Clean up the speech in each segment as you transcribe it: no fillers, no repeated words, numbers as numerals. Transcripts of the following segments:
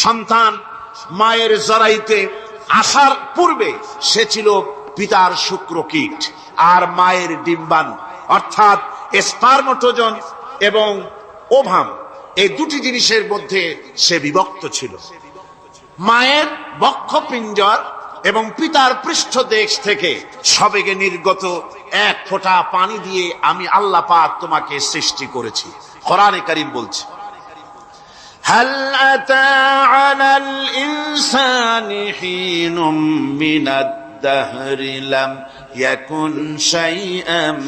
সন্তান মায়ের জরাইতে আসার পূর্বে সে ছিল পিতার শুক্রকীট আর মায়ের ডিম্বাণু, অর্থাৎ স্পার্মটোজন এবং ওভাম, এই দুটি জিনিসের মধ্যে সে বিভক্ত ছিল। মায়ের বক্ষপিঞ্জর এবং পিতার পৃষ্ঠদেশ থেকে সবেগে নির্গত এক ফোঁটা পানি দিয়ে আমি আল্লাহ পাক তোমাকে সৃষ্টি করেছি। কোরআনে কারীম বলছে, হাল আতা আলাল ইনসানি হিনুম মিনাদ দাহরি লাম ইয়াকুন শাইআম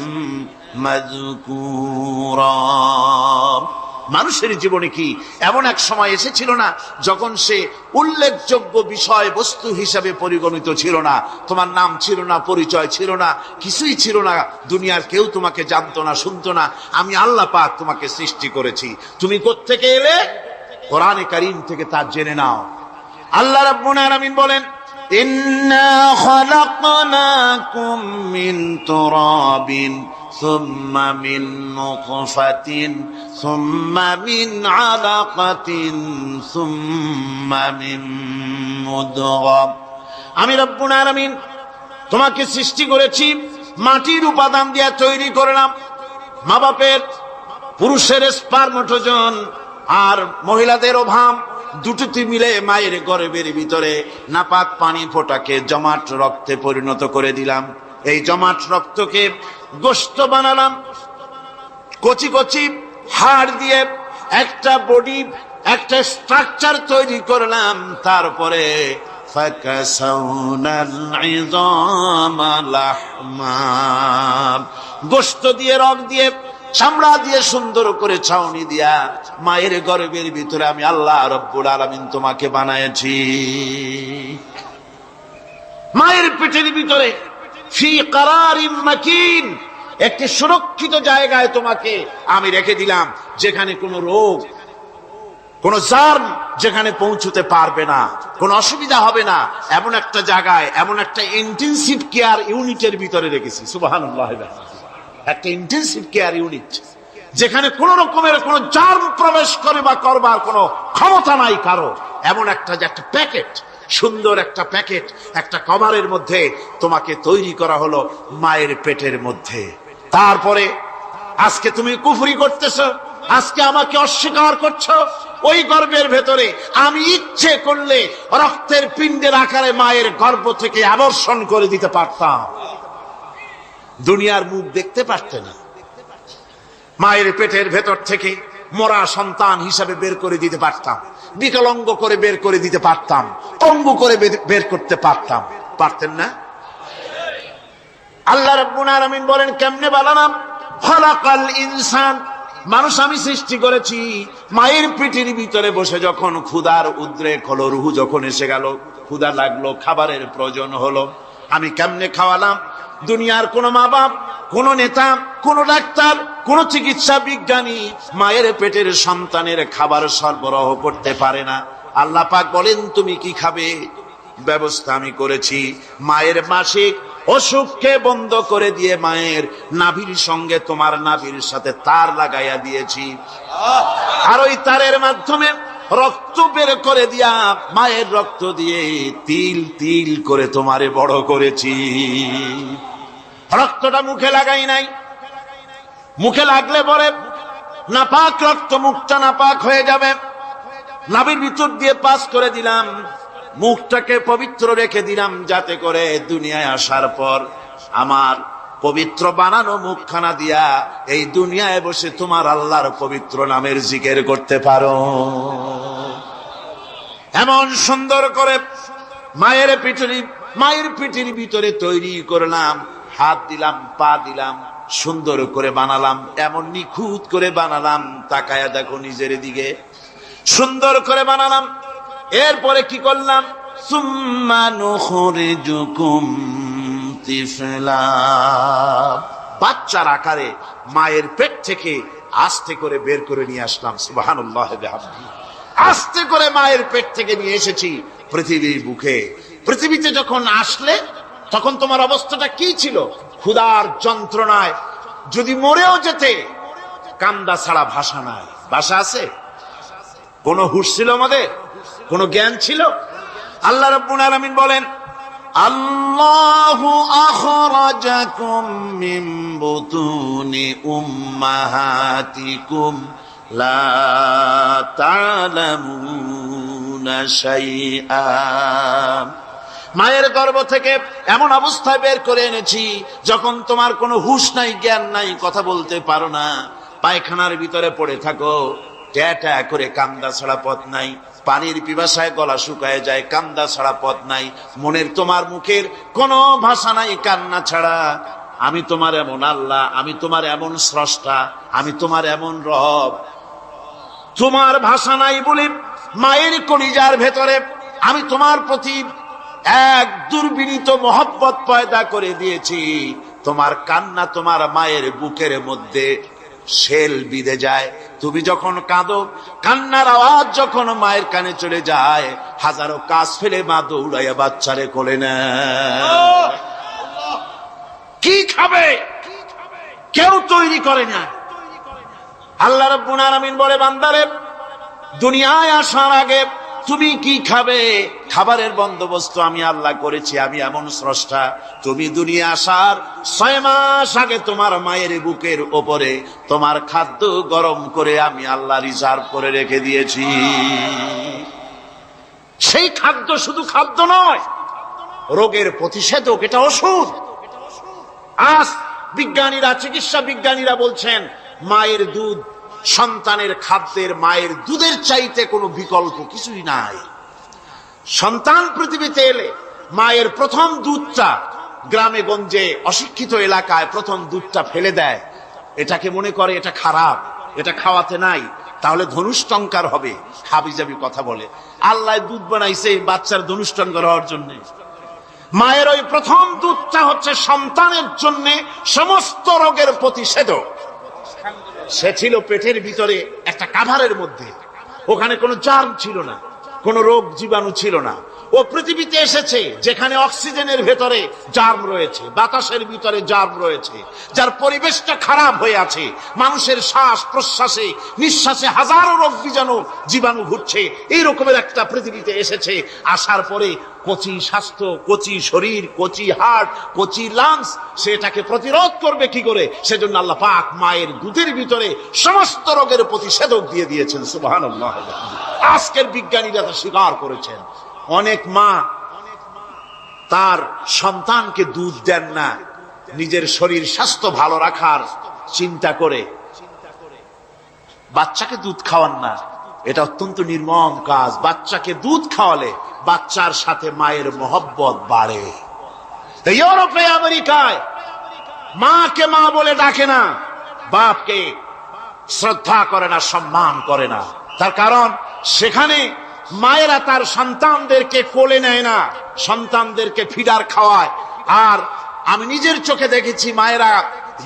মাযকুরা। মানুষের জীবনে কি এমন এক সময় এসেছিল না যখন সে উল্লেখযোগ্য বিষয় বস্তু হিসাবে পরিগণিত ছিল না? তোমার নাম ছিল না, পরিচয় ছিল না, কিছুই ছিল না, দুনিয়ার কেউ তোমাকে জানতো না, শুনতো না। আমি আল্লাহ পাক তোমাকে সৃষ্টি করেছি। তুমি কোত্থেকে এলে? কোরআনে কারীম থেকে তা জেনে নাও। আল্লাহ রাব্বুল আলামিন বলেন, ইন্না খালাকনাকুম মিন তুরাবিন সুম্মা মিন নুতফাতিন সুম্মা মিন আলাকাতিন সুম্মা মিন মুদগা। আমি রব্বুল আলামিন তোমাকে সৃষ্টি করেছি, মাটির উপাদান দিয়ে তৈরি করলাম। মা বাপের, পুরুষের স্পার্মটোজন আর মহিলাদের ওভাম দুটোতে মিলে মায়ের গর্ভের ভিতরে নাপাক পানি ফোঁটাকে জমাট রক্তে পরিণত করে দিলাম। এই জমাট রক্তকে গোশত বানালাম, কচি কচি হাড় দিয়ে একটা বডি, একটা স্ট্রাকচার তৈরি করলাম। তারপরে ফাকাসাউনাল ইযামা লাহমা, গোশত দিয়ে, রগ দিয়ে, চামড়া দিয়ে সুন্দর করে ছাউনি দিয়া মায়ের গর্ভের ভিতরে আমি আল্লাহ রব্বুল আলামিন তোমাকে বানাইছি। মায়ের পেটের ভিতরে ফি কারারিম মাকিন, একটি সুরক্ষিত জায়গায় তোমাকে আমি রেখে দিলাম, যেখানে কোনো রোগ, কোন জার্ম যেখানে পৌঁছতে পারবে না, কোনো অসুবিধা হবে না। এমন একটা জায়গায়, এমন একটা ইন্টেনসিভ কেয়ার ইউনিটের ভিতরে রেখেছি। সুবহানাল্লাহ। একটা ইন্টেনসিভ কেয়ার ইউনিট যেখানে কোন রকমের কোন জার্ম প্রবেশ করে বা করবার কোনো ক্ষমতা নাই কারো। এমন একটা যে একটা প্যাকেট, সুন্দর একটা প্যাকেট, একটা কভারের মধ্যে তোমাকে তৈরি করা হলো মায়ের পেটের মধ্যে। তারপরে আজকে তুমি কুফরি করতেছো, আজকে আমাকে অস্বীকার করছো। ওই গর্ভের ভেতরে আমি ইচ্ছে করলে রক্তের পিণ্ডের আকারে মায়ের গর্ভ থেকে আবর্ষণ করে দিতে পারতাম, দুনিয়ার মুখ দেখতে পারতে না। মায়ের পেটের ভেতর থেকে মরা সন্তান হিসাবে বের করে দিতে পারতাম, বিকলাঙ্গ করে বের করে দিতে পারতাম, পঙ্গু করে বের করতে পারতাম। পারতেন না? আল্লাহ রাব্বুল আলামিন বলেন, কেমনে বানালাম? খালাকাল ইনসান, মানুষ আমি সৃষ্টি করেছি। মায়ের পেটের ভিতরে বসে যখন ক্ষুধার উদ্রেক হলো, রুহু যখন এসে গেল, ক্ষুধা লাগলো, খাবারের প্রয়োজন হলো, আমি কেমনে খাওয়ালাম? দুনিয়ার কোন মা বাপ, কোন নেতা, কোন ডাক্তার, কোন চিকিৎসা বিজ্ঞানী মায়ের পেটের সন্তানের খাবার সরবরাহ করতে পারে না। আল্লাহ পাক বলেন, তুমি কি খাবে? ব্যবস্থা আমি করেছি। মায়ের মাসিক অসুখকে বন্ধ করে দিয়ে মায়ের নাভির সঙ্গে তোমার নাভির সাথে তার লাগাইয়া দিয়েছি, আর ওই তারের মাধ্যমে রক্ত বের করে দিয়া মায়ের রক্ত দিয়ে তিল তিল করে তোমারে বড় করেছি। রক্তটা মুখে লাগাই নাই, মুখে লাগলে পরে নাপাক রক্ত, মুখটা নাপাক হয়ে যাবে। নাভির ভিতর দিয়ে পাস করে দিলাম, মুখটাকে পবিত্র রেখে দিলাম, যাতে করে দুনিয়ায় আসার পর আমার পবিত্র বানানো মুখখানা দিয়া এই দুনিয়ায় বসে তোমার আল্লাহর পবিত্র নামের জিকির করতে পারো। এমন সুন্দর করে মায়ের পিঠের ভিতরে তৈরি করলাম, হাত দিলাম, পা দিলাম, সুন্দর করে বানালাম, এমন নিখুঁত করে বানালাম। তাকায়া দেখো নিজের দিকে, সুন্দর করে বানালাম। এরপরে কি করলাম? সুম্মা নুখরিজুকুম তিফলা, বাচ্চার আকারে মায়ের পেট থেকে আস্তে করে বের করে নিয়ে আসলাম। সুবহানাল্লাহ বিহামদিহি। আস্তে করে মায়ের পেট থেকে নিয়ে এসেছি পৃথিবীর বুকে। পৃথিবীতে যখন আসলে তখন তোমার অবস্থাটা কি ছিল? ক্ষুধার যন্ত্রণায় যদি মরেও যেতে, কান্দা ছাড়া ভাষা নাই। ভাষা আছে? কোন হুঁশ ছিল আমাদের? কোনো জ্ঞান ছিল? আল্লাহ রাব্বুল আলামিন বলেন, আল্লাহু আখরাজাকুম মিন বুতুনি উম্মাহাতিকুম লা তা'লামুনা শাইআ। মায়ের গর্ভ থেকে এমন অবস্থায় বের করে এনেছি যখন তোমার কোনো হুঁশ নাই, জ্ঞান নাই, কথা বলতে পারো না, পায়খানার ভিতরে পড়ে থাকো, ট্যাটা করে কান্দা ছাড়া পথ নাই, পানির পিপাসায় গলা শুকায় যায়, কান্দা ছাড়া পথ নাই, মনের তোমার মুখের কোনো ভাষা নাই কান্না ছাড়া। আমি তোমার এমন আল্লাহ, আমি তোমার এমন স্রষ্টা, আমি তোমার এমন রব। তোমার ভাষা নাই বলে মায়ের কলিজার ভেতরে আমি তোমার প্রতি এক দুর্বিনীত মহব্বত পয়দা করে দিয়েছি। তোমার কান্না তোমার মায়ের বুকের মধ্যে শেল বিঁধে যায়। তুমি যখন কাঁদো, কান্নার আওয়াজ যখন মায়ের কানে চলে যায়, হাজারো কাজ ফেলে মা দৌড়াইয়া বাচ্চারে কোলে নেয়। কি খাবে কেউ তৈরি করে না। আল্লাহ রাব্বুল আলামিন বলে, বান্দারে, দুনিয়ায় আসার আগে তুমি কি খাবে, খাবারের বন্দোবস্ত আমি আল্লাহ করেছি। আমি এমন স্রষ্টা, তুমি দুনিয়া আসার 6 মাস আগে তোমার মায়ের বুকের ওপরে তোমার খাদ্য গরম করে আমি আল্লাহ রিজার্ভ করে রেখে দিয়েছি। সেই খাদ্য শুধু খাদ্য নয়, রোগের প্রতিষেধক, এটা ওষুধ। আজ বিজ্ঞানীরা, চিকিৎসা বিজ্ঞানীরা বলছেন, মায়ের দুধ সন্তানের খাদ্যের, মায়ের দুধের চাইতে কোনো বিকল্প কিছুই নাই। সন্তান পৃথিবীতে এলে মায়ের প্রথম দুধটা, গ্রামে গঞ্জে অশিক্ষিত এলাকায় প্রথম দুধটা ফেলে দেয়। এটাকে মনে করে এটা খারাপ, এটা খাওয়াতে নাই, তাহলে ধনুষ্টঙ্কার হবে, হাবিজাবি কথা বলে। আল্লাহ দুধ বানাইছে বাচ্চার ধনুষ্টঙ্কার হওয়ার জন্য। মায়ের ওই প্রথম দুধটা হচ্ছে সন্তানের জন্য সমস্ত রোগের প্রতিষেধক। সে ছিল পেটের ভিতরে একটা কাভারের মধ্যে, ওখানে কোনো জার্ম ছিল না, কোনো রোগ জীবাণু ছিল না। ও পৃথিবীতে এসেছে যেখানে অক্সিজেনের ভেতরে জার্ম রয়েছে, বাতাসের ভিতরে জার্ম রয়েছে, যার পরিবেশটা খারাপ হয়ে আছে। মানুষের শ্বাস প্রশ্বাসে, নিঃশ্বাসে হাজারো রোগ বীজাণু জীবাণু ঘুরছে। এই রকমের একটা পৃথিবীতে এসেছে। আসার পরে কচি স্বাস্থ্য, কচি শরীর, কচি হার্ট, কচি লাংস, সেটাকে প্রতিরোধ করবে কি করে? সেজন্য আল্লাহ পাক মায়ের দুধের ভিতরে সমস্ত রোগের প্রতিষেধক দিয়ে দিয়েছেন। সুবহানাল্লাহ। আজকের বিজ্ঞানীরা তা স্বীকার করেছেন। অনেক মা তার সন্তানকে দুধ দেন না, নিজের শরীর স্বাস্থ্য ভালো রাখার চিন্তা করে বাচ্চাকে দুধ খাওয়ান না। এটা অত্যন্ত নির্মম কাজ। বাচ্চাকে দুধ খাওয়ালে বাচ্চার সাথে মায়ের মহব্বত বাড়ে। ইউরোপে, আমেরিকায় মাকে মা বলে ডাকে না, বাপকে শ্রদ্ধা করে না, সম্মান করে না। তার কারণ সেখানে মায়েরা তার সন্তানদেরকে কোলে নেয় না, সন্তানদেরকে ফিডার খাওয়ায়। আর আমি নিজের চোখে দেখেছি, মায়েরা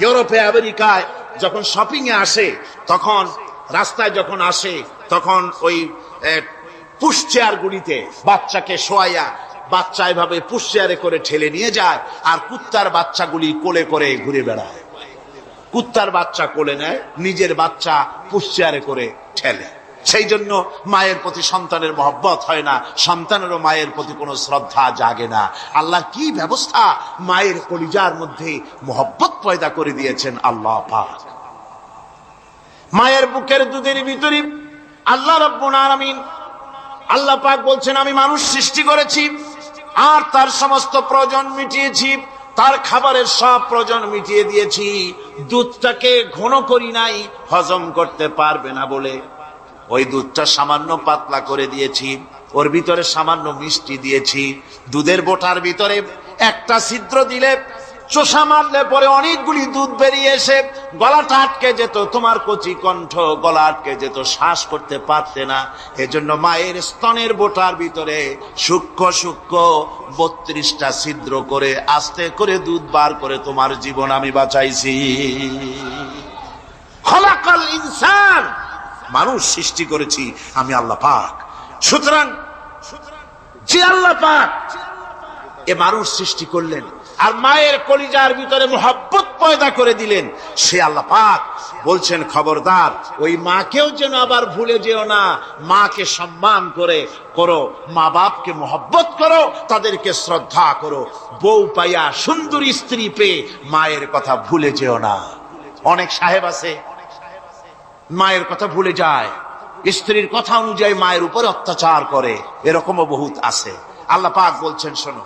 ইউরোপে, আমেরিকায় যখন শপিং এ আসে, তখন রাস্তায় যখন আসে, তখন ওই পুশ চেয়ার গুলিতে বাচ্চাকে শোয়াইয়া, বাচ্চা এভাবে পুশ চেয়ারে করে ঠেলে নিয়ে যায়, আর কুত্তার বাচ্চাগুলি কোলে করে ঘুরে বেড়ায়। কুত্তার বাচ্চা কোলে নেয়, নিজের বাচ্চা পুশ চেয়ারে করে ঠেলে। সেই জন্য মায়ের প্রতি সন্তানের মহব্বত হয় না, সন্তানেরও মায়ের প্রতি কোনো শ্রদ্ধা জাগে না। আল্লাহ কি ব্যবস্থা মায়ের কলিজার মধ্যে মহব্বত পয়দা করে দিয়েছেন আল্লাহ পাক। মায়ের বুকের দুধের ভিতরে আল্লাহ রাব্বুল আলামিন, আল্লাহ পাক বলছেন, আমি মানুষ সৃষ্টি করেছি আর তার সমস্ত প্রয়োজন মিটিয়েছি, তার খাবারের সব প্রয়োজন মিটিয়ে দিয়েছি। দুধটাকে ঘন করি নাই, হজম করতে পারবে না বলে ওই দুধটা সামান্য পাতলা করে দিয়েছি, ওর ভিতরে সামান্য মিষ্টি দিয়েছি। দুধের বোটার ভিতরে একটা ছিদ্র দিলে, চোষা মারলে পরে অনেকগুলি দুধ বেরিয়ে এসে গলাটা আটকে যেত, তোমার কচি কণ্ঠ গলা আটকে যেত, শ্বাস করতে পারতে না। এজন্য মায়ের স্তনের বোটার ভিতরে সূক্ষ্ম সূক্ষ্ম 32টা ছিদ্র করে আস্তে করে দুধ বার করে তোমার জীবন আমি বাঁচাইছি। খলাকাল ইনসান, মানুষ সৃষ্টি করেছি আমি আল্লাহ পাক। সুতরাং যে আল্লাহ পাক এ মানুষ সৃষ্টি করলেন, আর মায়ের কলিজার ভিতরে মোহাব্বত পয়দা করে দিলেন, সে আল্লাহ পাক বলছেন খবরদার ওই মাকেও যেন আবার ভুলে যেও না, মাকে সম্মান করো, মা বাপকে মহব্বত করো, তাদেরকে শ্রদ্ধা করো। বউ পাইয়া সুন্দরী স্ত্রী পেয়ে মায়ের কথা ভুলে যেও না। অনেক সাহেব আছে মায়ের কথা ভুলে যায়, স্ত্রীর কথা অনুযায়ী মায়ের উপর অত্যাচার করে, এরকমও বহুত আছে। আল্লাহ পাক বলছেন শোনো,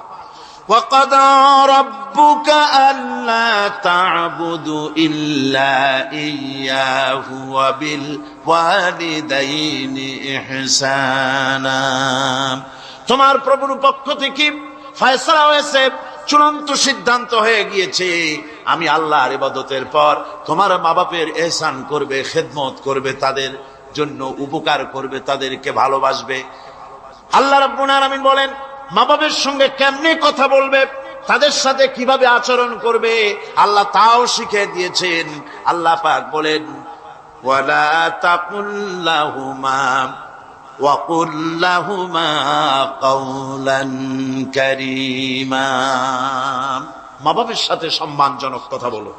وَقَضَى رَبُّكَ أَلَّا تَعْبُدُوا إِلَّا إِيَّاهُ وَبِالْوَالِدَيْنِ إِحْسَانًا। তোমার প্রভুর পক্ষ থেকে ফয়সালা হয়েছে, চূড়ান্ত সিদ্ধান্ত হয়ে গিয়েছে, আমি আল্লাহর ইবাদতের পর তোমার মা বাপের ইহসান করবে, খেদমত করবে, তাদের জন্য উপকার করবে, তাদেরকে ভালোবাসবে। আল্লাহ রাব্বুল আলামিন বলেন মা বাবার সঙ্গে কেমনে কথা বলবে, তাদের সাথে কিভাবে আচরণ করবে, আল্লাহ তাও শিখিয়ে দিয়েছেন। আল্লাহ পাক বলেন ওয়ালা তাকুল লাহুমা ওয়াকুল লাহুমা কাওলান কারীমা। মা বাবার সাথে সম্মানজনক কথা বলো।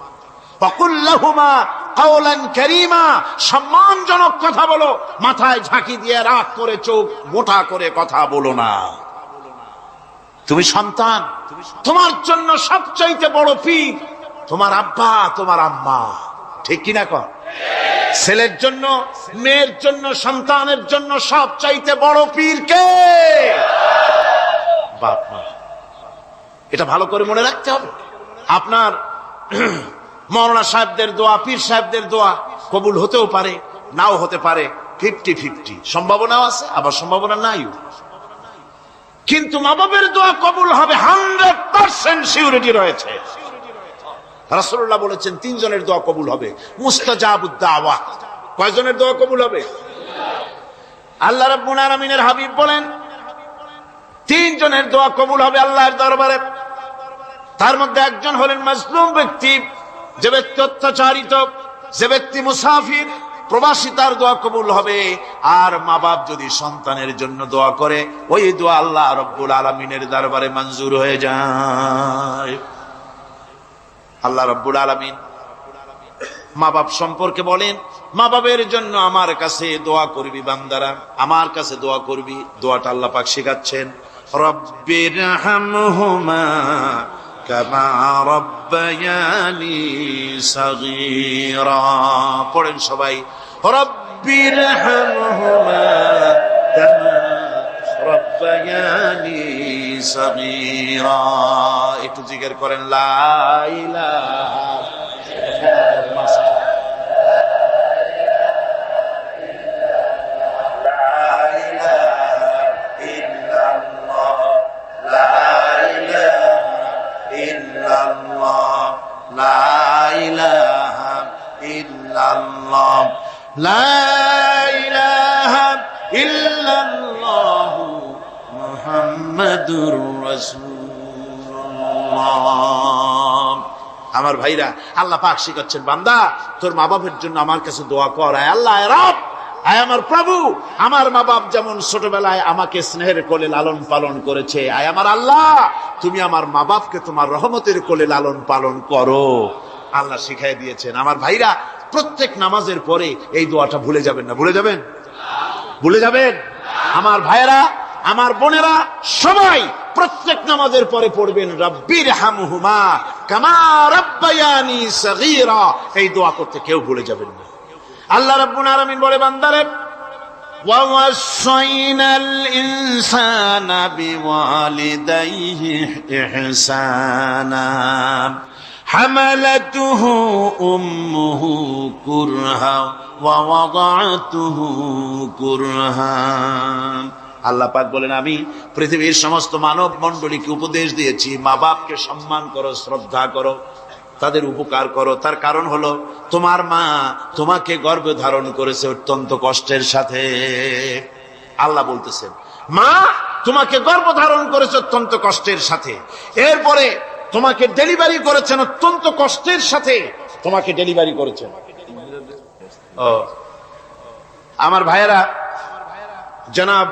ওয়াকুল লাহুমা কাওলান কারীমা, সম্মানজনক কথা বলো, মাথায় ঝাঁকি দিয়ে রাগ করে চোখ মোটা করে কথা বলো না। তুমি সন্তান, তোমার জন্য সবচাইতে বড় পীর তোমার আব্বা তোমার আম্মা, ঠিক কিনা কর? ছেলের জন্য, মেয়ের জন্য, সন্তানের জন্য সবচাইতে বড় পীর কে? বাপ মা। এটা ভালো করে মনে রাখতে হবে। আপনার মাওলানা সাহেবদের দোয়া, পীর সাহেবদের দোয়া কবুল হতেও পারে, নাও হতে পারে, 50-50 সম্ভাবনাও আছে, আবার সম্ভাবনা নাইও। কিন্তু মা বাবার দোয়া কবুল হবে 100% সিউরিটি রয়েছে। রাসূলুল্লাহ বলেছেন 3 জনের দোয়া কবুল হবে, মুস্তাজাবুদ দাওয়া। কয়জনের দোয়া কবুল হবে? আল্লাহ রাব্বুল আলামিনের হাবিব বলেন 3 জনের দোয়া কবুল হবে আল্লাহর দরবারে। তার মধ্যে একজন হলেন মাজলুম ব্যক্তি, যে ব্যক্তি অত্যাচারিত, যে ব্যক্তি মুসাফির, প্রবাসী, তার দোয়া কবুল হবে। আর মা বাপ যদি সন্তানের জন্য দোয়া করে, ওই দোয়া আল্লাহ রাব্বুল আলামিনের দরবারে মঞ্জুর হয়ে যায়। আল্লাহ রাব্বুল আলামিন মা বাপ সম্পর্কে বলেন, মা বাবের জন্য আমার কাছে দোয়া করবি বান্দারা, আমার কাছে দোয়া করবি। দোয়াটা আল্লাহ পাক শেখাচ্ছেন, রব্বিরহামহুমা কামা রব্বায়ানি সাগীরা। পড়েন সবাই, রব্বিরহামহুমা কামা রব্বায়ানি সাগীরা। একটু জিকির করেন লা ইলাহা মুহাম্মাদুর রাসূলুল্লাহ। আমার ভাইরা, আল্লাহ পাক শিখাচ্ছেন, বান্দা তোর মা বাপের জন্য আমার কাছে দোয়া কর। আয় আল্লাহ, আয় রব, আয় আমার প্রভু, আমার মা বাপ যেমন ছোটবেলায় আমাকে স্নেহের কোলে লালন পালন করেছে, আয় আমার আল্লাহ তুমি আমার মা বাপকে তোমার রহমতের কোলে লালন পালন করো। আল্লাহ শিখাই দিয়েছেন। আমার ভাইরা, প্রত্যেক নামাজের পরে এই দোয়াটা ভুলে যাবেন না। ভুলে যাবেন? ভুলে যাবেন? আমার ভাইরা, আমার বোনেরা, সবাই প্রত্যেক নামাজের পরে পড়বেন রব্বিরহামহুমা কামা রব্বায়ানি সাগীরা। এই দোয়া করতে কেউ ভুলে যাবেন না। আল্লাহ রাব্বুল আলামিন বলে, বান্দারে ওয়া ওয়াসাইনাল ইনসানা বিওয়ালিদাইহি ইহসানা হামালাতুহু উম্মুহু কুরহা ওয়া ওয়াদাতুহু কুরহা। আল্লাহ পাক বলেন, আমি পৃথিবীর সমস্ত মানব মণ্ডলীকে উপদেশ দিয়েছি, মা বাপকে সম্মান করো, শ্রদ্ধা করো, তাদের উপকার করো। তার কারণ হলো তোমার মা তোমাকে গর্ভে ধারণ করেছে অত্যন্ত কষ্টের সাথে। আল্লাহ বলতেছেন, মা তোমাকে গর্ভ ধারণ করেছে অত্যন্ত কষ্টের সাথে, এরপরে তোমাকে ডেলিভারি করেছেন অত্যন্ত কষ্টের সাথে, তোমাকে ডেলিভারি করেছেন। ও আমার ভাইয়েরা, জনাব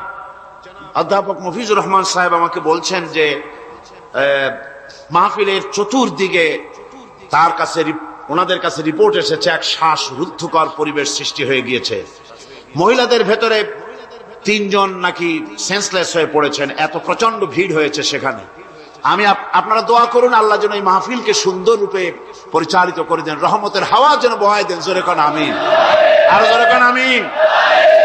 অধ্যাপক মফিজুর রহমান সাহেব আমাকে বলছেন যে মাহফিলের চতুর্দিকে তার কাছে ওনাদের কাছে রিপোর্ট এসেছে এক শ্বাসরুদ্ধকর পরিবেশ সৃষ্টি হয়ে গিয়েছে। মহিলাদের ভেতরে 3 জন নাকি সেন্সলেস হয়ে পড়েছেন, এত প্রচন্ড ভিড় হয়েছে সেখানে। আমি আপনারা দোয়া করুন আল্লাহ যেন এই মাহফিলকে সুন্দর রূপে পরিচালিত করে দেন, রহমতের হাওয়া যেন বহায় দেন। জোরে কোন আমিন, আরো জোরে কোন আমিন।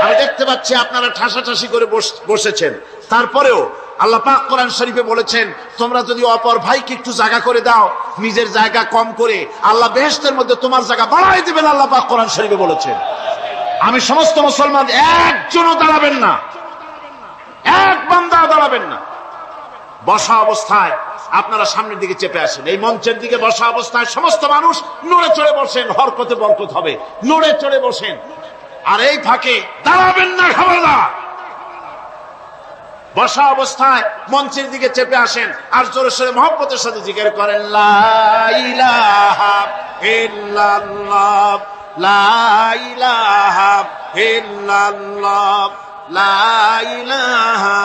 আমি দেখতে পাচ্ছি আপনারা ঠাসাঠাসি করে বসেছেন, তারপরেও আল্লাহ পাক কোরআন শরীফে বলেছেন তোমরা যদি অপর ভাইকে একটু জায়গা করে দাও, নিজের জায়গা কম করে, আল্লাহ বেহেশতের মধ্যে তোমার জায়গা বাড়াই দিবেন। আল্লাহ পাক কোরআন শরীফে বলেছেন। আমি সমস্ত মুসলমান একজনও দাঁড়াবেন না, এক বান্দা দাঁড়াবেন না। বসা অবস্থায় আপনারা সামনের দিকে চেপে আসেন, এই মঞ্চের দিকে বসা অবস্থায় সমস্ত মানুষ নড়ে চড়ে বসেন, হরকতে বরকত হবে, নড়ে চড়ে বসেন। আর এই ফাঁকে দাঁড়াবেন না, খবরদার। বসা অবস্থায় মঞ্চের দিকে চেপে আসেন আর জোরে সোরে মহব্বতের সাথে জিকির করেন লা ইলাহা ইল্লাল্লাহ, লা ইলাহা ইল্লাল্লাহ, লা ইলাহা।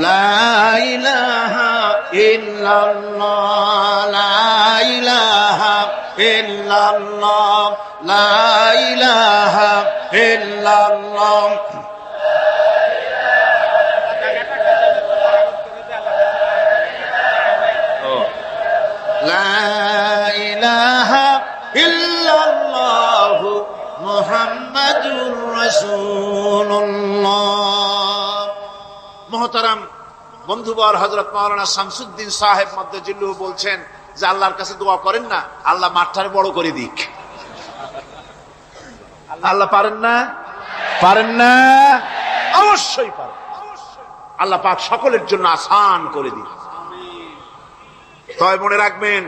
লা ইলাহা ইল্লাল্লাহ, লা ইলাহা ইল্লাল্লাহ, লা ইলাহা ইল্লাল্লাহ। লা ইলাহা ইল্লাল্লাহু মুহাম্মাদুর রাসূলুল্লাহ। মোহতারাম বন্ধুবর, হযরত মাওলানা শামসুদ্দিন সাহেব মদ্দাজিল্লুহু বলছেন যে আল্লাহর কাছে দোয়া করেন না আল্লাহ মাঠটারে বড় করে দিক। আল্লাহ পারেন না? পারেন না? অবশ্যই পারেন। আল্লাহ পাক সকলের জন্য আসান করে দিক। তবে মনে রাখবেন,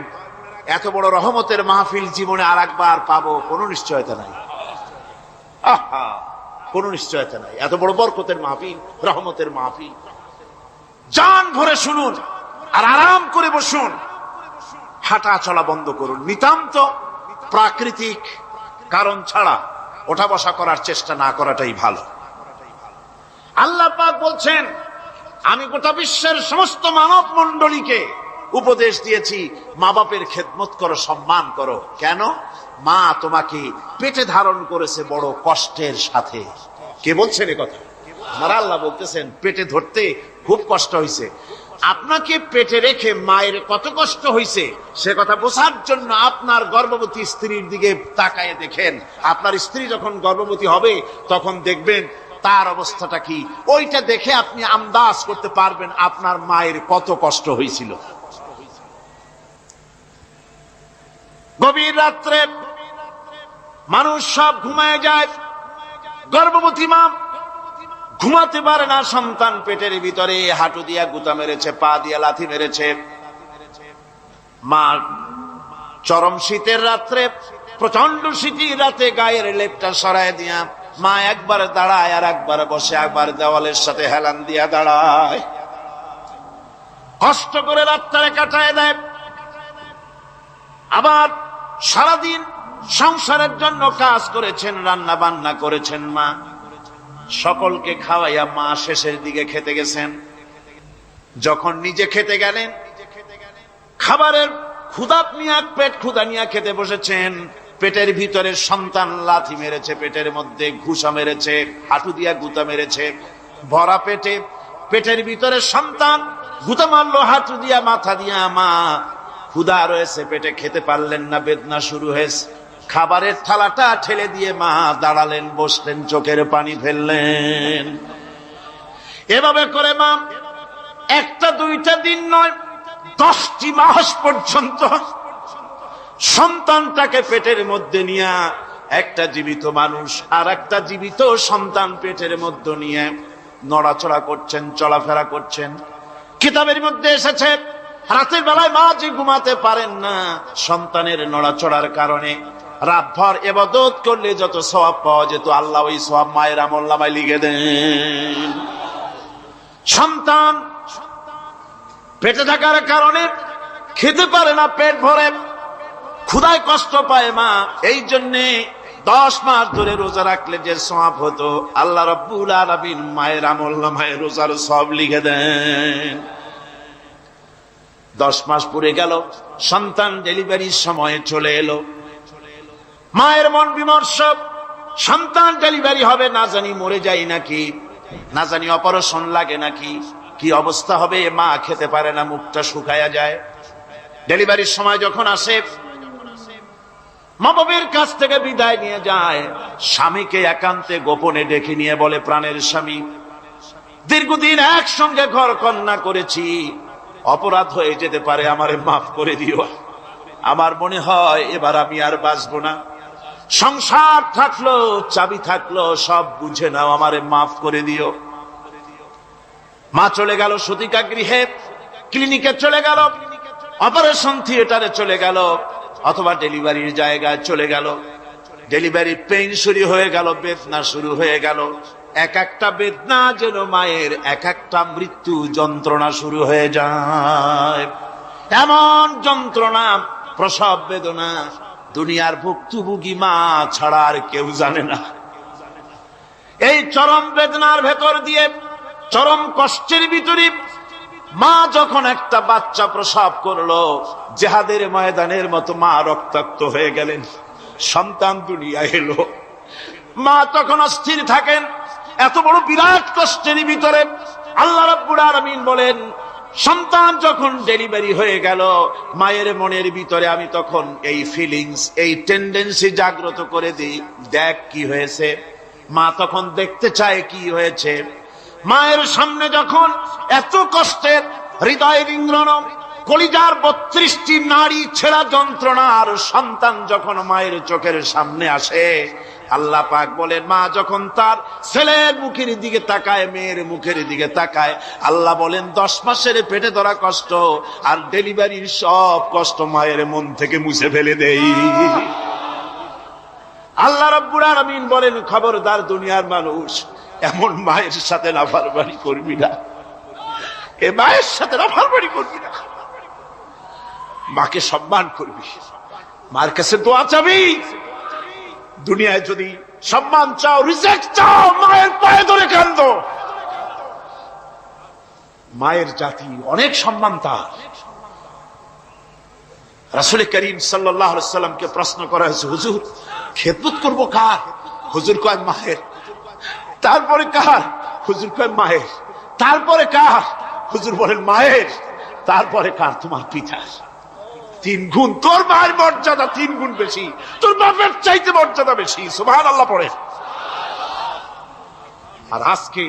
এত বড় রহমতের মাহফিল জীবনে আর একবার পাবো কোনো নিশ্চয়তা নাই। আহা, কোনো নিশ্চয়তা নাই। এত বড় বরকতের মাহফিল, রহমতের মাহফিল, জান ভরে শুনুন আর আরাম করে বসুন, হাঁটা চলা বন্ধ করুন। নিতান্ত প্রাকৃতিক কারণ ছাড়া ওঠা বসা করার চেষ্টা না করাটাই ভালো। আল্লাহ পাক বলছেন আমি গোটা বিশ্বের সমস্ত মানব মণ্ডলীকে উপদেশ দিয়েছি মা বাপের খেদমত করো, সম্মান করো। কেন? মা তোমাকে পেটে ধারণ করেছে বড় কষ্টের সাথে। কে বলছেন এ কথা? আমার আল্লাহ বলতেছেন পেটে ধরতে খুব কষ্ট হয়েছে। আপনাকে পেটে রেখে মায়ের কত কষ্ট হয়েছে সে কথা বোঝার জন্য আপনার গর্ভবতী স্ত্রীর দিকে তাকায় দেখেন। আপনার স্ত্রী যখন গর্ভবতী হবে তখন দেখবেন তার অবস্থাটা কি, ওইটা দেখে আপনি আন্দাজ করতে পারবেন আপনার মায়ের কত কষ্ট হয়েছিল। গভীর রাত্রে মানুষ সব ঘুমায় যায়, গর্ভবতী মা ঘুমাতে পারে না। সন্তান পেটের ভিতরে হাঁটু দিয়া গুতা মেরেছে, পা দিয়া লাথি মেরেছে। মা চরম শীতের রাত্রে, প্রচন্ড শীতের রাতে গায়ের লেপটা সরায় দিয়া মা একবার দাঁড়ায় আর একবার বসে, একবার দেওয়ালের সাথে হেলান দিয়া দাঁড়ায়, কষ্ট করে রাতটারে কাটায় দেয়। আবার সারাদিন সংসারের জন্য কাজ করেছেন, রান্না বান্না করেছেন মা, সকলকে খাওয়াইয়া মা শেষের দিকে খেতে গেছেন। যখন নিজে খেতে গেলেন, খাবারের ক্ষুধা নিয়ে, পেট ক্ষুধা নিয়ে খেতে বসেছেন, পেটের ভিতরে সন্তান লাথি মেরেছে, পেটের মধ্যে ঘুষা মেরেছে, হাঁটু দিয়া গুতা মেরেছে। ভরা পেটে, পেটের ভিতরে সন্তান গুতা মারলো হাঁটু দিয়া, মাথা দিয়া। মা ক্ষুধা রয়েছে, পেটে খেতে পারলেন না, বেদনা শুরু হয়েছে। খাবারের থালাটা ঠেলে দিয়ে মা দাঁড়ালেন, বসলেন, চোখের পানি ফেললেন। এভাবে করে মা একটা দুইটা দিন নয়, 10টি মাস পর্যন্ত সন্তানটাকে পেটের মধ্যে নিয়ে, একটা জীবিত মানুষ আর একটা জীবিত সন্তান পেটের মধ্যে নিয়ে নড়াচড়া করছেন, চলাফেরা করছেন। কিতাবের মধ্যে এসেছে রাতের বেলায় মা যে ঘুমাতে পারেন না সন্তানের নড়াচড়ার কারণে, রাত ভর ইবাদত করলে যত সওয়াব পাওয়া যেত আল্লাহ ওই সওয়াব মায়ের আমলনামায় লিখে দেন। সন্তান পেটে থাকার কারণে খেতে পারে না, পেট ভরে ক্ষুধায় কষ্ট পায় মা, এই জন্যে 10 মাস ধরে রোজা রাখলে যে সওয়াব হতো আল্লাহ রাব্বুল আলামিন মায়ের আমলনামায় রোজার সওয়াব লিখে দেন। 10 মাস পুরে গেল, সন্তান ডেলিভারির সময়ে চলে এলো, মায়ের মন বিমর্ষ, সন্তান ডেলিভারি হবে, না জানি মরে যায় নাকি, না জানি অপারেশন লাগে নাকি, কি অবস্থা হবে, মা খেতে পারে না, মুখটা শুকায়া যায়। ডেলিভারির সময় যখন আসে, মা বাবার কাছ থেকে বিদায় নিয়ে যায়, স্বামীকে একান্তে গোপনে ডেকে নিয়ে বলে, প্রাণের স্বামী, দীর্ঘদিন একসঙ্গে ঘর কন্যা করেছি, অপরাধ হয়ে যেতে পারে, আমারে মাফ করে দিও। আমার মনে হয় এবার আমি আর বাঁচবো না, সংসার থাকলো চাবি থাকলো সব বুঝে নাও, আমারে মাফ করে দিও। মা চলে গেল সতিকা গৃহে, ক্লিনিকে চলে গেল, অপারেশন থিয়েটারে চলে গেল, অথবা ডেলিভারির জায়গায় চলে গেল। ডেলিভারি পেইন শুরু হয়ে গেল, বেদনা শুরু হয়ে গেল। এক একটা বেদনা যেন মায়ের এক একটা মৃত্যু যন্ত্রণা শুরু হয়ে যায়। এমন যন্ত্রণা, প্রসব বেদনা দুনিয়ার ভুক্তভোগী মা ছাড়া আর কেউ জানে না। এই চরম বেদনার ভেতর দিয়ে, চরম কষ্টের ভিতরে মা যখন একটা বাচ্চা প্রসব করলো, জিহাদের ময়দানের মতো মা রক্তাক্ত হয়ে গেলেন, সন্তান দুনিয়ায় এলো। মা তখন অস্থির থাকেন, এত বড় বিরাট কষ্টের ভিতরে আল্লাহ রাব্বুল আলামিন বলেন, সন্তান যখন ডেলিভারি হয়ে গেল, মায়ের মনের ভিতরে আমি তখন এই ফিলিংস, এই টেন্ডেন্সি জাগ্রত করে দিই, দেখ কি হয়েছে। মা তখন দেখতে চায় কি হয়েছে। মায়ের সামনে যখন এত কষ্টের, হৃদয় রিংগ্রণ, কলিজার 32টি নাড়ি ছেঁড়া যন্ত্রণা আর সন্তান যখন মায়ের চোখের সামনে আসে, আল্লাহ পাক বলেন, মা যখন তার ছেলের মুখের দিকে তাকায়, মেয়ের মুখের দিকে তাকায়, আল্লাহ বলেন 10 মাসের পেটে ধরা কষ্ট আর ডেলিভারির সব কষ্ট মায়ের মন থেকে মুছে ফেলে দেই। আল্লাহ রাব্বুল আলামিন বলেন, খবরদার দুনিয়ার মানুষ, এমন মায়ের সাথে নাফরমানি করবি না, এ মায়ের সাথে নাফরমানি করবি না, মাকে সম্মান করবি, মার কাছে দোয়া চাবি। দুনিয়ায় যদি সম্মান চাও, রিজেক্ট চাও, মায়ের পায়ে ধরে কাঁদো। মায়ের জাতি অনেক সম্মান তার। রাসূল করিম সাল্লাল্লাহু আলাইহি সাল্লামকে প্রশ্ন করা হয়েছে, হুজুর খেদমত করবো কার? হুজুর কয় মায়ের। তারপরে কার? হুজুর কয় মায়ের। তারপরে কার? হুজুর বলেন মায়ের। তারপরে কার? তোমার পিতার। 3 গুণ। তোর মায়ের মর্যাদা 3 গুণ বেশি, তোর বাপের চাইতে মর্যাদা বেশি। সুবহানাল্লাহ পড়ে। আর আজকে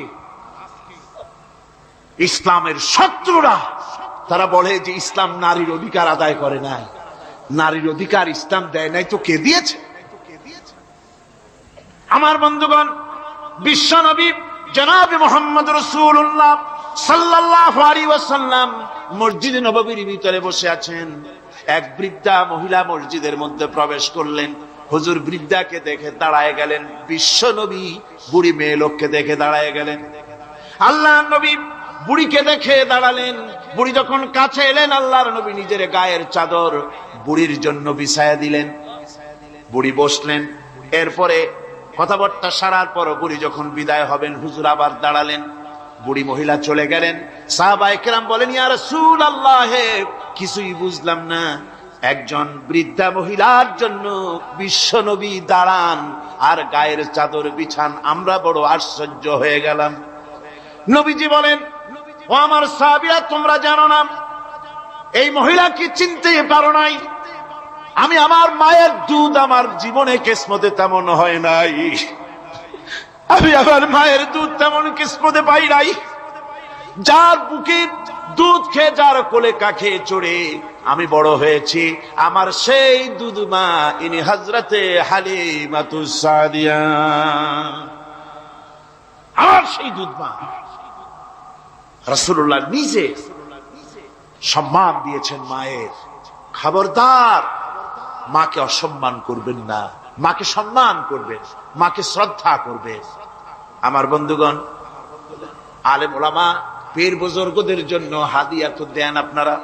ইসলামের শত্রুরা তারা বলে যে ইসলাম নারীর অধিকার আদায় করে নাই। নারীর অধিকার ইসলাম দেয় নাই তো কে দিয়েছে? আমার বন্ধুগণ, বিশ্বনবী জনাব মুহাম্মদ রাসূলুল্লাহ সাল্লাল্লাহু আলাইহি ওয়াসাল্লাম মসজিদে নববীর ভিতরে বসে আছেন। এক বৃদ্ধা মহিলা মসজিদের মধ্যে প্রবেশ করলেন। হুজুর বৃদ্ধাকে দেখে দাঁড়ায় গেলেন, বিশ্বনবী বুড়ি মেয়ে লোককে দেখে দাঁড়ায় গেলেন। আল্লাহর নবী বুড়িকে দেখে দাঁড়ালেন। বুড়ি যখন কাছে এলেন, আল্লাহর নবী নিজের গায়ের চাদর বুড়ির জন্য বিছায়া দিলেন। বুড়ি বসলেন। এরপরে কথাবার্তা সারার পর বুড়ি যখন বিদায় হবেন, হুজুর আবার দাঁড়ালেন। বুড়ি মহিলা চলে গেলেন। সাহাবায়ে কেরাম বলেন, ইয়া রাসূলুল্লাহ, কিছুই বুঝলাম না, একজন বৃদ্ধা মহিলার জন্য বিশ্বনবী দাঁড়ান আর গায়ের চাদর বিছান, আমরা বড় আশ্চর্য হয়ে গেলাম। নবীজি বলেন, ও আমার সাহাবীরা, তোমরা জানো না এই মহিলা কি চিনতে পারো নাই? আমি আমার মায়ের দুধ আমার জীবনে কিসমতে তেমন হয় নাই। আমি আমার মায়ের দুধ তেমন কিসমতে পাই নাই। যার বুকে দুধ খেয়ে, যার কোলে কাখে চড়ে আমি বড় হয়েছি, আমার সেই দুধ মা ইনি হযরতে হালিমাতুস সাদিয়া, আমার সেই দুধ মা। রাসূলুল্লাহ নিজে সম্মান দিয়েছেন মায়ের। খবরদার মাকে অসম্মান করবেন না, মাকে সম্মান করবেন, মাকে শ্রদ্ধা করবেন। আমার বন্ধুগণ, আলেম ওলামা পীর বুজুর্গদের জন্য হাদিয়া তো দেন আপনারা,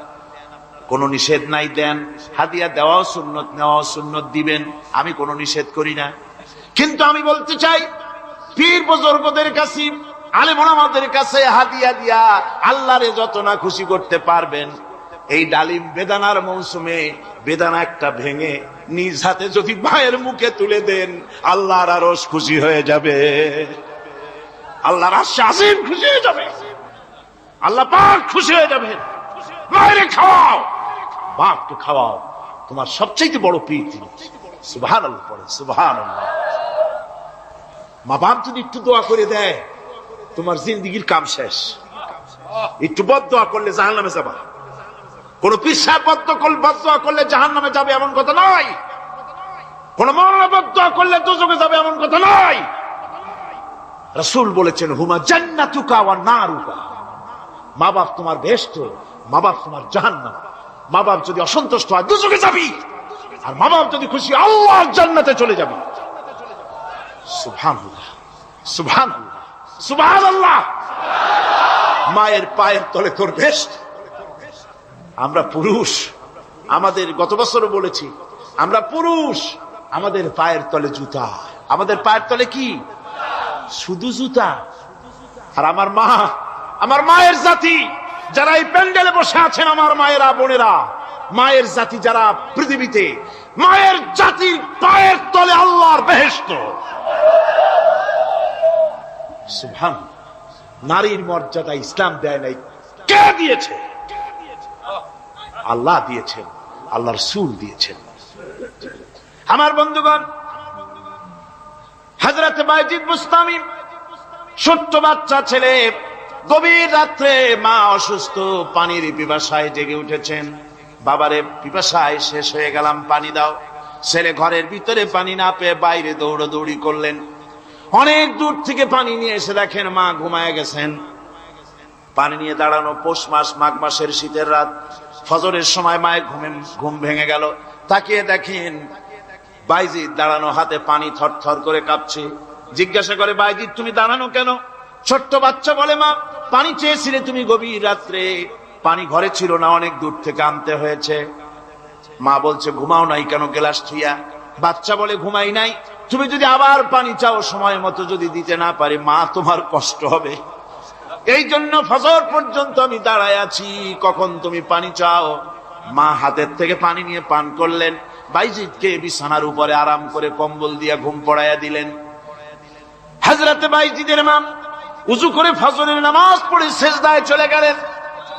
কোনো নিষেধ নাই, দেন। হাদিয়া দেওয়াও সুন্নত, নেওয়াও সুন্নত, দিবেন, আমি কোনো নিষেধ করি না। কিন্তু আমি বলতে চাই, পীর বুজুর্গদের কাছে, আলেম ওলামাদের কাছে হাদিয়া দিয়া আল্লাহরে যত না খুশি করতে পারবেন, এই ডালিম বেদানার মৌসুমে বেদানা একটা ভেঙে নিজ হাতে যদি মায়ের মুখে তুলে দেন, আল্লাহর আরশ খুশি হয়ে যাবে, আল্লাহর আশীর্বাদ খুশি হয়ে যাবে, আল্লাহ পাক খুশি হয়ে যাবে। মায়েরে খাওয়াও, বাপকে খাওয়াও, তোমার সবচেয়ে বড় পীর তিনি। সুবহানাল্লাহ পড়ে, সুবহানাল্লাহ। মা বাপ যদি একটু দোয়া করে দেয়, তোমার জিন্দেগির কাম শেষ। একটু বদদোয়া করলে জাহান্নামে যাবা। কোন পীর সাহেব বদদোয়া করলে জাহান্নামে যাবে এমন কথা নয়। কোন মাওলানা বদদোয়া করলে দোজখে যাবে এমন কথা নয়। রাসূল বলেছেন, হুমা জান্নাতুকা ওয়া নারুকা। মা বাপ তোমার বেহেশত, মা বাপ তোমার জাহান্নাম। মা বাপ যদি অসন্তুষ্ট হয়, দোজখে যাবি, আর মা বাপ যদি খুশি, আল্লাহর জান্নাতে চলে যাবি। সুবহানাল্লাহ, সুবহানাল্লাহ, সুবহানাল্লাহ। মায়ের পায়ের তলে তোর বেহেশত। আমরা পুরুষ, আমাদের গত বছরও বলেছি, আমরা পুরুষ, আমাদের পায়ের তলে জুতা। আমাদের পায়ের তলে কি? শুধু জুতা। আর আমার মা, আমার মায়ের জাতি যারা এই প্যান্ডেলে বসে আছেন, আমার মায়েরা, বোনেরা, মায়ের জাতি যারা পৃথিবীতে, মায়ের জাতির পায়ের তলে আল্লাহর বেহেশত। সুবহানাল্লাহ। নারীর মর্যাদা ইসলাম দেয় নাই, কে দিয়েছে? আল্লাহ দিয়েছেন, আল্লাহ রাসূল দিয়েছেন। আমার বন্ধুগণ, হযরত বাইজিদ বুস্তামি, ছোট্ট বাচ্চা ছেলে, গভীর রাত্রে মা অসুস্থ, পানির পিপাসায় জেগে উঠেছেন। বাবারে, পিপাসায় শেষ হয়ে গেলাম, পানি দাও। ছেলে ঘরের ভিতরে পানি না পেয়ে বাইরে দৌড়াদৌড়ি করলেন। অনেক দূর থেকে পানি নিয়ে এসে দেখেন মা ঘুমায় গেছেন। পানি নিয়ে দাঁড়ানো, পৌষ মাস, মাঘ মাসের শীতের রাত, ফজরের সময় মায়ের ঘুম ভেঙে গেল। তাকিয়ে দেখেন বাইজিদ দাঁড়ানো, হাতে পানি থরথর করে কাঁপছে। জিজ্ঞাসা করে, বাইজিদ তুমি দাঁড়ানো কেন? ছোট্ট বাচ্চা বলে, মা পানি চেয়েছিলে তুমি গভীর রাত্রে, পানি ঘরে ছিল না, অনেক দূর থেকে আনতে হয়েছে। মা বলছে, ঘুমাও নাই কেন গ্লাস থুইয়া? বাচ্চা বলে, ঘুমাই নাই। তুমি যদি আবার পানি চাও, সময় মতো যদি দিতে না পারি, মা তোমার কষ্ট হবে। এই জন্য ফজর পর্যন্ত আমি দাঁড়ায় আছি, কখন তুমি পানি চাও। মা হাতের থেকে পানি নিয়ে পান করলেন। বাইজিদকে বিছানার উপরে আরাম করে কম্বল দিয়া ঘুম পড়াইয়া দিলেন। হযরত বাইজিদের মা উযু করে ফজরের নামাজ পড়ে সিজদায় চলে গেলেন।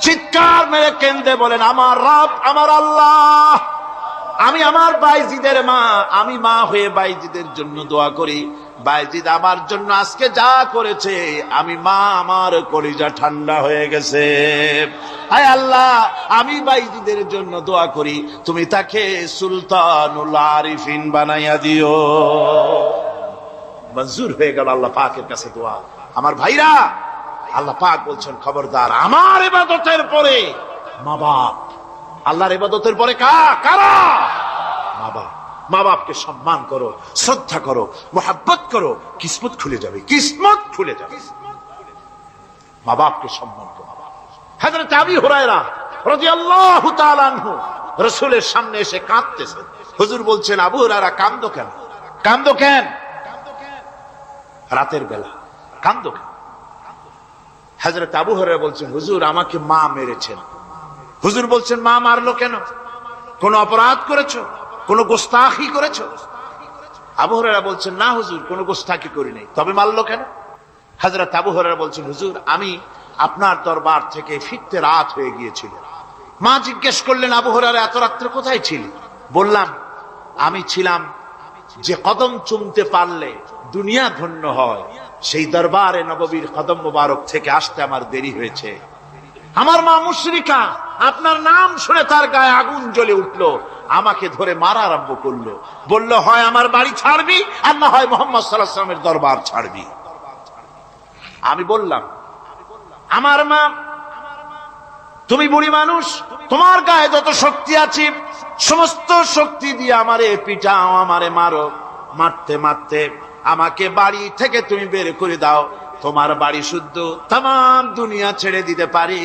চিৎকার মেরে কেঁদে বলেন, আমার রব, আমার আল্লাহ, আমি আমার বাইজিদের মা, আমি মা হয়ে বাইজিদের জন্য দোয়া করি। বাইজিদ আমার জন্য আজকে যা করেছে, আমি মা, আমার কলিজা ঠান্ডা হয়ে গেছে। আয় আল্লাহ, আমি বাইজিদের জন্য দোয়া করি, তুমি তাকে সুলতানুল আরিফিন বানাইয়া দিও। মঞ্জুর হয়ে গেল আল্লাহ পাকের কাছে দোয়া। আমার ভাইরা, আল্লাহ পাক বলছেন, খবরদার, আমার ইবাদতের পরে মা বাপ, আল্লাহর ইবাদতের পরে কারা? মা বাপ। মা বাপকে সম্মান করো, শ্রদ্ধা করো, মোহাব্বত করো, কিসমত খুলে যাবে, কিসমত খুলে যাবে। মা বাপকে সম্মান করো। হযরত আবু হুরায়রা রাদিয়াল্লাহু তাআলা আনহু রাসূলের সামনে এসে কাঁদতেছেন। হুজুর বলছেন, আবু হুরায়রা কাঁদো কেন? কাঁদো কেন? রাতের বেলা কাঁদো কেন? হযরত আবু হুরায়রা বলছেন, হুজুর আমাকে মা মেরেছেন। হুজুর বলছেন, মা মারলো কেন? কোন অপরাধ করেছো? কোন গোস্তাখি করেছো? আবু হুরায়রা বলছেন, না হুজুর, কোন গোস্তাখি করি নাই। তবে মারলো কেন? হযরত আবু হুরায়রা বলছেন, হুজুর আমি আপনার দরবার থেকে ফিরতে রাত হয়ে গিয়েছিল। মা জিজ্ঞেস করলেন, আবু হুরায়রা এত রাত্রে কোথায় ছিলি? বললাম, আমি ছিলাম যে কদম চুমতে পারলে দুনিয়া ধন্য হয়, সেই দরবারে নববীর কদম মোবারক থেকে আসতে আমার দেরি হয়েছে। আমার মা মুশরিকা, আপনার নাম শুনে তার গায়ে আগুন জ্বলে উঠলো, আমাকে ধরে মারা আরম্ভ করলো। বলল, হয় আমার বাড়ি ছাড়বি, আর না হয় মুহাম্মদ সাল্লাল্লাহু আলাইহি ওয়াসাল্লামের দরবার ছাড়বি। আমি বললাম, আমার মা, তুমি বুড়ি মানুষ, তোমার গায়ে যত শক্তি আছে সমস্ত শক্তি দিয়ে আমারে পিটাও, আমারে মারো, মারতে মারতে আমাকে বাড়ি থেকে তুমি বের করে দাও। তোমার বাড়ি শুদ্ধ, তাম দুনিয়া ছেড়ে দিতে পারি,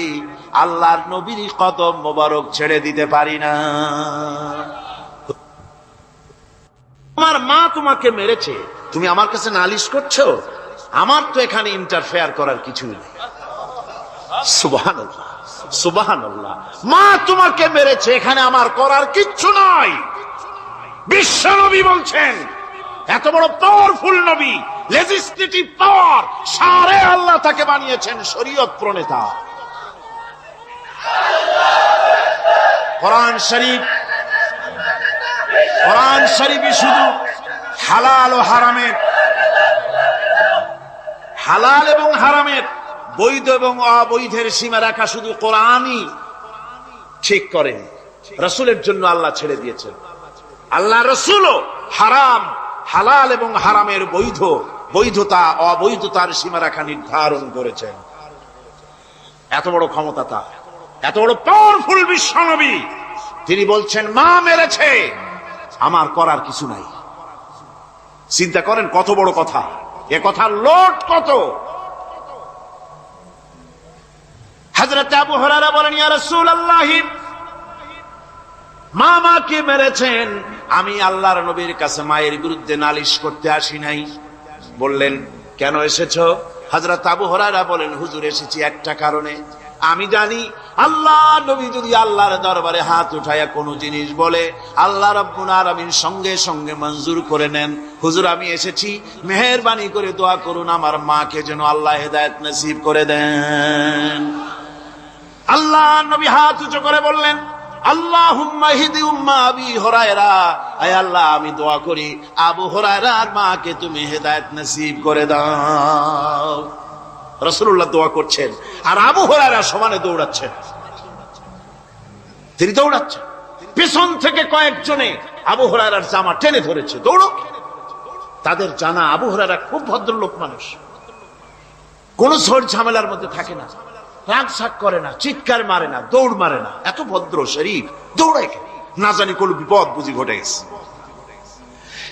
আল্লাহর নবীর কদম মোবারক ছেড়ে দিতে পারি না। তোমার মা তোমাকে মেরেছে, তুমি আমার কাছে নালিশ করছো? আমার তো এখানে ইন্টারফেয়ার করার কিছু নেই। সুবহানাল্লাহ, সুবহানাল্লাহ। মা তোমাকে মেরেছে, এখানে আমার করার কিচ্ছু নাই। বিশ্ব নবী বলছেন, এত বড় পাওয়ারফুল নবী, লেজিসলেটিভ পাওয়ার, সারে আল্লাহ তাকে বানিয়েছেন শরীয়ত প্রণেতা। কোরআন শরীফ, কোরআন শরীফে শুধু হালাল ও হারামের, হালাল এবং হারামের, বৈধ এবং অবৈধের সীমা রাখা শুধু কোরআনই ঠিক করেন, রাসূলের জন্য আল্লাহ ছেড়ে দিয়েছেন। আল্লাহ রাসূলও হারাম, হালাল এবং হারামের বৈধ, বৈধতা অবৈধতার সীমারেখা নির্ধারণ করেছেন। এত বড় ক্ষমতা তার, এত বড় পাওয়ারফুল বিশ্বনবী, তিনি বলছেন মা মেরেছে, আমার করার কিছু নাই। চিন্তা করেন কত বড় কথা, এ কথার লোড কত। হযরত আবু হুরায়রা বলেন, ইয়া রাসূলুল্লাহ, মা মাকে মেরেছেন, আমি আল্লাহর নবীর কাছে মায়ের বিরুদ্ধে নালিশ করতে আসি নাই। বললেন, কেন এসেছো? হযরত আবু হুরায়রা বলেন, হুজুর এসেছি একটা কারণে, আমি জানি আল্লাহ নবী যদি আল্লাহর দরবারে হাত উঠায়া কোনো জিনিস বলে, আল্লাহ রাব্বুল আলামিন সঙ্গে সঙ্গে মঞ্জুর করে নেন। হুজুর আমি এসেছি, মেহেরবানি করে দোয়া করুন আমার মাকে যেন আল্লাহ হেদায়েত নসিব করে দেন। আল্লাহ নবী হাত উঁচু করে বললেন, আল্লাহুম্মা হিদি উম্মা আবি হুরায়রা, আয় আল্লাহ আমি দোয়া করি আবু হুরায়রার মাকে তুমি হেদায়েত নসিব করে দাও। রাসূলুল্লাহ দোয়া করছেন আর আবু হুরায়রা সমানে দৌড়াচ্ছেন। তিনি দৌড়াচ্ছেন, পেছন থেকে কয়েকজনে আবু হুরায়রার জামা টেনে ধরেছে, দৌড়ো। তাদের জানা আবু হুরায়রা খুব ভদ্রলোক মানুষ, কোন ঝড় ঝামেলার মধ্যে থাকে না, রাগ শাক করে না, চিৎকার মারে না, দৌড় মারে না, এত ভদ্র শরীফ, দৌড়ায় কেন? না জানি কোন বিপদ বুঝি ঘটে গেছে।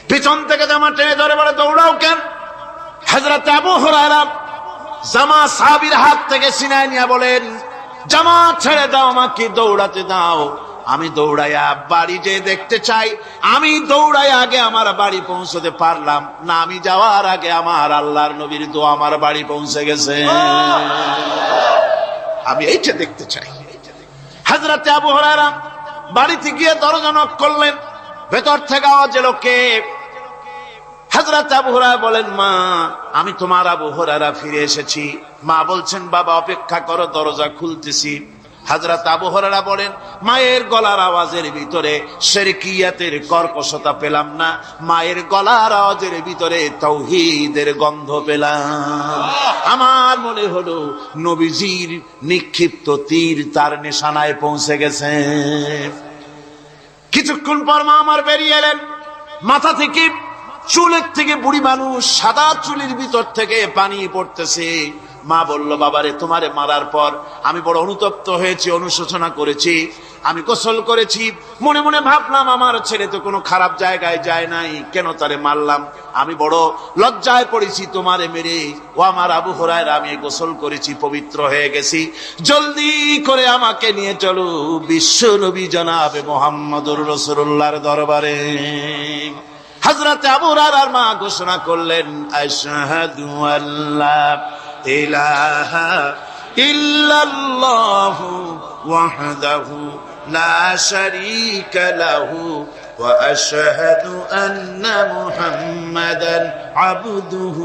পিছন থেকে জামা টেনে ধরে বলে, দৌড়াও কেন? হযরত আবু হুরায়রা জামা সাহাবীর হাত থেকে ছিনায় নিয়ে বলেন, জামা ছেড়ে দাও, আমাকে দৌড়াতে দাও। আমি দৌড়াইয়া বাড়ি যে দেখতে চাই, আমি দৌড়াইয়া আগে আমার বাড়ি পৌঁছতে পারলাম না, আমি যাওয়ার আগে আমার আল্লাহর নবীর দোয়া আমার বাড়ি পৌঁছে গেছে, আমি এইটা দেখতে চাই। হযরত আবু হুরায়রা বাড়িতে গিয়ে দরজা নক করলেন, ভেতর থেকে আওয়াজ এলো, কে? হযরত আবু হুরায়রা বলেন, মা আমি তোমার আবু হুরায়রা ফিরে এসেছি। মা বলছেন, বাবা অপেক্ষা করো, দরজা খুলতেছি। হযরত আবু হুরায়রা বলেন, মায়ের গলার আওয়াজের ভিতরে শিরকিয়াতের কর্কশতা পেলাম না, মায়ের গলার আওয়াজের ভিতরে তাওহীদের গন্ধ পেলাম। আমার মনে হলো নবীজির নিক্ষিপ্ত তীর তার নিশানায় পৌঁছে গেছে। কিছুক্ষণ পর মা আমার বেরিয়ে এলেন, মাথা থেকে চুলের থেকে, বুড়ি মানুষ, সাদা চুলের ভিতর থেকে পানি পড়তেছে। মা বলল, বাবারে তোমারে মারার পর আমি বড় অনুতপ্ত হয়েছি, অনুশোচনা করেছি, আমি গোসল করেছি, মনে মনে ভাবলাম আমার ছেলে তো কোনো খারাপ জায়গায় যায় নাই, কেন তারে মারলাম? আমি বড় লজ্জায় পড়েছি তোমারে মেরে। ও আমার আবু হুরায়রা, আমি গোসল করেছি, পবিত্র হয়ে গেছি, জলদি করে আমাকে নিয়ে চলো বিশ্ব নবী জনাবে মুহাম্মদুর রাসূলুল্লাহর দরবারে। হযরত আবু হুরায়রার মা ঘোষণা করলেন, আশহাদু আল্লা ইলাহা ইল্লাল্লাহু ওয়াহদাহু লা শারীকা লাহু ওয়া আশহাদু আন্না মুহাম্মাদান আবদুহু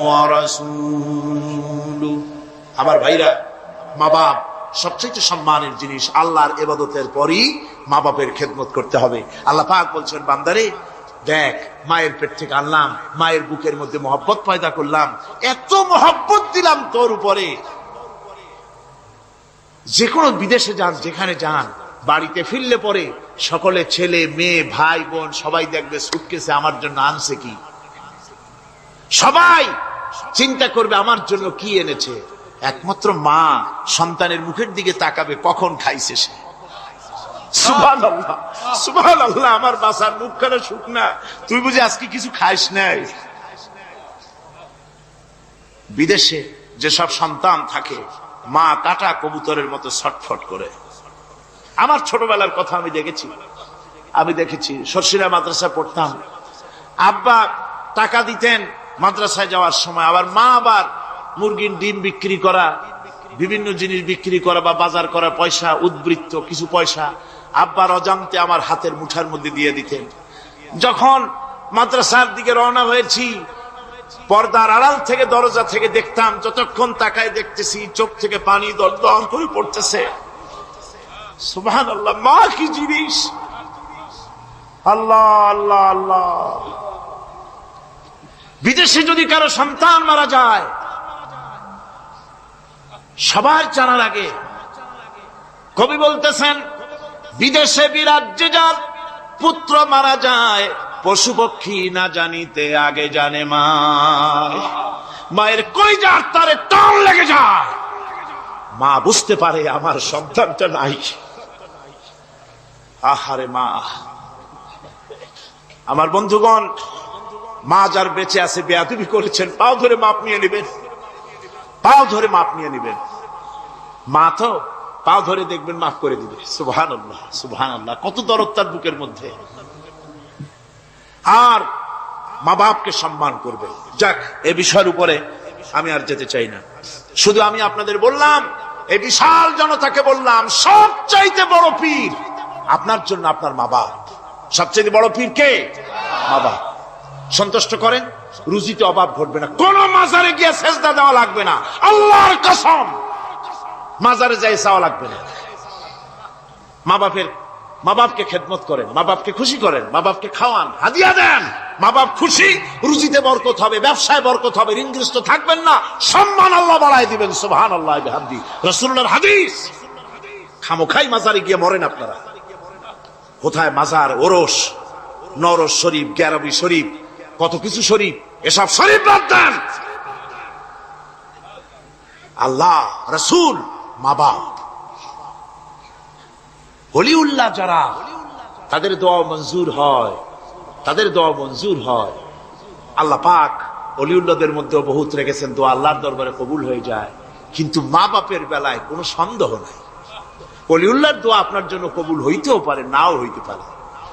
ওয়া রাসূলুহু। আমার ভাইরা, মা বাপ সবচেয়ে সম্মানের জিনিস। আল্লাহর ইবাদতের পরই মা বাপের খেদমত করতে হবে। আল্লাহ পাক বলছেন, বান্দারে দেখ, মায়ের পেট থেকে আনলাম, মায়ের বুকের মধ্যে মহব্বত পয়দা করলাম, এত মহব্বত দিলাম তোর উপরে, যে কোনো বিদেশে যান, যেখানে যান, বাড়িতে ফিরলে পরে সকলে ছেলে মেয়ে ভাই বোন সবাই দেখবে সুটকেসে আমার জন্য আনছে কি, সবাই চিন্তা করবে আমার জন্য কি এনেছে। একমাত্র মা সন্তানের মুখের দিকে তাকাবে কখন খাইছে সে। সুবহানাল্লাহ সুবহানাল্লাহ। আমার বাসার মুখখানা শুকনা, তুই বুঝি আজকে কিছু খাইস নাই? বিদেশে যেসব সন্তান থাকে, মা কাটা কবুতরের মতো ছটফট করে। আমার ছোটবেলার কথা আমি দেখেছি। সরসিরা মাদ্রাসায় পড়তাম, আব্বা টাকা দিতেন মাদ্রাসায় যাওয়ার সময়, আবার মা আবার মুরগির ডিম বিক্রি করা, বিভিন্ন জিনিস বিক্রি করা বা বাজার করা পয়সা, উদ্বৃত্ত কিছু পয়সা আব্বার অজান্তে আমার হাতের মুঠার মধ্যে দিয়ে দিতেন। যখন মাদ্রাসার দিকে রওনা হয়েছি, পর্দার আড়াল থেকে দরজা থেকে দেখতাম, যতক্ষণ তাকায় দেখতেছি চোখ থেকে পানি দরদর করে পড়তেছে। সুবহানাল্লাহ, মা কি জিনিস! আল্লাহ আল্লাহ আল্লাহ। বিদেশে যদি কারো সন্তান মারা যায়, সবার জানার আগে কবি বলতেছেন, বিদেশে বিরাজ্যে যার পুত্র মারা যায়, পশু পক্ষী না জানিতে আগে জানে মা। মায়ের কলিজার তারে টান লেগে যায়, মা বুঝতে পারে আমার সন্তানটা নাই। আহারে মা! আমার বন্ধুগণ, মা যার বেঁচে আছে বেয়াদবি করেছেন, পাও ধরে মাপ নিয়ে নেবেন, পাও ধরে মাপ নিয়ে নেবেন। মা তো পাও ধরে দেখবেন মাফ করে দিবে। সুবহানাল্লাহ সুবহানাল্লাহ, কত দরদ তার বুকের মধ্যে। আর মা বাপকে সম্মান করবে। যাক, এ বিষয়ের উপরে আমি আর যেতে চাই না। শুধু আমি আপনাদের বললাম, এই বিশাল জনতাকে বললাম, সবচাইতে বড় পীর আপনার জন্য আপনার মা বাপ। সবচাইতে বড় পীর কে? মা বাপ। সন্তুষ্ট করেন, রুজিতে অভাব ঘটবে না। কোন মাজারে গিয়ে সেজদা দেওয়া লাগবে না, আল্লাহর কসম। মাজারে যাই চাওয়া লাগবে না। মা বাপকে খেদমত করেন, মা বাপকে খুশি করেন, মা বাপকে খাওয়ান, হাদিয়া দেন। মা বাপ খুশি, রুজিতে বরকত হবে, ব্যবসায় বরকত হবে, ঋণগ্রস্ত থাকবেন না, সম্মান আল্লাহ বাড়ায় দিবেন। সুবহানাল্লাহ বিহামদি, রাসূলুল্লাহর হাদিস। খামোখাই মাজারে গিয়ে মরেন আপনারা। কোথায় মাজার, ওরস, নরস শরীফ, গ্যারবি শরীফ, কত কিছু শরীফ, এসব শরীফ বাদ দেন। আল্লাহ, রাসূল, মা বাপ, ওলিউল্লাহ যারা, তাদের দোয়া মঞ্জুর হয়, তাদের দোয়া মঞ্জুর হয়। আল্লাহ পাক ওলিউল্লাহদের মধ্যে বহুত রেখেছেন, দোয়া আল্লাহর দরবারে কবুল হয়ে যায়। কিন্তু মা বাপের বেলায় কোনো সন্দেহ নাই, ওলিউল্লাহর দোয়া আপনার জন্য কবুল হইতেও পারে, নাও হইতে পারে,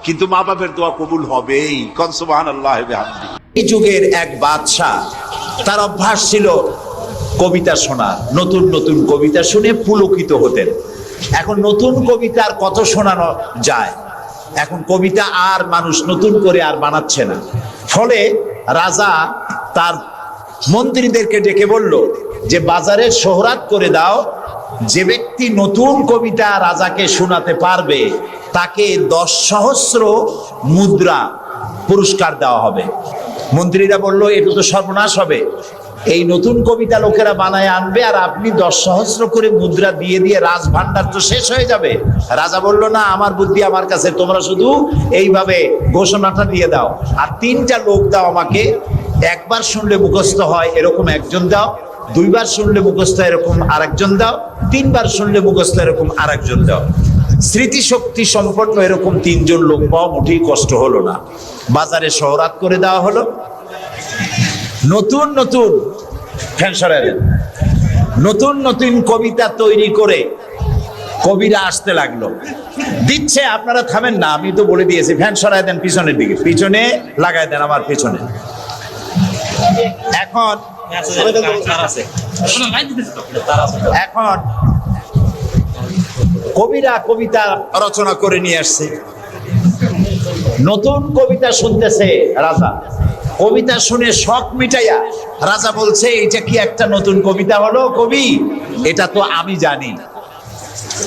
কিন্তু মা বাপের দোয়া কবুল হবেই। কোন সুবহানাল্লাহ বিহামদি। এই যুগের এক বাদশা, তার অভ্যাস ছিল কবিতা শোনা, নতুন নতুন কবিতা শুনে পুলকিত হতেন। এখন নতুন কবিতা আর কত শোনানো যায়? এখন কবিতা আর মানুষ নতুন করে আর বানাচ্ছে না। ফলে রাজা তার মন্ত্রীদেরকে ডেকে বলল যে বাজারে শোহরাত করে দাও, যে ব্যক্তি নতুন কবিতা রাজাকে শোনাতে পারবে তাকে 10 সহস্র মুদ্রা পুরস্কার দেওয়া হবে। মন্ত্রীরা বলল, এটা তো সর্বনাশ হবে, এই নতুন কবিতা লোকেরা বানায় আনবে আর আপনি 10 সহস্র করে মুদ্রা দিয়ে দিয়ে রাজভান্ডার তো শেষ হয়ে যাবে। রাজা বলল, না, আমার বুদ্ধি আমার কাছে, তোমরা শুধু এইভাবে ঘোষণাটা দিয়ে দাও, আর 3টা লোক দাও আমাকে, একবার শুনলে মুখস্থ হয় এরকম একজন দাও, 2বার শুনলে মুখস্থ এরকম আরেকজন দাও, 3বার শুনলে মুখস্থ এরকম আরেকজন দাও। স্মৃতিশক্তি সম্পন্ন এরকম 3 জন লোক পাওয়া মোটেই কষ্ট হলো না। বাজারে শোহরাত করে দেওয়া হলো। নতুন নতুন নতুন নতুন কবিতা তৈরি করে কবিরা আসতে লাগলো, দিচ্ছে। আপনারা থামেন না, আমি তো বলে দিয়েছি, ফ্যান সরাই দেন পিছনের দিকে, পিছনে লাগাই দেন আমার পিছনে। এখন কবিরা কবিতা রচনা করে নিয়ে আসছে, নতুন কবিতা শুনতেছে রাজা। কবিতা শুনে শখ মিটাইয়া রাজা বলছে, এটা কি একটা নতুন কবিতা হলো কবি? এটা তো আমি জানি।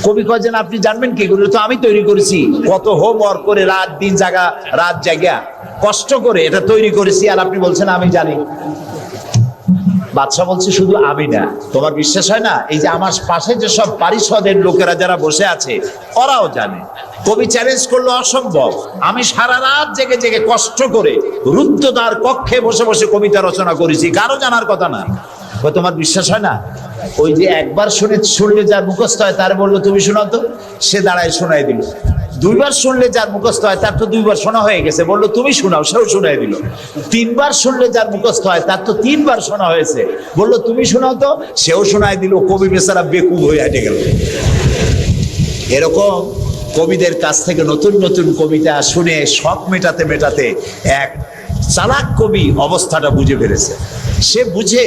কবি কয়েছেন, আপনি জানবেন কি? এগুলো তো আমি তৈরি করেছি, কত হোমওয়ার্ক করে রাত জায়গা কষ্ট করে এটা তৈরি করেছি, আর আপনি বলছেন আমি জানি। বাদশা বলছে, শুধু আমি না, তোমার বিশ্বাস হয় না? এই যে আমার পাশে যে সব পারিষদের লোকেরা যারা বসে আছে ওরাও জানে। কবি চ্যালেঞ্জ করলো, অসম্ভব, আমি সারা রাত জেগে জেগে কষ্ট করে রুদ্ধদ্বার কক্ষে বসে বসে কবিতা রচনা করেছি, কারো জানার কথা না। তোমার বিশ্বাস হয় না? ওই যে একবার শুনলে যার মুখস্থ হয় তার বললো, তুমি শোনাও তো। সে দাঁড়ায় শোনাই দিল। দুইবার শুনলে যার মুখস্থ হয় তার তো দুইবার শোনা হয়ে গেছে, বললো তুমি শোনাও, সেও শোনাই দিল। তিনবার শুনলে যার মুখস্থ হয় তার তো তিনবার শোনা হয়েছে, বললো তুমি শোনাও তো, সেও শোনাই দিল। কবি বেচারা বেকুব হয়ে হেঁটে গেল। এরকম কবিদের কাছ থেকে নতুন নতুন কবিতা শুনে শখ মেটাতে মেটাতে এক চালাক কবি অবস্থাটা বুঝে ফেলেছে। সে বুঝে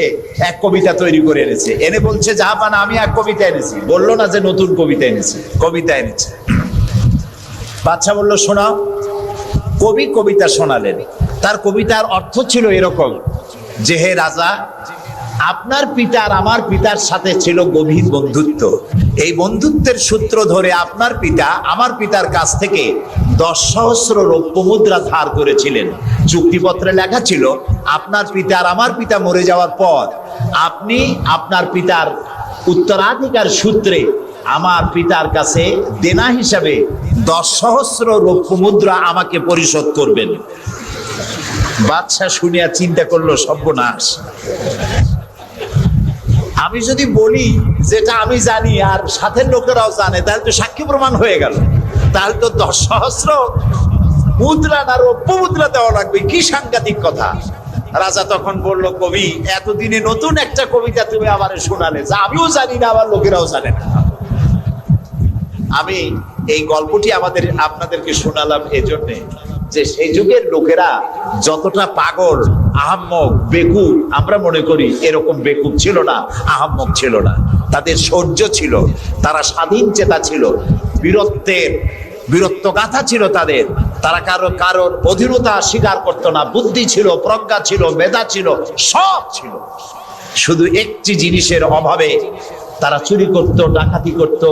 এক কবিতা তৈরি করে এনেছে, এনে বলছে জাহাপানা আমি এক কবিতা এনেছি। বললো না যে নতুন কবিতা এনেছি, কবিতা এনেছে। বাদশা বললো শোনাও। কবি কবিতা শোনালেন। তার কবিতার অর্থ ছিল এরকম যে, হে রাজা, আপনার পিতা আর আমার পিতার সাথে ছিল গভীর বন্ধুত্ব। এই বন্ধুত্বের সূত্র ধরে আপনার পিতা আমার পিতার কাছ থেকে 10,000 রৌপ্য মুদ্রা ধার করেছিলেন। চুক্তিপত্রে লেখা ছিল আপনার পিতা আর আমার পিতা মরে যাওয়ার পর আপনি আপনার পিতার উত্তরাধিকার সূত্রে আমার পিতার কাছে দেনা হিসাবে 10,000 রৌপ্য মুদ্রা আমাকে পরিশোধ করবেন। বাদশা শুনিয়া চিন্তা করলো সর্বনাশ, আমি যদি বলি যেটা আমি জানি আর সাথের লোকেরাও জানে, তাহলে তো সাক্ষী প্রমাণ হয়ে গেল, তাহলে তো 10,000 মুদ্রা না রৌপ্য মুদ্রা দেওয়া লাগবে। কি সাংঘাতিক কথা। রাজা তখন বলল, কবি, এতদিনে নতুন একটা কবিতা তুমি আবার শোনালে, যা আমিও জানি না আবার লোকেরাও জানে না। আমি এই গল্পটি আপনাদেরকে শোনালাম এজন্যে যে সেই যুগের লোকেরা যতটা পাগল, আহাম্মক, বেকুব আমরা মনে করি, এরকম বেকুব ছিল না, আহাম্মক ছিল না। তাদের শৌর্য ছিল, তারা স্বাধীন চেতা ছিল, বীরত্বগাথা ছিল তাদের। তারা কারোর অধীনতা স্বীকার করতো না। বুদ্ধি ছিল, প্রজ্ঞা ছিল, মেধা ছিল, সব ছিল। শুধু একটি জিনিসের অভাবে তারা চুরি করত, ডাকাতি করত,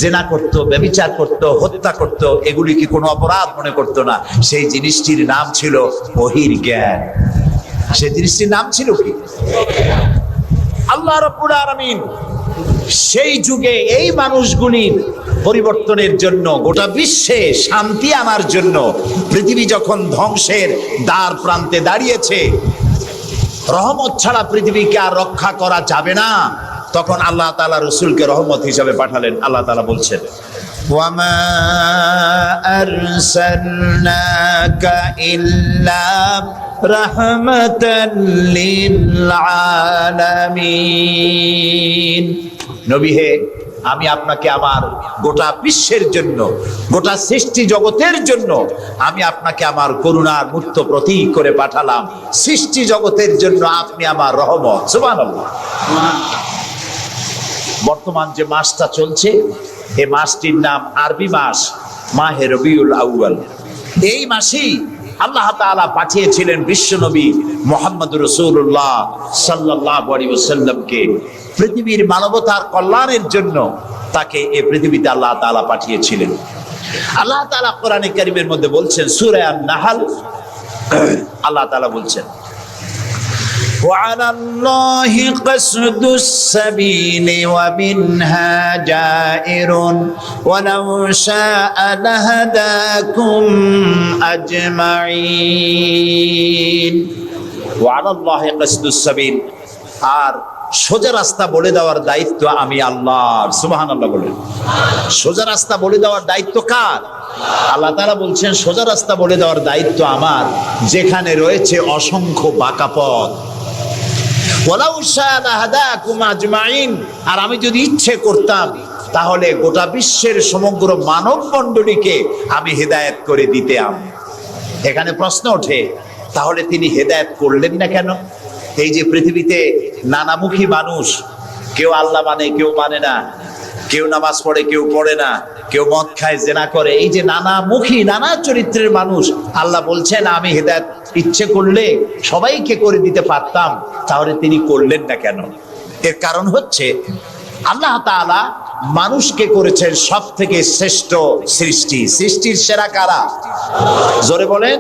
জেনা করত, ব্যভিচার করত, হত্যা করত, এগুলিকে কোনো অপরাধ মনে করত না। সেই জিনিসটির নাম ছিল বহির জ্ঞান। সেই জিনিসটির নাম ছিল কি? আল্লাহ রাব্বুল আলামিন সেই যুগে এই মানুষগুলির পরিবর্তনের জন্য, গোটা বিশ্বে শান্তি আনার জন্য, পৃথিবী যখন ধ্বংসের দ্বার প্রান্তে দাঁড়িয়েছে, রহমত ছাড়া পৃথিবীকে আর রক্ষা করা যাবে না, তখন আল্লাহ তাআলা রাসূলকে রহমত হিসেবে পাঠালেন। আল্লাহ তাআলা বলছেন, ওয়ামা আরসালনাকা ইল্লা রাহমাতাল লিল আলামিন। নবী হে, আমি আপনাকে আমার গোটা বিশ্বের জন্য, গোটা সৃষ্টি জগতের জন্য আমি আপনাকে আমার করুণার মূর্ত প্রতীক করে পাঠালাম। সৃষ্টি জগতের জন্য আপনি আমার রহমত। সুবহানাল্লাহ। বর্তমান যে মাসটা চলছে, এই মাসটির নাম আরবি মাস মাহে রবিউল আউয়াল। এই মাসেই আল্লাহ তাআলা পাঠিয়েছিলেন বিশ্বনবী মুহাম্মদুর রাসূলুল্লাহ সাল্লাল্লাহু আলাইহি ওয়াসাল্লামকে। পৃথিবীর মানবতার কল্যাণের জন্য তাকে এই পৃথিবীতে আল্লাহ তাআলা পাঠিয়েছিলেন। আল্লাহ তাআলা কোরআনে কারীমের মধ্যে বলছেন, সূরা আন-নাহল, আল্লাহ তাআলা বলছেন, وعلى الله قصد السبيل ومنها جائر ولو شاء لهداكم أجمعين وعلى الله قصد السبيل। আর সোজা রাস্তা বলে দেওয়ার দায়িত্ব আমি আল্লাহর। সুবহানাল্লাহ বলেন। সোজা রাস্তা বলে দেওয়ার দায়িত্ব কার? আল্লাহ তাআলা বলছেন, সোজা রাস্তা বলে দেওয়ার দায়িত্ব আমার, যেখানে রয়েছে অসংখ্য বাঁকা পথ। ওয়ালাউ শাআ লাহাদাকুম আজমাইন। আর আমি যদি ইচ্ছে করতাম তাহলে গোটা বিশ্বের সমগ্র মানব মণ্ডলীকে আমি হেদায়েত করে দিতাম। এখানে প্রশ্ন ওঠে, তাহলে তিনি হেদায়েত করলেন না কেন? এই যে পৃথিবীতে নানামুখী মানুষ, কেউ আল্লাহ মানে, কেউ মানে না, কেউ নামাজ পড়ে, কেউ পড়ে না, কেউ মদ খায়, জেনা করে, এই যে নানামুখী, নানা চরিত্রের মানুষ, আল্লাহ বলছেন আমি হেদায়েত ইচ্ছে করলে সবাইকে করে দিতে পারতাম, তাহলে তিনি করলেন না কেন? এর কারণ হচ্ছে আল্লাহ তাআলা মানুষকে করেছেন সব থেকে শ্রেষ্ঠ সৃষ্টি। সৃষ্টির সেরা কারা? জোরে বলেন।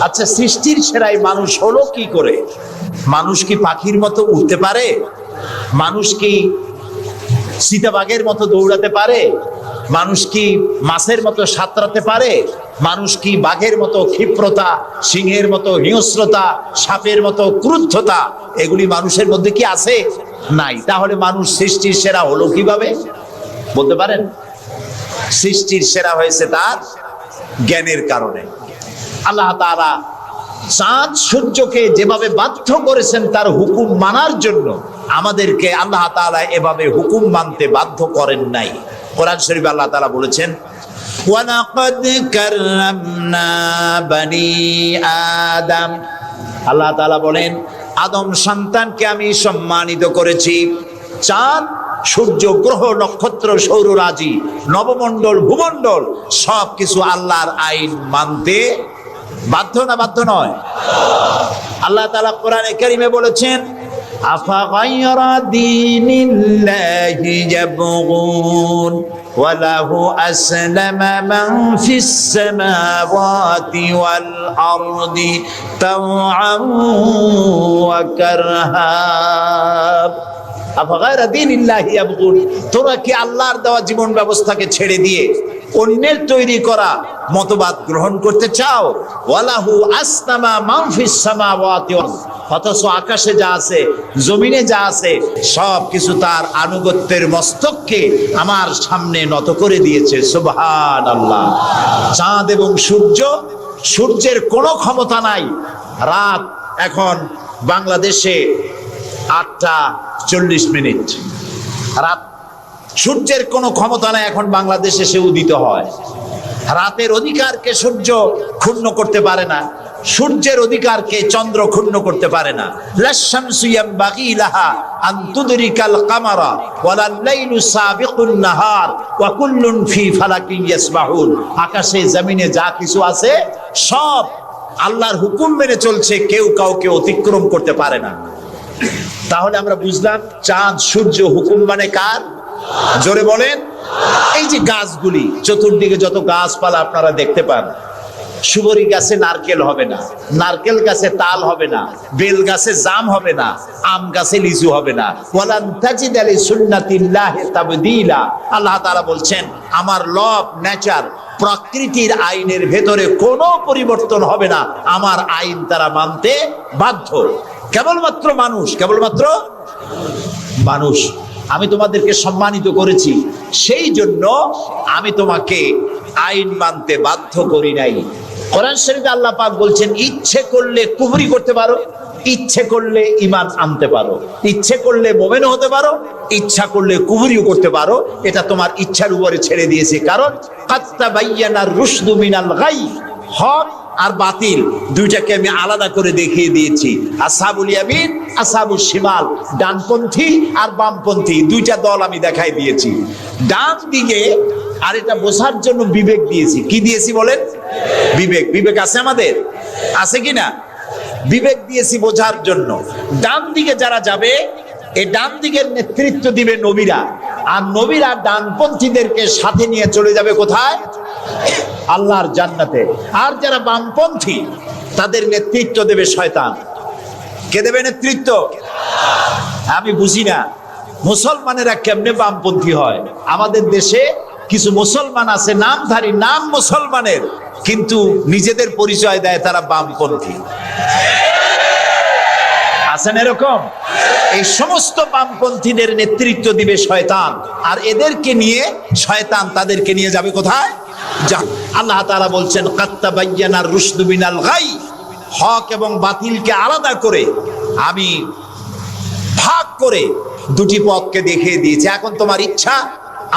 আচ্ছা, সৃষ্টির সেরাই মানুষ হলো কি করে? মানুষ কি পাখির মতো উড়তে পারে? মানুষ কি চিতাবাঘের মতো দৌড়াতে পারে? মানুষ কি মাছের মতো সাঁতরাতে পারে? মানুষ কি বাঘের মতো ক্ষিপ্রতা, সিংহের মতো হিংস্রতা, সাপের মতো ক্রুদ্ধতা, এগুলি মানুষের মধ্যে কি আছে? নাই। তাহলে মানুষ সৃষ্টির সেরা হলো কিভাবে? বলতে পারেন? সৃষ্টির সেরা হয়েছে তার জ্ঞানের কারণে। আল্লাহ তাআলা চাঁদ সূর্যকে যেভাবে বাধ্য করেছেন তার হুকুম মানার জন্য, আমাদেরকে আল্লাহ তাআলা এভাবে হুকুম মানতে বাধ্য করেন নাই। কোরআন শরীফে আল্লাহ তাআলা বলেছেন, ওয়ালাকাদ কাররামনা বানি আদম। আল্লাহ তাআলা বলেন, আদম সন্তানকে আমি সম্মানিত করেছি। চাঁদ, সূর্য, গ্রহ, নক্ষত্র, সৌররাজি, নবমণ্ডল, ভূমণ্ডল সবকিছু আল্লাহর আইন মানতে বাধ্য না বাধ্য নয়? আল্লাহ তাআলা কোরআনে কারীমে বলেছেন, আফাগায়রা দীনিল্লাহি ইয়াবগুন ওয়া লাহু আসলামা মান ফিস সামাওয়াতি ওয়াল আরদি তাওআন ওয়া কারহা। আফাগায়রা দীনিল্লাহি ইয়াবগুন, তোরা কি আল্লাহর দেওয়া জীবন ব্যবস্থাকে ছেড়ে দিয়ে অন্যের তৈরি করা মতবাদ গ্রহণ করতে চাও? ওয়ালাহু আসলামা মান ফিস সামাওয়াতি ওয়াল, অথচ আকাশে যা আছে, জমিনে যা আছে, সব কিছু তার আনুগত্যের মস্তককে আমার সামনে নত করে দিয়েছে। সুবহানাল্লাহ। চাঁদ এবং সূর্য, সূর্যের কোনো ক্ষমতা নাই। রাত এখন বাংলাদেশে 8:40, রাত। সূর্যের কোনো ক্ষমতা নাই এখন বাংলাদেশে সে উদিত হয়। রাতের অধিকারকে সূর্য ক্ষুণ্ণ করতে পারে না, সূর্যের অধিকারকে চন্দ্র ক্ষুণ্ণ করতে পারে না। লাশ-শামসু ইয়ানবাগী লাহা আন তুদরিকাল কামারা ওয়ালাল লাইলু সাবিকুন নাহার ওয়া কুল্লুন ফি ফালাকিন ইয়াসবাহুন। আকাশে জমিনে যা কিছু আছে সব আল্লাহর হুকুম মেনে চলছে, কেউ কাউকে অতিক্রম করতে পারে না। তাহলে আমরা বুঝলাম চাঁদ সূর্য হুকুম মানে কার? জোরে বলেন। এই যে গাছগুলি, চতুর্দিকে যত গাছপালা আপনারা দেখতে পান, সুবরি গাছে নারকেল হবে না, নারকেল গাছে তাল হবে না, বেল গাছে জাম হবে না, আম গাছে লিচু হবে না। ওয়ালান তাজিদা লিসুন্নাতিল্লাহি তাবদীলা। আল্লাহ তাআলা বলছেন, আমার লব, নেচার, প্রকৃতির আইনের ভেতরে কোনো পরিবর্তন হবে না। আমার আইন তারা মানতে বাধ্য। কেবলমাত্র মানুষ, কেবলমাত্র মানুষ। আমি তোমাদেরকে সম্মানিত করেছি, সেই জন্য আমি তোমাকে আইন মানতে বাধ্য করি নাই। কোরআন শরীফে আল্লাহ পাক বলছেন, ইচ্ছে করলে কুফরি করতে পারো, ইচ্ছে করলে ঈমান আনতে পারো, ইচ্ছে করলে মুমিন হতে পারো, ইচ্ছা করলে কুফরিও করতে পারো। এটা তোমার ইচ্ছার উপরে ছেড়ে দিয়েছি। কারণ কাদ তাবায়্যানার রুশদু মিনাল গাই, হক আর বাতিল দুইটাকে আমি আলাদা করে দেখিয়ে দিয়েছি। আসহাবুল ইয়ামিন, আসহাবুশ শিমাল, ডানপন্থী আর বামপন্থী দুইটা দল আমি দেখাই দিয়েছি। ডান দিকে, আর এটা বোঝার জন্য বিবেক দিয়েছি। কি দিয়েছি বলেন? বিবেক। বিবেক আছে আমাদের? আছে কিনা? বিবেক দিয়েছি বোঝার জন্য। ডান দিকে যারা যাবে, এই ডান দিকের নেতৃত্ব দিবে নবীরা, আর নবীরা ডানপন্থীদেরকে সাথে নিয়ে চলে যাবে কোথায়? আল্লাহর জান্নাতে। আর যারা বামপন্থী, তাদের নেতৃত্ব দেবে শয়তান। কে দেবে নেতৃত্ব? আমি বুঝি না মুসলমানেরা কেমনে বামপন্থী হয়। আমাদের দেশে কিছু মুসলমান আছে, নামধারী, নাম মুসলমানের, কিন্তু নিজেদের পরিচয় দেয় তারা বামপন্থী। আছেন এরকম? এই সমস্ত বামপন্থীদের নেতৃত্ব দিবে শয়তান, আর এদেরকে নিয়ে শয়তান তাদেরকে নিয়ে যাবে কোথায়? আল্লাহ তাআলা বলছেন, কাদ তাবায়্যানার রুশদু মিনাল গাই, হক এবং বাতিলকে আলাদা করে আমি ভাগ করে দুটি পথকে দেখিয়ে দিয়েছি। এখন তোমার ইচ্ছা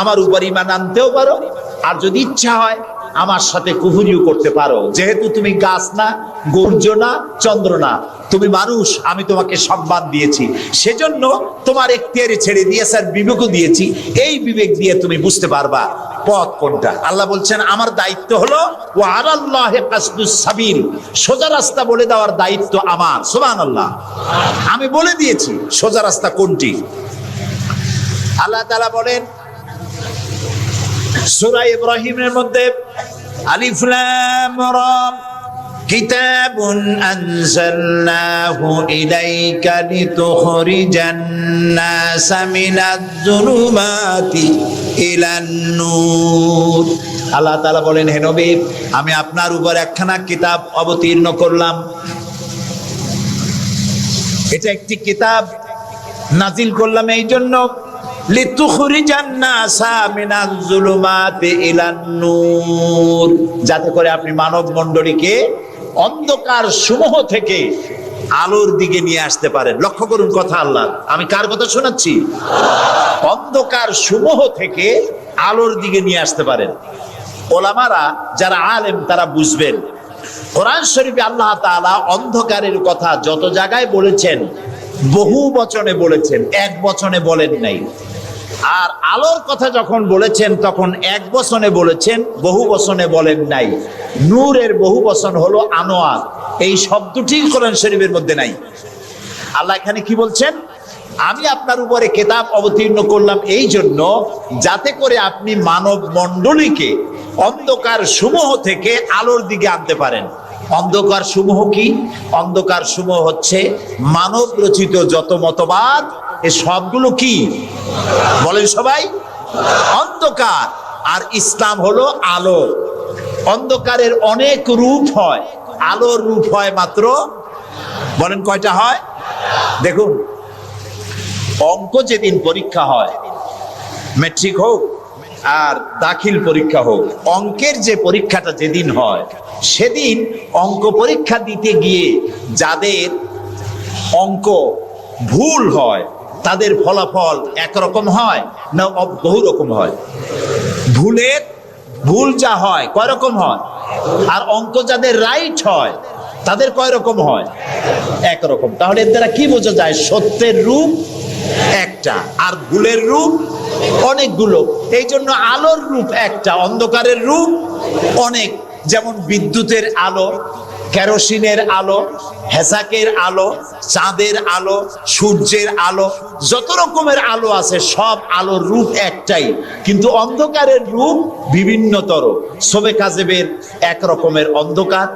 আমার উপর ঈমান আনতেও পারো, আর যদি ইচ্ছা হয় আমার সাথে কুফরিও করতে পারো। যেহেতু তুমি গাছ না, সূর্য না, চন্দ্র না, তুমি মানুষ, আমি তোমাকে সম্মান দিয়েছি, সেজন্য তোমার এখতিয়ারে ছেড়ে দিয়েছি আর বিবেকও দিয়েছি। এই বিবেক দিয়ে তুমি বুঝতে পারবা পথ কোনটা। আল্লাহ বলছেন, আমার দায়িত্ব হলো ওয়া আলাল্লাহি কাসদুস সাবিল, সোজা রাস্তা বলে দেওয়ার দায়িত্ব আমার। সুবহানাল্লাহ। আমি বলে দিয়েছি সোজা রাস্তা কোনটি। আল্লাহ তাআলা বলেন সূরা ইব্রাহিমের মধ্যে, আলিফ লাম রা, কিতাবুন আনজালনাহু ইলাইকা লিতুখরিজান নাসা মিনাজ-জুলুমাতি ইলান নূর। আল্লাহ তাআলা বলেন, হে নবী, আমি আপনার উপর একখানা কিতাব অবতীর্ণ করলাম। এটা একটি কিতাব নাজিল করলাম এই জন্য লিতুখরিজান নাসা মিনাজ যুলুমাতি ইলান নূর, যাতে করে আপনি মানব মণ্ডলীকে অন্ধকার সমূহ থেকে আলোর দিকে নিয়ে আসতে পারেন। লক্ষ্য করুন কথা আল্লাহ, আমি কার কথা শোনাচ্ছি? অন্ধকার সমূহ থেকে আলোর দিকে নিয়ে আসতে পারেন। ওলামারা যারা আলেম তারা বুঝবেন, কোরআন শরীফে আল্লাহ তাআলা অন্ধকারের কথা যত জায়গায় বলেছেন বহু বচনে বলেছেন, এক বচনে বলেন নাই। আর আলোর কথা যখন বলেছেন তখন এক বচনে বলেছেন, বহু বচনে বলেন নাই। নূরের বহু বচন হলো আনোয়ার, এই শব্দটি কোরআন শরীফের মধ্যে নাই। আল্লাহ এখানে কি বলছেন? আমি আপনার উপরে কিতাব অবতীর্ণ করলাম এই জন্য যাতে করে আপনি মানব মণ্ডলীকে অন্ধকার সমূহ থেকে আলোর দিকে আনতে পারেন। অন্ধকার সমূহ কি? অন্ধকার সমূহ হচ্ছে মানব রচিত যত মতবাদ, এ সবগুলো কি বলেন সবাই? অন্ধকার। আর ইসলাম হলো আলো। অন্ধকারের অনেক রূপ হয়, আলোর রূপ হয় মাত্র, বলেন কয়টা হয়? দেখুন, অঙ্ক যেদিন পরীক্ষা হয়, মেট্রিক হোক আর দাখিল পরীক্ষা হোক, অঙ্কের যে পরীক্ষাটা যেদিন হয় সেদিন অঙ্ক পরীক্ষা দিতে গিয়ে যাদের অঙ্ক ভুল হয় তাদের ফলাফল একরকম হয় না বহু রকম হয়? ভুল যা হয় কয় রকম হয়? আর অঙ্ক যাদের রাইট হয় তাদের কয় রকম হয়? একরকম। তাহলে এর দ্বারা কি বোঝা যায়? সত্যের রূপ একটা আর ভুলের রূপ অনেকগুলো। এই জন্য আলোর রূপ একটা, অন্ধকারের রূপ অনেক। যেমন বিদ্যুতের আলো, কেরোসিনের আলো, হেসাকের আলো, চাঁদের আলো, সূর্যের আলো, যত রকমের আলো আছে সব আলোর রূপ একটাই, কিন্তু অন্ধকারের রূপ বিভিন্নতর। শবে কাজেবের এক রকমের অন্ধকার,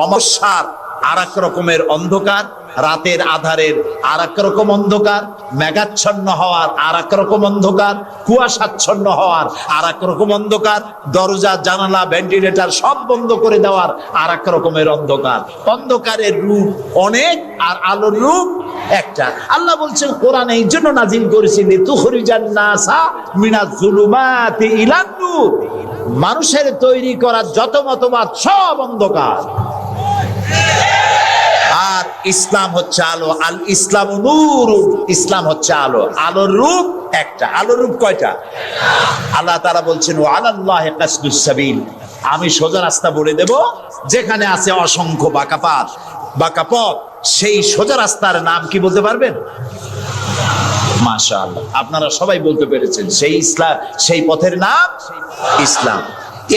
অমাবস্যার আর এক রকমের অন্ধকার, রাতের আধারের আর এক রকম অন্ধকার, মেঘাচ্ছন্ন হওয়ার আর এক রকম অন্ধকার, কুয়াশাচ্ছন্ন হওয়ার আর এক রকম অন্ধকার, দরজা জানালা ভেন্টিলেটর সব বন্ধ করে দেওয়ার আর এক রকমের অন্ধকার। অন্ধকারের রূপ অনেক আর আলোর রূপ একটা। আল্লাহ বলছেন কোরআন এই জন্য নাজিল করেছি লিতুখরিজান নাসা মিনাজ যুলুমাতি ইলান নূর, মানুষের তৈরি করা যত মতবাদ সব অন্ধকার। আর ইসলাম হচ্ছে আলো। আল ইসলাম নূর, ইসলাম হচ্ছে আলো। আলোর রূপ একটা। আলোর রূপ কয়টা? আল্লাহ তাআলা বলছেন ওয়া আলাল্লাহি কাসদুস সাবিল, আমি সোজা রাস্তা বলে দেব, যেখানে আছে অসংখ্য বাঁকা পথ সেই সোজা রাস্তার নাম কি বলতে পারবেন? মাশাআল্লাহ, আপনারা সবাই বলতে পেরেছেন। সেই ইসলাম, সেই পথের নাম ইসলাম।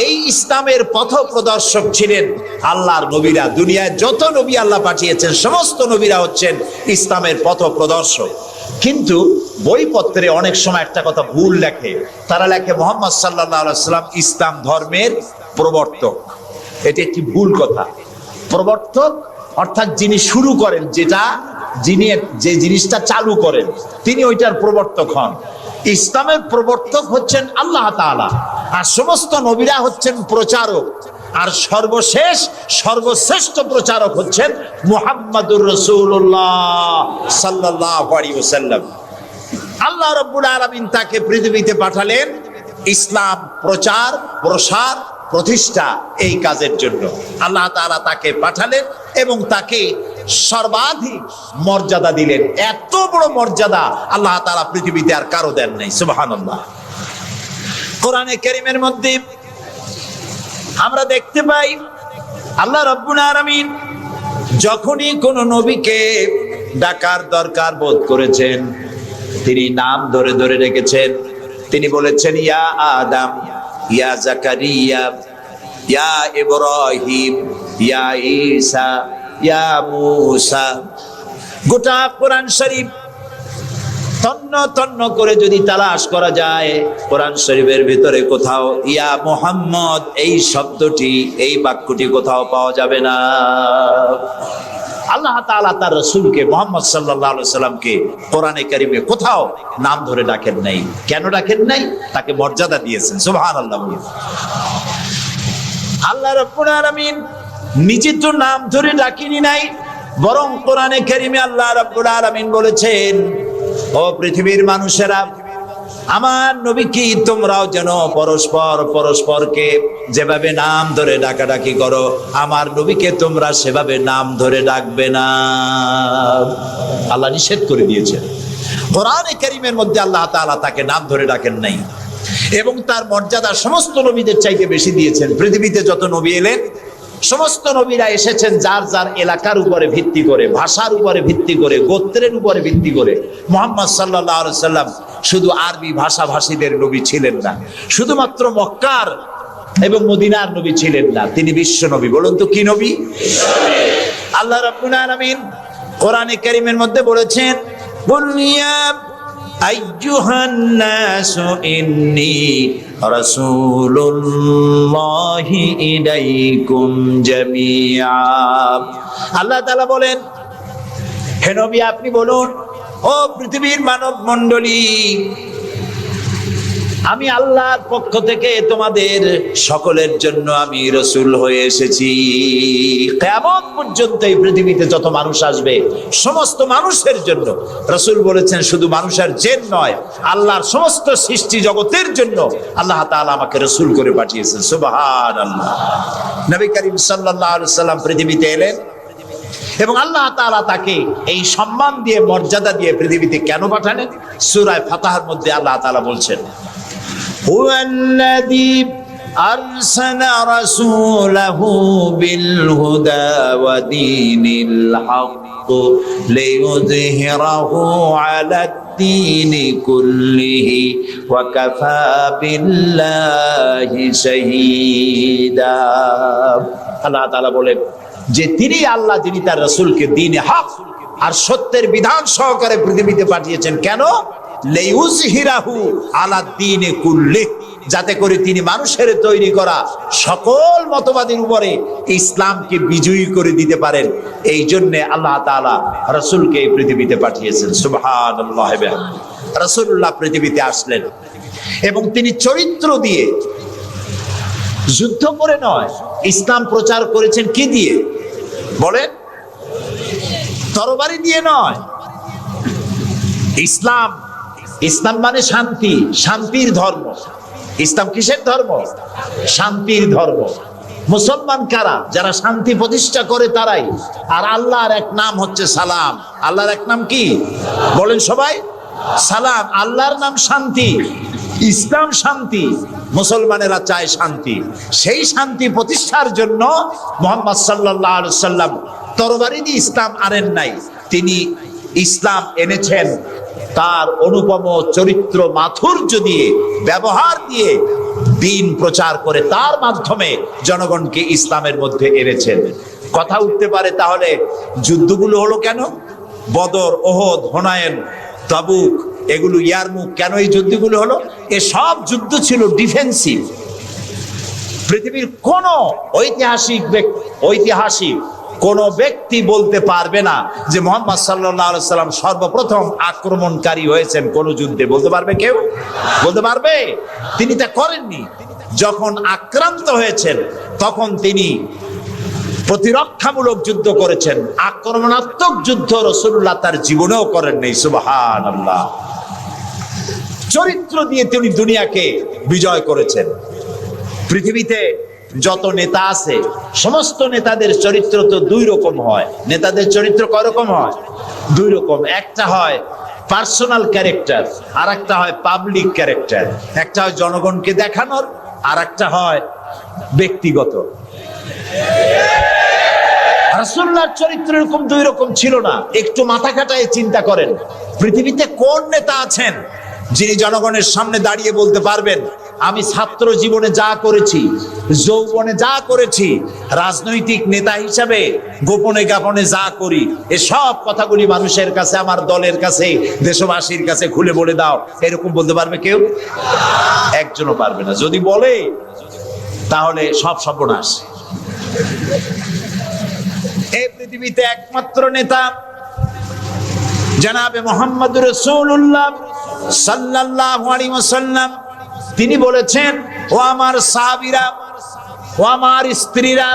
এই ইসলামের পথ প্রদর্শক ছিলেন আল্লাহর নবীরা। দুনিয়ায় যত নবী আল্লাহ পাঠিয়েছেন সমস্ত নবীরা হচ্ছেন ইসলামের পথ প্রদর্শক। কিন্তু বইপত্রে অনেক সময় একটা কথা ভুল লেখে, তারা লেখে মুহাম্মদ সাল্লাল্লাহু আলাইহি ওয়াসাল্লাম ইসলাম ধর্মের প্রবর্তক। এটি একটি ভুল কথা। প্রবর্তক অর্থাৎ যিনি শুরু করেন, যিনি যে জিনিসটা চালু করেন তিনি ওইটার প্রবর্তক হন। ইসলামের প্রবর্তক হচ্ছেন আল্লাহ তাআলা, আর সমস্ত নবীরা হচ্ছেন প্রচারক, আর সর্বশ্রেষ্ঠ প্রচারক হচ্ছেন মুহাম্মাদুর রাসূলুল্লাহ সাল্লাল্লাহু আলাইহি ওয়াসাল্লাম। আল্লাহ রাব্বুল আলামিন তাকে পৃথিবীতে পাঠালেন ইসলাম প্রচার, প্রসার, প্রতিষ্ঠা এই কাজের জন্য। আল্লাহ তাআলা তাকে পাঠালেন এবং তাকে সর্বাধিক মর্যাদা দিলেন। এত বড় মর্যাদা আল্লাহ তাআলা পৃথিবীতে আর কারো দেন নাই। সুবহানাল্লাহ। কোরআনে কারীমের মধ্যে আমরা দেখতে পাই আল্লাহ রাব্বুল আলামিন যখনই কোন নবীকে ডাকার দরকার বোধ করেছেন তিনি নাম ধরে ধরে রেখেছেন। তিনি বলেছেন ইয়া আদম, ইয়া জাকারিয়া, ইয়া ইব্রাহিম, ইয়া ঈসা, ইয়া মূসা। গোটা কোরআন শরীফ তন্ন তন্ন করে যদি তালাশ করা যায় কোরআন শরীফের ভিতরে কোথাও ইয়া মুহাম্মদ এই শব্দটি, এই বাক্যটি কোথাও পাওয়া যাবে না। আল্লাহ তাআলা তার রাসূলকে মুহাম্মদ সাল্লাল্লাহু আলাইহি সাল্লামকে কোরআনে কারীমে কোথাও নাম ধরে ডাকেন নাই। কেন ডাকেন নাই? তাকে মর্যাদা দিয়েছেন। সুবহানাল্লাহ। আল্লাহ রাব্বুল আলামিন নিজে তো নাম ধরে ডাকেনি নাই, বরং কোরআনে কারীমে আল্লাহ রাব্বুল আলামিন বলেছেন ও পৃথিবীর মানুষেরা আমার নবী কি তোমরাও যেন পরস্পর পরস্পরকে যেভাবে নাম ধরে ডাকাডাকি করো, আমার নবীকে তোমরা সেভাবে নাম ধরে ডাকবে না। আল্লাহ নিষেধ করে দিয়েছেন। কোরআনে কারীমের মধ্যে আল্লাহ তাআলা তাকে নাম ধরে ডাকেন নাই, এবং তার মর্যাদা সমস্ত নবীদের চাইতে বেশি দিয়েছেন। পৃথিবীতে যত নবী এলেন, সমস্ত নবীরা এসেছেন যার যার এলাকার উপরে ভিত্তি করে, ভাষার উপরে ভিত্তি করে, গোত্রের উপরে ভিত্তি করে। মুহাম্মদ সাল্লাল্লাহু আলাইহি সাল্লাম শুধু আরবি ভাষাভাষীদের নবী ছিলেন না, শুধুমাত্র মক্কার এবং মদিনার নবী ছিলেন না, তিনি বিশ্ব নবী। বলুন তো কি নবী? আল্লাহ রাব্বুল আলামিন কোরআনে কারীমের মধ্যে বলেছেন, কুল ইয়া আইয়ুহান নাসু ইন্নী রাসূলুল্লাহি ইলাইকুম জামিআ। আল্লাহ তাআলা বলেন, হে নবী আপনি বলুন, ও পৃথিবীর মানব মণ্ডলী, আমি আল্লাহর পক্ষ থেকে তোমাদের সকলের জন্য আমি রাসূল হয়ে এসেছি। কিয়ামত পর্যন্ত এই পৃথিবীতে যত মানুষ আসবে সমস্ত মানুষের জন্য। রাসূল বলেছেন শুধু মানুষের জিন নয়, আল্লাহর সমস্ত সৃষ্টি জগতের জন্য আল্লাহ তাআলা আমাকে রাসূল করে পাঠিয়েছেন। সুবহানাল্লাহ। নবী করিম সাল্লাল্লাহু আলাইহি সাল্লাম পৃথিবীতে এলেন, এবং আল্লাহ তাআলা তাকে এই সম্মান দিয়ে, মর্যাদা দিয়ে পৃথিবীতে কেন পাঠালেন? সূরা ফাতহার মধ্যে আল্লাহ তাআলা বলছেন, هو الذي أرسل رسوله بالهدى ودين الحق ليظهره على الدين كله وكفى بالله شهيدا। আল্লাহ তাআলা বলেন যে তিনি আল্লাহ, যিনি তার রাসূলকে দ্বীনে হক আর সত্যের বিধান সহকারে পৃথিবীতে পাঠিয়েছেন। কেন? লিইউযহিরাহু আলা দ্বীনি কুল্লিহি, যাতে করে তিনি মানুষের তৈরি করা সকল মতবাদের উপরে ইসলামকে বিজয়ী করে দিতে পারেন। এই জন্য আল্লাহ তাআলা রাসূলকে এই পৃথিবীতে পাঠিয়েছেন। সুবহানাল্লাহ। রাসূলুল্লাহ পৃথিবীতে আসলেন এবং তিনি চরিত্র দিয়ে, যুদ্ধ করে নয়, ইসলাম প্রচার করেছেন কি দিয়ে বলেন? তরবারি দিয়ে নয়। ইসলাম, ইসলাম মানে শান্তি, শান্তির ধর্ম। ইসলাম কিসের ধর্ম? শান্তির ধর্ম। মুসলমান কারা? যারা শান্তি প্রতিষ্ঠা করে তারাই। আর আল্লাহর এক নাম হচ্ছে সালাম। আল্লাহর এক নাম কি বলেন সবাই? সালাম। আল্লাহর নাম শান্তি, ইসলাম শান্তি, মুসলমানেরা চায় শান্তি। সেই শান্তি প্রতিষ্ঠার জন্য মুহাম্মদ সাল্লাল্লাহু আলাইহি সাল্লাম তরবারি দিয়ে ইসলাম আনেন নাই, তিনি ইসলাম এনেছেন তার অনুপম চরিত্র মাধুর্য দিয়ে, ব্যবহার দিয়ে, দিন প্রচার করে তার মাধ্যমে জনগণকে ইসলামের মধ্যে এনেছেন। কথা উঠতে পারে তাহলে যুদ্ধগুলো হলো কেন? বদর, ওহদ, হুনাইন, তাবুক, এগুলো ইয়ারমুক, কেন এই যুদ্ধগুলো হলো? এসব যুদ্ধ ছিল ডিফেন্সিভ। পৃথিবীর কোন ঐতিহাসিক কোন ব্যক্তি বলতে পারবে না যে মুহাম্মদ সাল্লাল্লাহু আলাইহি সাল্লাম সর্বপ্রথম আক্রমণকারী হয়েছেন কোন যুদ্ধে। বলতে পারবে কেউ? বলতে পারবে? তিনি তা করেননি। যখন আক্রান্ত হয়েছেন তখন তিনি প্রতিরক্ষামূলক যুদ্ধ করেছেন। আক্রমণাত্মক যুদ্ধ রাসূলুল্লাহ তার জীবনেও করেননি। সুবহানাল্লাহ। চরিত্র দিয়ে তিনি দুনিয়াকে বিজয় করেছেন। পৃথিবীতে যত নেতা আছে সমস্ত নেতাদের চরিত্র তো দুই রকম হয়। নেতাদের চরিত্র কয় রকম হয়? দুই রকম। একটা হয় পার্সোনাল ক্যারেক্টার, আর একটা হয় পাবলিক ক্যারেক্টার। একটা হয় জনগণকে দেখানোর, আর একটা হয় ব্যক্তিগত। রাসূলুল্লাহর চরিত্র এরকম দুই রকম ছিল না। একটু মাথা খাটায় চিন্তা করেন, পৃথিবীতে কোন নেতা আছেন যিনি জনগণের সামনে দাঁড়িয়ে বলতে পারবেন আমি ছাত্র জীবনে যা করেছি, যৌবনে যা করেছি, রাজনৈতিক নেতা হিসাবে গোপনে গোপনে যা করি, এসব কথাগুলি মানুষের কাছে, আমার দলের কাছে, দেশবাসীর কাছে খুলে বলে দাও, এরকম বলতে পারবে কেউ? একজনও পারবে না। যদি বলে তাহলে সব সর্বনাশ। এই পৃথিবীতে একমাত্র নেতা জনাবে মুহাম্মদ রাসূলুল্লাহ সাল্লাল্লাহু আলাইহি ওয়াসাল্লাম। তিনি বলেছেন, ও আমার সাহাবীরা, ও আমার স্ত্রীরা,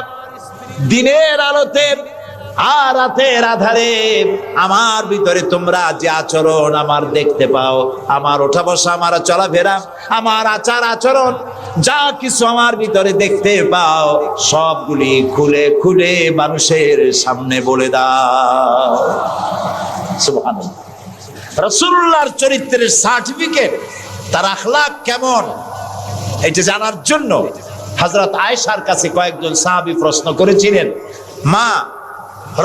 দিনের আলোতে আর রাতের আধারে আমার ভিতরে তোমরা যে আচরণ আমার দেখতে পাও, আমার ওঠা বসা, আমার চলাফেরা, আমার আচার আচরণ, যা কিছু আমার ভিতরে দেখতে পাও সবগুলি খুলে খুলে মানুষের সামনে বলে দাও। সুবহানাল্লাহ। রাসূলুল্লাহর চরিত্রের সার্টিফিকেট, তার আখলাক কেমন, এটা জানার জন্য হযরত আয়েশার কাছে কয়েকজন সাহাবী প্রশ্ন করেছিলেন, মা,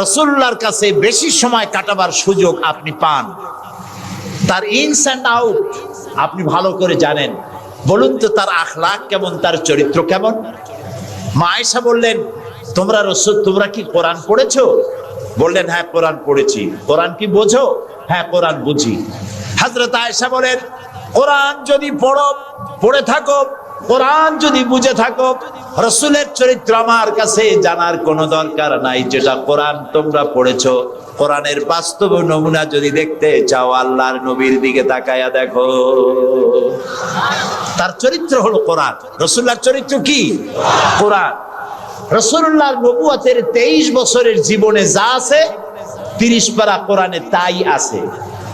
রাসূলুল্লাহর কাছে বেশি সময় কাটাবার সুযোগ আপনি পান, তার ইনস এন্ড আউট আপনি ভালো করে জানেন, বলুন তো তার আখলাক কেমন, তার চরিত্র কেমন? মা আয়েশা বললেন, তোমরা কি কোরআন পড়েছো? বললেন, হ্যাঁ কোরআন পড়েছি। কোরআন কি বোঝো? হ্যাঁ কোরআন বুঝি। হযরত আয়েশা বলেন, কোরআন যদি পড়ে থাকো, কোরআন যদি বুঝে থাকো, রাসূলের চরিত্র আমার কাছে জানার কোনো দরকার নাই। যেটা কোরআন তোমরা পড়েছো, কোরআনের বাস্তব নমুনা যদি দেখতে চাও, আল্লাহর নবীর দিকে তাকায়া দেখো। তার চরিত্র হলো কোরআন। রাসূলুল্লাহর চরিত্র কি? কোরআন। রাসূলুল্লাহর নবুয়তের 23 বছরের জীবনে যা আছে 30 পারা কোরআনে তাই আছে।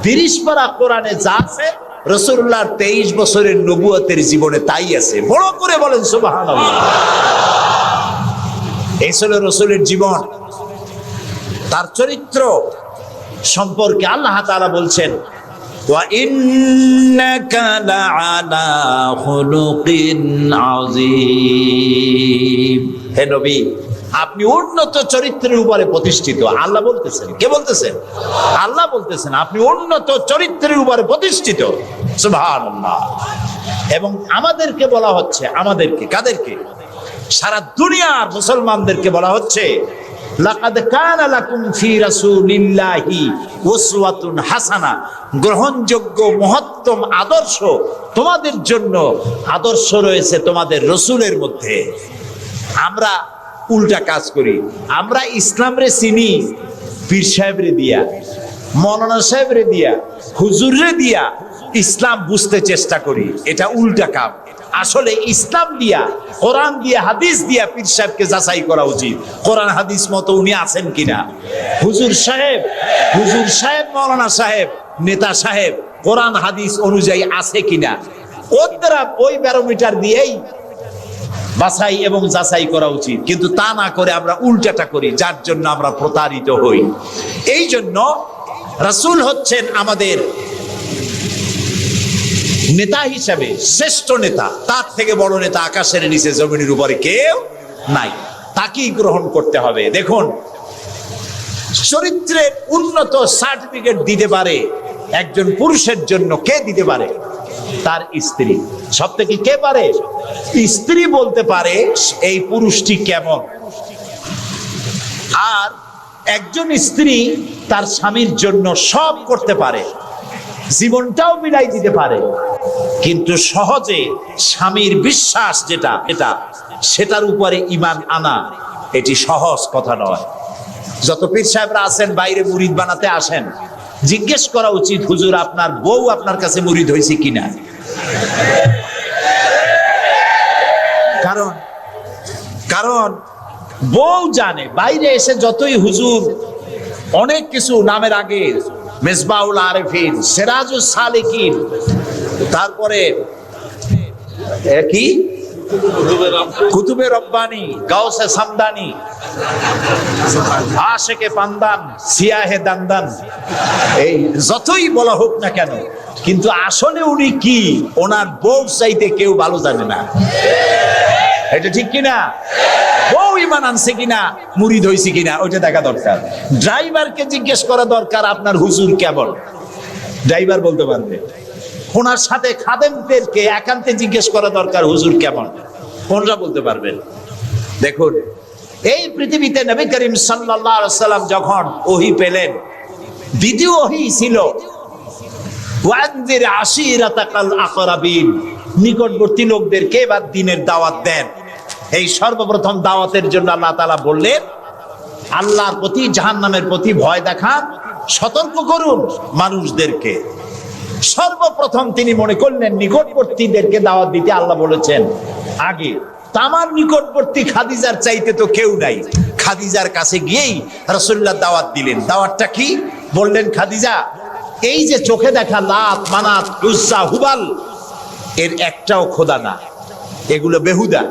30 পারা কোরআনে যা আছে রাসূলুল্লাহর 23 বছরের নবুয়তের জীবনে তাই আছে। বড় করে বলেন সুবহানাল্লাহ। এই ছিল রাসূলের জীবন। তার চরিত্র সম্পর্কে আল্লাহ তাআলা বলছেন, ওয়া ইন্নাকা লাআলা খুলুকিন আযীম। হে নবী, আপনি উন্নত চরিত্রের উপরে প্রতিষ্ঠিত। আল্লাহ বলতেছেন। কে বলতেছেন? আল্লাহ বলতেছেন আপনি উন্নত চরিত্রের উপরে প্রতিষ্ঠিত। সুবহানাল্লাহ। এবং আমাদেরকে বলা হচ্ছে, আমাদেরকে, কাদেরকে? সারা দুনিয়ার মুসলমানদেরকে বলা হচ্ছে, লাকাদ কানা লাকুম ফি রাসূলিল্লাহি উসওয়াতুন হাসানা, গ্রহণযোগ্য মহত্তম আদর্শ তোমাদের জন্য আদর্শ রয়েছে তোমাদের রাসূলের মধ্যে। আমরা উল্টা কাজ করি। আমরা ইসলাম রে চিনি পীর সাহেবরে দিয়া, মৌলানা সাহেবরে দিয়া, হুজুররে দিয়া ইসলাম বুঝতে চেষ্টা করি। এটা উল্টা কাম। আসলে ইসলাম দিয়া, কোরআন দিয়া, হাদিস দিয়া পীর সাহেবকে যাচাই করা উচিত, কোরআন হাদিস মতো উনি আছেন কিনা। হুজুর সাহেব, মৌলানা সাহেব, নেতা সাহেব কোরআন হাদিস অনুযায়ী আছে কিনা, ওই ব্যারোমিটার দিয়েই বাছাই এবং যাচাই করা উচিত। কিন্তু তা না করে আমরা উল্টাটা করি, যার জন্য আমরা প্রতারিত হই। এই জন্য রাসূল হচ্ছেন আমাদের নেতা হিসাবে শ্রেষ্ঠ নেতা। তার থেকে বড় নেতা আকাশের নিচে জমিনের উপরে কেউ নাই। তাকেই গ্রহণ করতে হবে। দেখুন, চরিত্রের উন্নত সার্টিফিকেট দিতে পারে একজন পুরুষের জন্য। কে দিতে পারে? তার স্ত্রী। সব থেকে কে পারে? স্ত্রী বলতে পারে এই পুরুষটি কেমন। আর একজন স্ত্রী তার স্বামীর জন্য সব করতে পারে, জীবনটাও বিলাই দিতে পারে, কিন্তু সহজে স্বামীর বিশ্বাস যেটা, সেটার উপরে ঈমান আনা এটি সহজ কথা নয়। যত পীর সাহেবরা আছেন বাইরে মুরিদ বানাতে আসেন, জিজ্ঞেস করা উচিত, হুজুর আপনার বউ আপনার কাছে মুরিদ হয়েছে কিনা। কারণ বউ জানে। বাইরে এসে যতই হুজুর অনেক কিছু নামের আগে মেজবাউল আরেফিন, সিরাজুস সালিকিন, তারপরে কি কুতুবে রব্বানি, গাউসে সামদানি, আশেকে পান্দান, সিয়াহে দান্দান, এই যতই বলা হোক না কেন, কিন্তু আসলে উনি কি ওনার বউ চাইতে কেউ ভালো জানে না। এটা ঠিক কিনা? বউ ঈমান আনছে কিনা, মুরিদ হইছে কিনা, ওইটা দেখা দরকার। ড্রাইভারকে জিজ্ঞেস করা দরকার আপনার হুজুর কেমন, ড্রাইভার বলতে পারবে। ওনার সাথে খাদেমদেরকে একান্তে জিজ্ঞেস করা দরকার হুজুর কেমন, কোনটা বলতে পারবেন। দেখুন, এই পৃথিবীতে নবী করিম সাল্লাল্লাহু আলাইহি ওয়াসাল্লাম যখন ওহী পেলেন, দ্বিতীয় ওহী ছিল ওয়ানজির আশিরাতাকাল আকরাবিন, নিকটবর্তী লোকদেরকে এবার দ্বীনের দাওয়াত দেন। এই সর্বপ্রথম দাওয়াতের জন্য আল্লাহ তাআলা বললেন, আল্লাহর প্রতি, জাহান্নামের প্রতি ভয় দেখান, সতর্ক করুন মানুষদেরকে। সর্বপ্রথম তিনি মনে করলেন নিকটবর্তীদেরকে দাওয়াত দিতে আল্লাহ বলেছেন আগে। তামার নিকটবর্তী খাদিজার চাইতে তো কেউ নাই। খাদিজার কাছে গিয়েই রাসূলুল্লাহ দাওয়াত দিলেন। দাওয়াতটা কি বললেন? খাদিজা, এই যে চোখে দেখা লাত, মানাত, উজ্জা, হুবাল, এর একটাও খোদা না, এগুলো বেহুদা।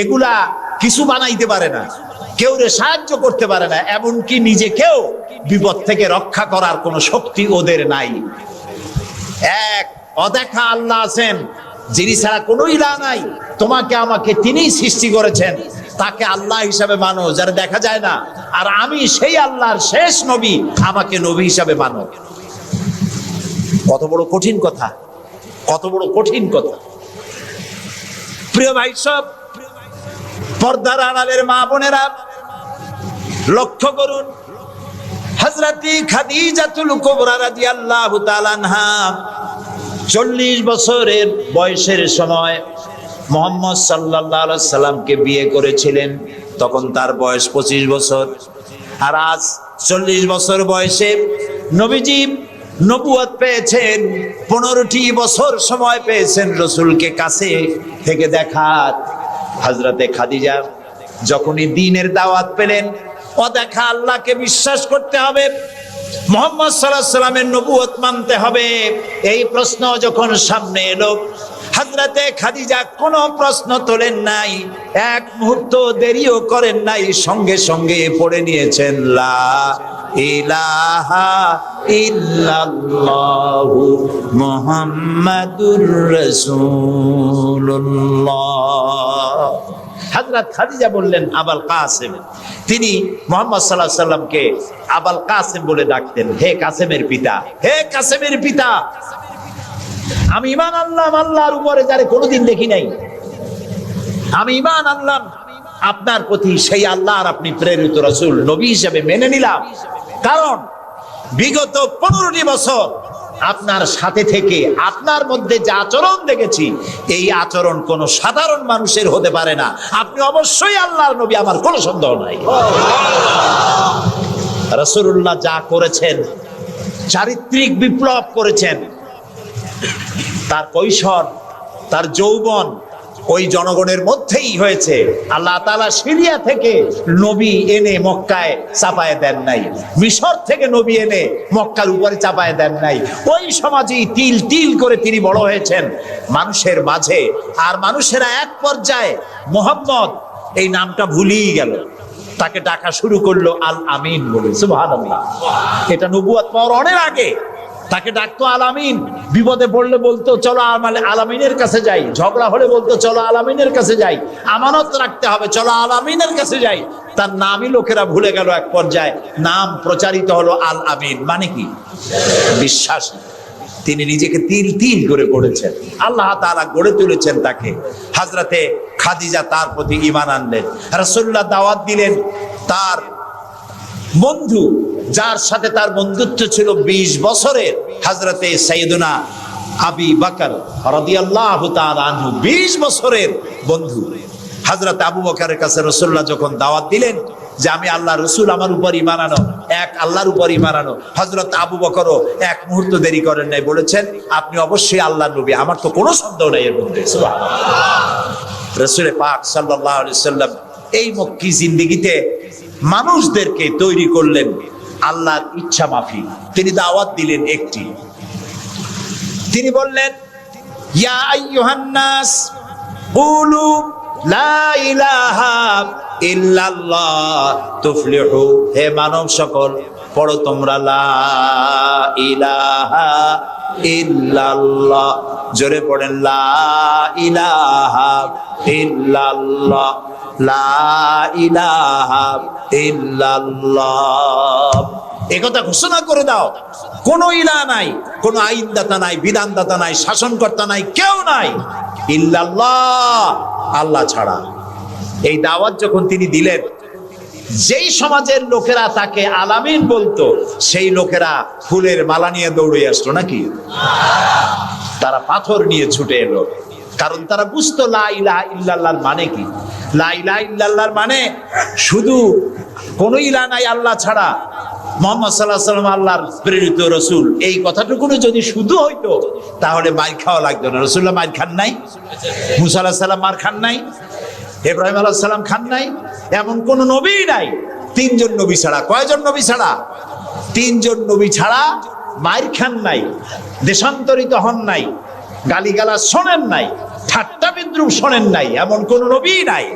এগুলা কিছু বানাইতে পারে না, কেউ সাহায্য করতে পারে না, এমনকি নিজেকেও বিপদ থেকে রক্ষা করার কোন শক্তি ওদের নাই। এক অদেখা আল্লাহ আছেন, যিনি ছাড়া কোনো ইলাহ নাই, তোমাকে আমাকে তিনিই সৃষ্টি করেছেন, তাকে আল্লাহ হিসাবে মানো, যারা দেখা যায় না। আর আমি সেই আল্লাহর শেষ নবী, আমাকে নবী হিসাবে মানো। কত বড় কঠিন কথা, কত বড় কঠিন কথা। প্রিয় ভাই সব, পর্দার আড়ালের মা বোনেরা লক্ষ্য করুন, হযরতি খাদিজাতুল কুবরা রাদিয়াল্লাহু তাআলা আনহা 40 বছরের বয়সের সময় মুহাম্মদ সাল্লাল্লাহু আলাইহি সাল্লামকে বিয়ে করেছিলেন। তখন তার বয়স 25 বছর। আর আজ 40 বছর বয়সে নবীজি নবুয়ত পেয়েছেন, 15টি বছর সময় পেয়েছেন রাসূলকে কাছে থেকে দেখার। হযরতে খাদিজা যখনই দ্বীনের দাওয়াত পেলেন, অদেখা আল্লাহকে বিশ্বাস করতে হবে, মুহাম্মদ সাল্লাল্লাহু আলাইহি সাল্লামের নবুয়ত মানতে হবে, এই প্রশ্ন যখন সামনে এলো, হযরতে খাদিজা কোনো প্রশ্ন তোলেন নাই, এক মুহূর্ত দেরিও করেন নাই, সঙ্গে সঙ্গে পড়ে নিয়েছেন লা ইলাহা ইল্লাল্লাহু মুহাম্মাদুর রাসূলুল্লাহ। হযরত খাদিজা বললেন আবুল কাসেম। তিনি মুহাম্মদ সাল্লাল্লাহু আলাইহি সাল্লামকে আবুল কাসেম বলে ডাকতেন, হে কাসেমের পিতা, হে কাসেমের পিতা। আমি ঈমান আনলাম আল্লাহর উপরে, যারে কোনোদিন দেখি নাই। আমি ঈমান আনলাম আপনার প্রতি, সেই আল্লাহর আপনি প্রেরিত রাসূল, নবী হিসেবে মেনে নিলাম। কারণ বিগত 15টি বছর আপনার সাথে থেকে আপনার মধ্যে যে আচরণ দেখেছি, এই আচরণ কোন সাধারণ মানুষের হতে পারে না। আপনি অবশ্যই আল্লাহর নবী, আমার কোনো সন্দেহ নাই। রাসূলুল্লাহ যা করেছেন, চারিত্রিক বিপ্লব করেছেন, তার কৈশোর, তার যৌবন ওই জনগণের মধ্যেই হয়েছে। আল্লাহ তাআলা সিরিয়া থেকে নবী এনে মক্কায় চাপায় দেন নাই, মিশর থেকে নবী এনে মক্কার উপরে চাপায় দেন নাই। ওই সমাজেই তিল তিল করে তিনি বড় হয়েছেন মানুষের মাঝে। আর মানুষেরা এক পর্যায়ে মুহাম্মদ এই নামটা ভুলিয়ে গেল, তাকে ডাকা শুরু করলো আল আমিন বলে। সুবহানাল্লাহ। এটা নবুয়ত পাওয়ার অনেক আগে তাকে ডাকতো আল আমিন। বিপদে পড়লে বলতো চলো আল আমিনের কাছে যাই, ঝগড়া হলে বলতো চলো আল আমিনের কাছে যাই, আমানত রাখতে হবে চলো আল আমিনের কাছে যাই। তার নামই লোকেরা ভুলে গেল। এক পর্যায়ে নাম প্রচারিত হলো আল আমিন, মানে কি? বিশ্বাস। তিনি নিজেকে তিল তিল করে গড়েছেন, আল্লাহ তাআলা গড়ে তুলেছেন তাকে। হযরতে খাদিজা তার প্রতি ঈমান আনলেন, রাসূলুল্লাহ দাওয়াত দিলেন। তার বন্ধু, যার সাথে তার বন্ধুত্ব ছিল 20 বছরের, হযরতে সাইয়েদুনা আবু বকর রাদিয়াল্লাহু তাআলা আনহু, 20 বছরের বন্ধু। হযরত আবু বকরের কাছে রাসূলুল্লাহ যখন দাওয়াত দিলেন যে আমি আল্লাহর রাসূল, আমার উপর ঈমান আনো, এক আল্লাহর উপর ঈমান আনো, হযরত আবু বকরও এক মুহূর্ত দেরি করেন নাই, বলেছেন আপনি অবশ্যই আল্লাহর নবী, আমার তো কোনো সন্দেহ নাই এর মধ্যে। সুবহানাল্লাহ। রাসূল পাক সাল্লাল্লাহু আলাইহি সাল্লাম এই মক্কি জিন্দেগিতে মানুষদেরকে তৈরি করলেন আল্লাহর ইচ্ছা মাফিক। তিনি দাওয়াত দিলেন একটি, তিনি বললেন ইয়া আইয়ুহান নাস কুলু লা ইলাহা ইল্লাল্লাহ তুফলিহু। হে মানব সকল, পড়ো তোমরা লা ইলাহা ইল্লাল্লাহ। জোরে পড়েন লা ইলাহা ইল্লাল্লাহ, লা ইলাহা ইল্লাল্লাহ। একথা ঘোষণা করে দাও, কোন ইলাহ নাই, কোন আইনদাতা নাই, বিধানদাতা নাই, শাসনকর্তা নাই, কেউ নাই ইল্লাল্লাহ, আল্লাহ ছাড়া। এই দাওয়াত যখন তিনি দিলেন, যেই সমাজের লোকেরা তাকে আলামিন বলতো, সেই লোকেরা ফুলের মালা নিয়ে দৌড়ে আসতো নাকি? তারা পাথর নিয়ে ছুটে এলো, কারণ তারা বুঝতো লা ইলাহা ইল্লাল্লাহর মানে কি। লা ইলাহা ইল্লাল্লাহর মানে শুধু কোন ইলাহ নাই আল্লাহ ছাড়া, মুহাম্মদ সাল্লাল্লাহু আলাইহি ওয়াসাল্লাম আল্লাহর প্রেরিত রাসূল, এই কথাটুকু যদি শুধু হইতো তাহলে মার খাওয়া লাগতো না। রাসূলুল্লাহ মার খান নাই, মুসা আলাইহিস সালাম মার খান নাই, ইব্রাহিম আলাইহিস সালাম খান নাই? এমন কোন নবী নাই। তিনজন নবী ছাড়া। কয়জন নবী ছাড়া? তিনজন নবী ছাড়া মাইর খান নাই, দেশান্তরিত হন নাই, গালিগালাজ শোনেন নাই, ঠাট্টা বিদ্রুপ শোনেন নাই, এমন কোন নবী নাই।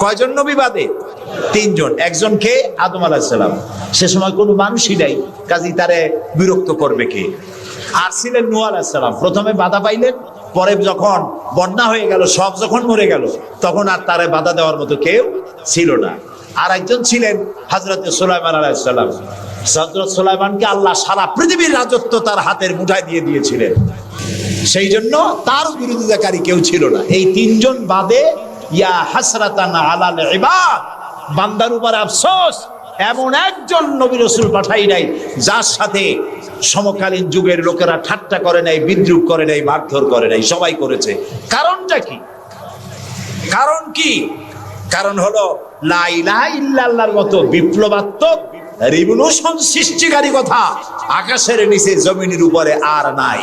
কয়জন নবী বাদে? তিনজন। একজন কে? আদম আলাইহিস সালাম। সে সময় কোনো মানুষই নাই, কাজেই তারে বিরক্ত করবে কে? আর ছিলেন নূহ আলাইহিস সালাম। প্রথমে বাধা পাইলেন, পরে যখন বন্যা হয়ে গেল, সব যখন মরে গেল, তখন আর তারে বাধা দেওয়ার মতো কেউ ছিল না। আর একজন ছিলেন হযরত সুলাইমান আলাইহিস সালাম। হযরত সুলাইমানকে আল্লাহ সারা পৃথিবীর রাজত্ব তার হাতের মুঠায় দিয়ে দিয়েছিলেন, সেই জন্য তার বিরোধিতাকারী কেউ ছিল না। এই তিনজন বাদে ইয়া হাসরাতান আলাল ইবাদ, বান্দার উপর আফসোস, এমন একজন নবী রাসূল পাঠাই নাই যার সাথে সমকালীন যুগের লোকেরা ঠাট্টা করে নাই, বিদ্রুপ করে নাই, মারধর করে নাই। সবাই করেছে। কারণটা কি? কারণ কি? কারণ হলো লা ইলাহা ইল্লাল্লাহর মতো বিপ্লবাত্মক রিভলিউশন সৃষ্টিকারী কথা আকাশের নিচে জমিনের উপরে আর নাই।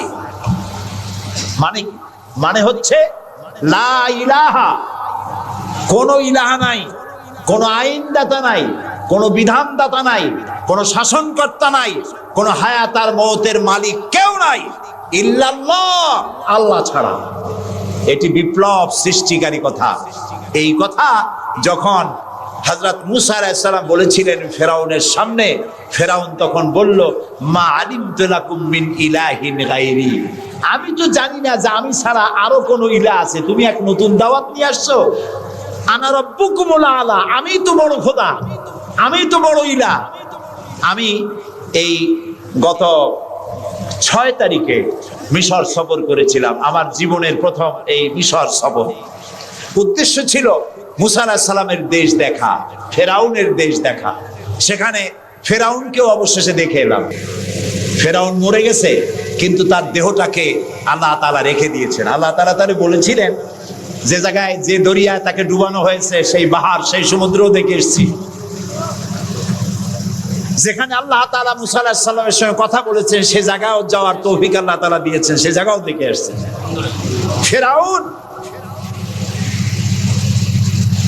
মানে হচ্ছে লা ইলাহা, কোন ইলাহা নাই, কোন আইনদাতা নাই, কোন বিধানদাতা নাই, কোন শাসনকর্তা নাই, কোন হায়াত আর মওতের মালিক কেউ নাই ইল্লাল্লাহ, আল্লাহ ছাড়া। এটি বিপ্লব সৃষ্টিকারী কথা। এই কথা যখন হযরত মুসা আলাইহিস সালাম বলেছিলেন ফেরাউনের সামনে, ফেরাউন তখন বলল, মা আলিমতু লাকুম মিন ইলাহিন গায়রি, আমি তো জানি না যে আমি ছাড়া আরো কোন ইলাহ আছে, তুমি এক নতুন দাওয়াত নিয়ে আসছো। আনা রাব্বুকুমুল আলা, আমি তো বড় খোদা, আমি তো বড় ইলাহ। আমি এই গত 6 তারিখে মিশর সফর করেছিলাম, আমার জীবনের প্রথম এই মিশর সফর। উদ্দেশ্য ছিল মুসা আলাইহিস সালামের দেশ দেখা, ফেরাউনের দেশ দেখা। সেখানে ফেরাউনকেও অবশেষে দেখে এলাম। ফেরাউন মরে গেছে, কিন্তু তার দেহটাকে আল্লাহ তাআলা রেখে দিয়েছেন। আল্লাহ তাআলা তারে বলেছিলেন, যে জায়গায় যে দরিয়ায় তাকে ডুবানো হয়েছে, সেই বাহার, সেই সমুদ্র দেখে এসেছি। যেখানে আল্লাহ তাআলা মুসা আলাইহিস সালামের সঙ্গে কথা বলেছেন, সে জায়গাও যাওয়ার তৌফিক আল্লাহ তাআলা দিয়েছেন, সে জায়গাও দেখে আসছেন। ফেরাউন,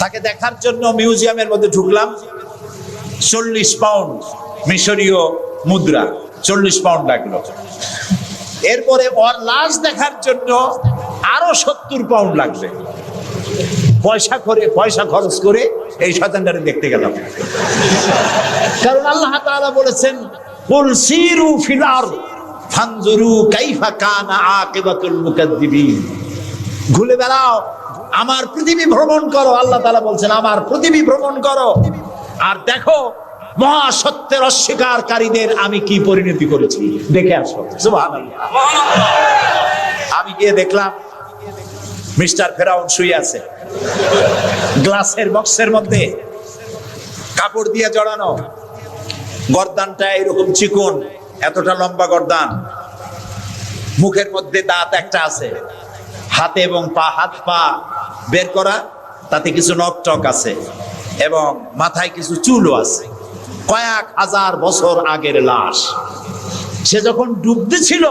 তাকে দেখার জন্য মিউজিয়ামের মধ্যে ঢুকলাম। 40 পাউন্ড মিশরীয় মুদ্রা, 40 পাউন্ড লাগলো। এরপরে ওর লাশ দেখার জন্য আরো 70 পাউন্ড লাগবে। পয়সা খরচ করে এই শয়তানটারে দেখতে গেলাম। কারণ আল্লাহ তাআলা বলেছেন, কুল সিরু ফিল আরদ ফানজুরু কাইফা কানা আকিবাতুল মুকাদ্দিবিন, ঘুরে বেড়াও, আমার পৃথিবী ভ্রমণ করো। আল্লাহ তাআলা বলছেন, আমার পৃথিবী ভ্রমণ করো আর দেখো মহাসত্যের অস্বীকারীদের আমি কি পরিণতি করেছি, দেখে আসো। সুবহানাল্লাহ। আমি গিয়ে দেখলাম মিস্টার ফেরাউন শুয়ে আছে, গ্লাসের বক্সের মধ্যে, কাপড় দিয়ে জড়ানো, গর্দানটা এরকম চিকন, এতটা লম্বা গর্দান, মুখের মধ্যে দাঁত একটা আছে, হাতে এবং পা, হাত পা বের করা, তাতে কিছু নখ টক আছে এবং মাথায় কিছু চুলও আছে। কয়েক হাজার বছর আগের লাশ। সে যখন ডুবতে ছিল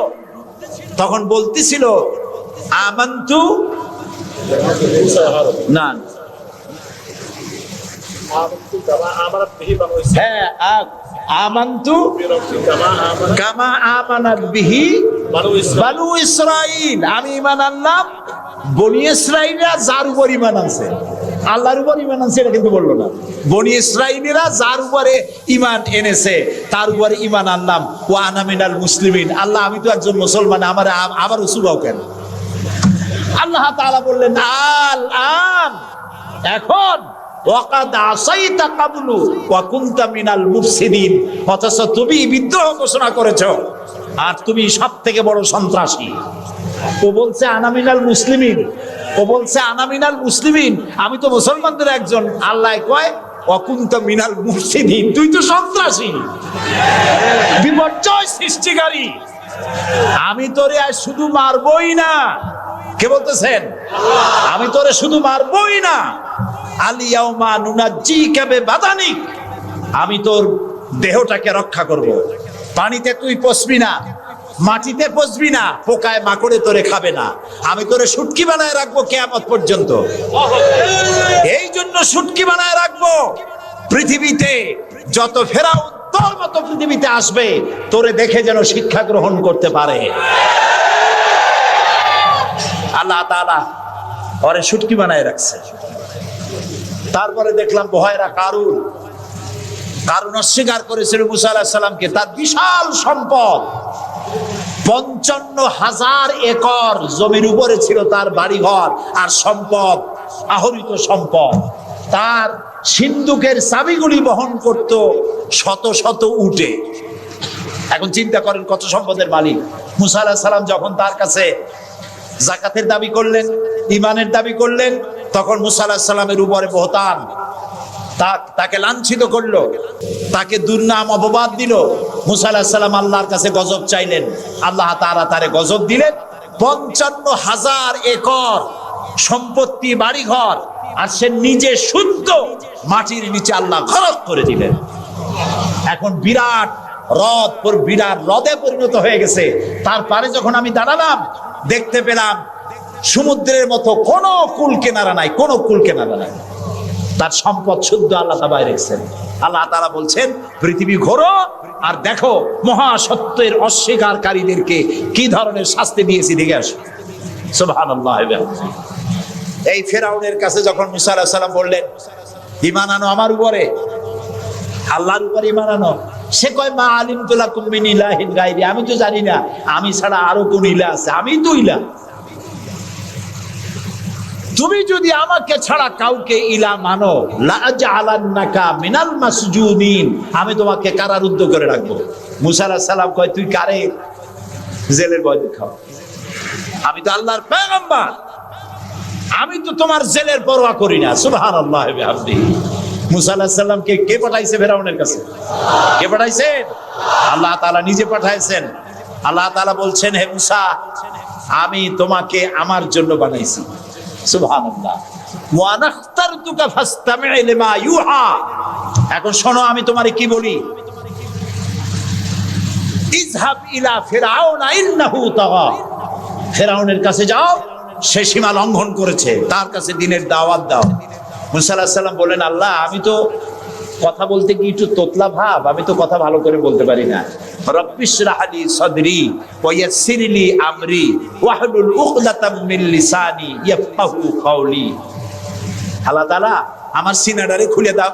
তখন বলতেছিল, আমান্তু না, হ্যাঁ, আমান্তু কামা আমানাত বিহি বানু ইসরাইল, আমি ঈমান আনলাম বনি ইসরাইলরা যার উপর ঈমান আনছে, আল্লাহর উপর ঈমান আনছে এটা কিন্তু বললো না। বনি ইসরাইলরা যার উপরে ঈমান এনেছে তার উপরে ঈমান আনলাম। ওয়া আনা মিনাল মুসলিমিন, আল্লাহ আমি তো একজন মুসলমান, আমার উসুবাও কেন? আল্লাহ তাআলা বললেন, আল আন, এখন, ওয়াকাদ আসাইতা কাবলু ওয়া কুনতা মিনাল মুফসিদিন, অথচ তুমি বিদ্রোহ ঘোষণা করেছো আর তুমি সবথেকে বড় সন্ত্রাসী। ও বলছে আনা মিনাল মুসলিমিন, ও বলছে আনা মিনাল মুসলিমিন, আমি তো মুসলমানদের একজন। আল্লাহ কয় ওয়া কুনতা মিনাল মুফসিদিন, তুই তো সন্ত্রাসী, বিপর্যয় সৃষ্টিকারী। আমি তোরে আর শুধু মারবই না, কে বলতেছেন? আমি তোরে শুধু মারবই না, আলিয়াউমা নুনাজ্জিকা বিবাদানিক, আমি তোর দেহটাকে রক্ষা করব। পানিতে তুই পচবি না, মাটিতে পচবি না, পোকায় মাকড়ে তোরে খাবে না, আমি তোরে শুটকি বানায় রাখবো কিয়ামত পর্যন্ত। এই জন্য শুটকি বানায় রাখবো। পৃথিবীতে যত ফেরাউন তোর মতো পৃথিবীতে আসবে, তোরে দেখে যেন শিক্ষা গ্রহণ করতে পারে। আল্লাহ তাআলা ওরে শুটকি বানায় রাখছে। তারপরে দেখলাম বহায়রা কারুন অস্বীকার করেছিল মুসা আলাইহিস সালামকে। তার বিশাল সম্পদ, 55,000 একর জমির উপরে ছিল তার বাড়িঘর আর সম্পদ, আহরিত সম্পদ। তার সিন্ধুকের চাবিগুলি বহন করত শত শত উটে। এখন চিন্তা করেন কত সম্পদের মালিক। মুসা আলাইহিস সালাম যখন তার কাছে যাকাতের দাবি করলেন, ঈমানের দাবি করলেন, তখন মুসা আলাইহিস সালামের উপরে বহতান, তাকে লাঞ্ছিত করলো, তাকে দুর্নাম অপবাদ দিল। মুসা আলাইহিস সালাম আল্লাহর কাছে গজব চাইলেন, আল্লাহ তাআলা তারে গজব দিলেন। 55,000 একর সম্পত্তি, বাড়িঘর, আর সে নিজে শুদ্ধ মাটির নিচে আল্লাহ গরক করে দিলেন। এখন বিরাট হ্রদে পরিণত হয়ে গেছে। তারপরে যখন আমি দাঁড়ালাম, দেখতে পেলাম সমুদ্রের মতো কোনো কুল কিনারা নাই, কোনো কুল কিনারা নাই। তার সম্পদ শুদ্ধ আল্লাহ তাআলা রেখেছেন। আল্লাহ তাআলা বলছেন, পৃথিবী ঘোরো আর দেখো মহাসত্যের অস্বীকারীদেরকে কি ধরনের শাস্তি দিয়েছি, দেখে আসো। সুবহানাল্লাহ। এই ফেরাউনের কাছে যখন মুসা আলাইহিস সালাম বললেন, ঈমান আনো আমার উপরে, আল্লাহর উপরে ঈমান আনো, সে কয়, মা আলিমতু লাকুম মিন ইলাহিন গায়রি, আমি তো জানি না আমি ছাড়া আরো কোন ইলাহ আছে, আমি তো ইলাহ। তুমি যদি আমাকে ছাড়া কাউকে ইলাহ মানো, লা আজআলান্নাকা মিনাল মাসজুনিন, আমি তোমাকে কারারুদ্ধ করে রাখবো। মুসা আলাইহিস সালাম কয়, তুই কারে জেলের ভয় দেখাও? আমি তো আল্লাহর পয়গম্বর, আমি তো তোমার জেলের পরোয়া করি না। সুবহানাল্লাহ ওয়া বিহামদিহি। মুসা আলাইহিস সালামকে কে পাঠাইছে ফেরাউনের কাছে? কে পাঠাইছে? আল্লাহ তাআলা নিজে পাঠাইছেন। আল্লাহ তাআলা বলছেন, হে মুসা, আমি তোমাকে আমার জন্য বানাইছি। সুবহানাল্লাহ। ওয়া নাখতারতুকা ফাসতামি' লিমা ইউহা। এখন শোনো আমি তোমারে কি বলি। ইযহাব ইলা ফিরআউনা ইন্নাহু তাগা। ফেরাউনের কাছে যাও, সে সীমা লঙ্ঘন করেছে, তার কাছে দ্বীনের দাওয়াত দাও। মুসা আলাইহিস সালাম বলেন, আল্লাহ, আমি তো কথা বলতে কি একটু তোতলা ভাব, আমি তো কথা ভালো করে বলতে পারি না। রব্বিশ রাহলি সাদরি ওয়া ইয়াসসির লি আমরি ওয়াহলুল উকদাতাম মিন লিসানি ইয়াফকাহু কাওলি। আল্লাহ তাআলা আমার সিনাটারে খুলে দাও,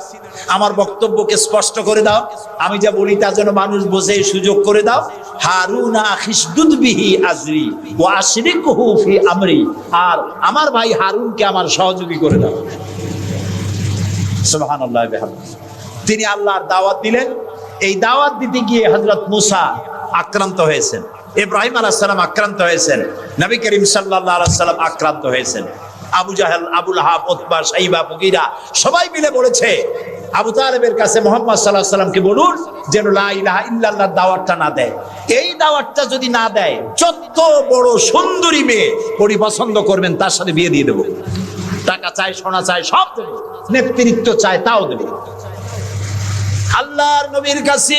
আমার বক্তব্যকে স্পষ্ট করে দাও, আমি যা বলি তা যেন মানুষ বোঝে সুযোগ করে দাও। হারুনা খিসদুদ বিহি আজরি ওয়া আশরিকুহু ফি আমরি, আর আমার ভাই হারুনকে আমার সহযোগী করে দাও। সুবহানাল্লাহ ওয়া বিহামদিহি। তিনি আল্লাহর দাওয়াত দিলেন। এই দাওয়াত দিতে গিয়ে হযরত মুসা আক্রান্ত হয়েছেন, ইব্রাহিম আলাইহিস সালাম আক্রান্ত হয়েছেন, নবী করিম সাল্লাল্লাহু আলাইহি ওয়াসাল্লাম আক্রান্ত হয়েছেন। আবু জাহেল, আবু লাহাব, উতবা, শাইবা, মুগীরা সবাই মিলে বলেছে, আবু তালেবের কাছে মুহাম্মদ সাল্লাল্লাহু আলাইহি ওয়াসাল্লামকে বলুন যেন লা ইলাহা ইল্লাল্লাহর দাওয়াতটা না দেয়। এই দাওয়াতটা যদি না দেয়, যত বড় সুন্দরী মেয়ে পছন্দ করবেন তার সাথে বিয়ে দিয়ে দেব। টাকা চাই, সোনা চাই, সব দেব, নেতৃত্ব চাই, তাও দেব। আল্লাহর নবীর কাছে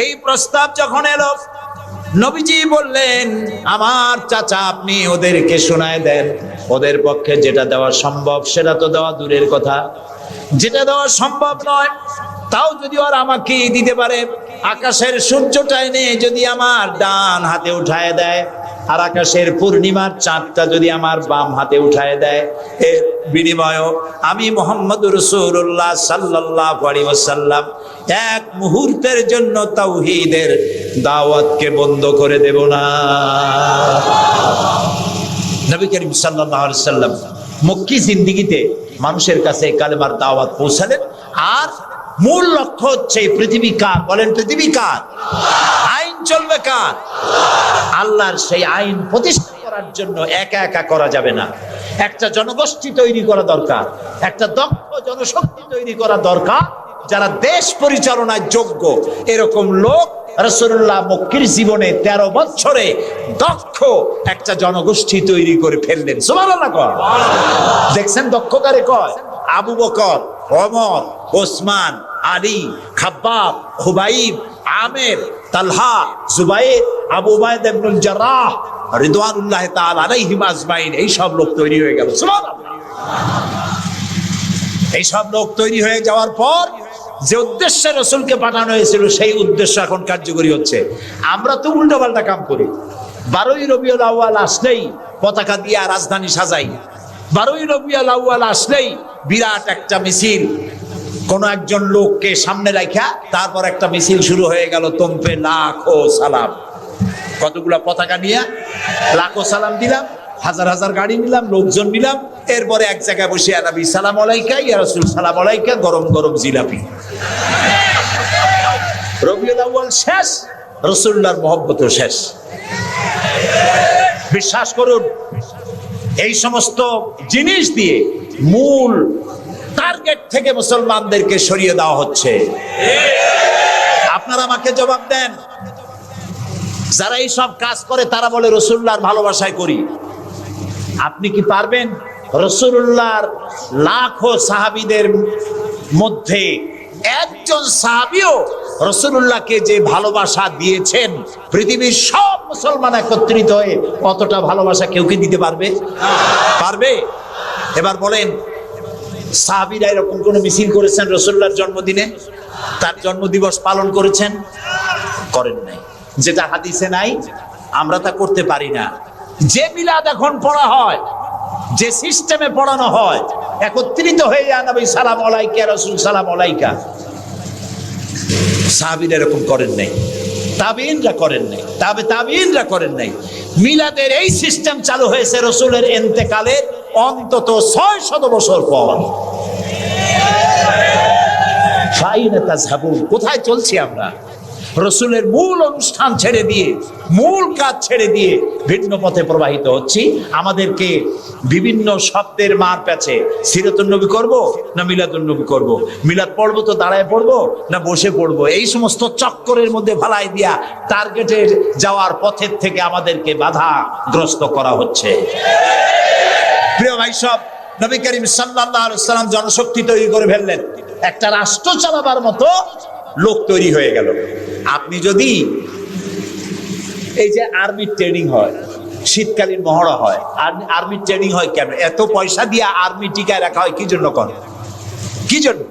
এই প্রস্তাব যখন এলো, নবীজি বললেন, আমার চাচা, আপনি ওদেরকে শোনায় দেন। ওদের পক্ষে যেটা দেওয়া সম্ভব সেটা তো দেওয়া দূরের কথা, যেটা দেওয়া সম্ভব নয় তাও যদি ওরা আমাকে দিতে পারে, আকাশের সূর্যটা এনে যদি আমার ডান হাতে উঠায় দেয়, আর আকাশের পূর্ণিমার চাঁদটা যদি আমার বাম হাতে উঠায় দেয়, এর বিনিময়ে আমি মুহাম্মদুর রাসূলুল্লাহ সাল্লাল্লাহু আলাইহি ওয়াসাল্লাম এক মুহূর্তের জন্য তাওহীদের দাওয়াতকে বন্ধ করে দেব না। নবী করিম সাল্লাল্লাহু আলাইহি ওয়াসাল্লাম মক্কি জিন্দেগিতে মানুষের কাছে কালেমার দাওয়াত পৌঁছালেন। আর মূল লক্ষ্য হচ্ছে পৃথিবী কার? বলেন, পৃথিবী কার? আইন চলবে কার? আল্লাহর। সেই আইন প্রতিষ্ঠা করার জন্য একা একা করা যাবে না, একটা জনগোষ্ঠী তৈরি করা দরকার, একটা দক্ষ জনশক্তি তৈরি করা দরকার, যারা দেশ পরিচালনায় যোগ্য। এরকম লোক রাসূলুল্লাহ মক্কির জীবনে 13 বছরে দক্ষ একটা জনগোষ্ঠী তৈরি করে ফেললেন। সুবহানাল্লাহ। দেখছেন দক্ষ কারে কয়? আবু বকর, ওমর, ওসমান, আলী, খাব্বাব, খুবাইব, আমের, তালহা, জুবাইর, আবু উবাইদা ইবনুল জাররাহ রিদওয়ানুল্লাহ তাআলা আলাইহিম আজমাইন, এই সব লোক তৈরি হয়ে গেল। সুবহানাল্লাহ। এই সব লোক তৈরি হয়ে যাওয়ার পর যে উদ্দেশ্যে রাসূলকে পাঠানো হয়েছিল সেই উদ্দেশ্য এখন কার্যকরী হচ্ছে। আমরা তো উল্টোপাল্টা কাম করি। 12ই রবিউল আউয়াল আসলেই পতাকা দিয়ে রাজধানী সাজাই। 12ই রবিউল আউয়াল আসলেই বিরাট একটা মিছিল, কোন একজন লোককে সামনে রাখা, তারপর একটা মিছিল শুরু হয়ে গেল। তোমপে লাখো সালাম, কতগুলা পতাকা নিয়ে লাখো সালাম দিলাম, হাজার হাজার গাড়ি নিলাম, লোকজন নিলাম, এরপরে এক জায়গায় বসে নবী সালাম আলাইকা, ইয়া রাসূল সালাম আলাইকা, গরম গরম জিলাপি। রবিউল আউয়াল শেষ, রাসূলুল্লাহর মহব্বতও শেষ। বিশ্বাস করুন, এই সমস্ত জিনিস দিয়ে মূল টার্গেট থেকে মুসলমানদেরকে সরিয়ে দেওয়া হচ্ছে। আপনারা আমাকে জবাব দেন, যারা এই সব কাজ করে তারা বলে রাসূলুল্লাহর ভালোবাসায় করি। আপনি কি পারবেন রাসূলুল্লাহর লাখো সাহাবীদের মধ্যে একজন সাহাবীও রাসূলুল্লাহকে যে ভালোবাসা দিয়েছেন, পৃথিবীর সব মুসলমান একত্রিত হয়ে অতটা ভালোবাসা কেউ কি দিতে পারবে? পারবে? এবার বলেন, সাহাবীরা এরকম কোন মিছিল করেছেন রাসূলুল্লাহর জন্মদিনে? তার জন্মদিবস পালন করেছেন? করেন নাই। যেটা হাদিসে নাই আমরা তা করতে পারি না। যে মিলাদ এখন পড়া হয়, যে সিস্টেমে পড়ানো হয়, একত্রিত হয়ে নবী সালাম আলাইকা, রাসূল সালাম আলাইকা, সাহাবীরা এরকম করেন নাই, তাবেঈনরা করেন নাই, তাবেঈনরা করেন নাই। মিলাদের এই সিস্টেম চালু হয়েছে রাসূলের ইন্তেকালের অন্তত 600 বছর পর। ফাইনা তাযহাবুন, কোথায় চলছি আমরা? রাসূলের মূল অনুষ্ঠান ছেড়ে দিয়ে, মূল কাজ ছেড়ে দিয়ে ভিন্ন পথে প্রবাহিত হচ্ছি। আমাদেরকে বিভিন্ন শব্দের মার প্যাচে সিরাতুন নবী করব না মিলাদুন নবী করব, মিলাদ পড়বো তো দাঁড়ায় পড়বো না বসে পড়বো, এই সমস্ত চক্করের মধ্যে ফালাই দিয়া টার্গেটে যাওয়ার পথের থেকে আমাদেরকে বাধাগ্রস্ত করা হচ্ছে। প্রিয় ভাই সব, নবী করিম সাল্লাল্লাহু আলাইহি ওয়াসাল্লাম জনশক্তি তৈরি করে ফেললেন, একটা রাষ্ট্র চালাবার মতো লোক তৈরি হয়ে গেল। আপনি যদি এই যে আর্মির ট্রেনিং হয়, শীতকালীন মহড়া হয়, আর্মির ট্রেনিং হয় কেন? এত পয়সা দিয়ে আর্মি টিকায় রাখা হয় কি জন্য? কি জন্য?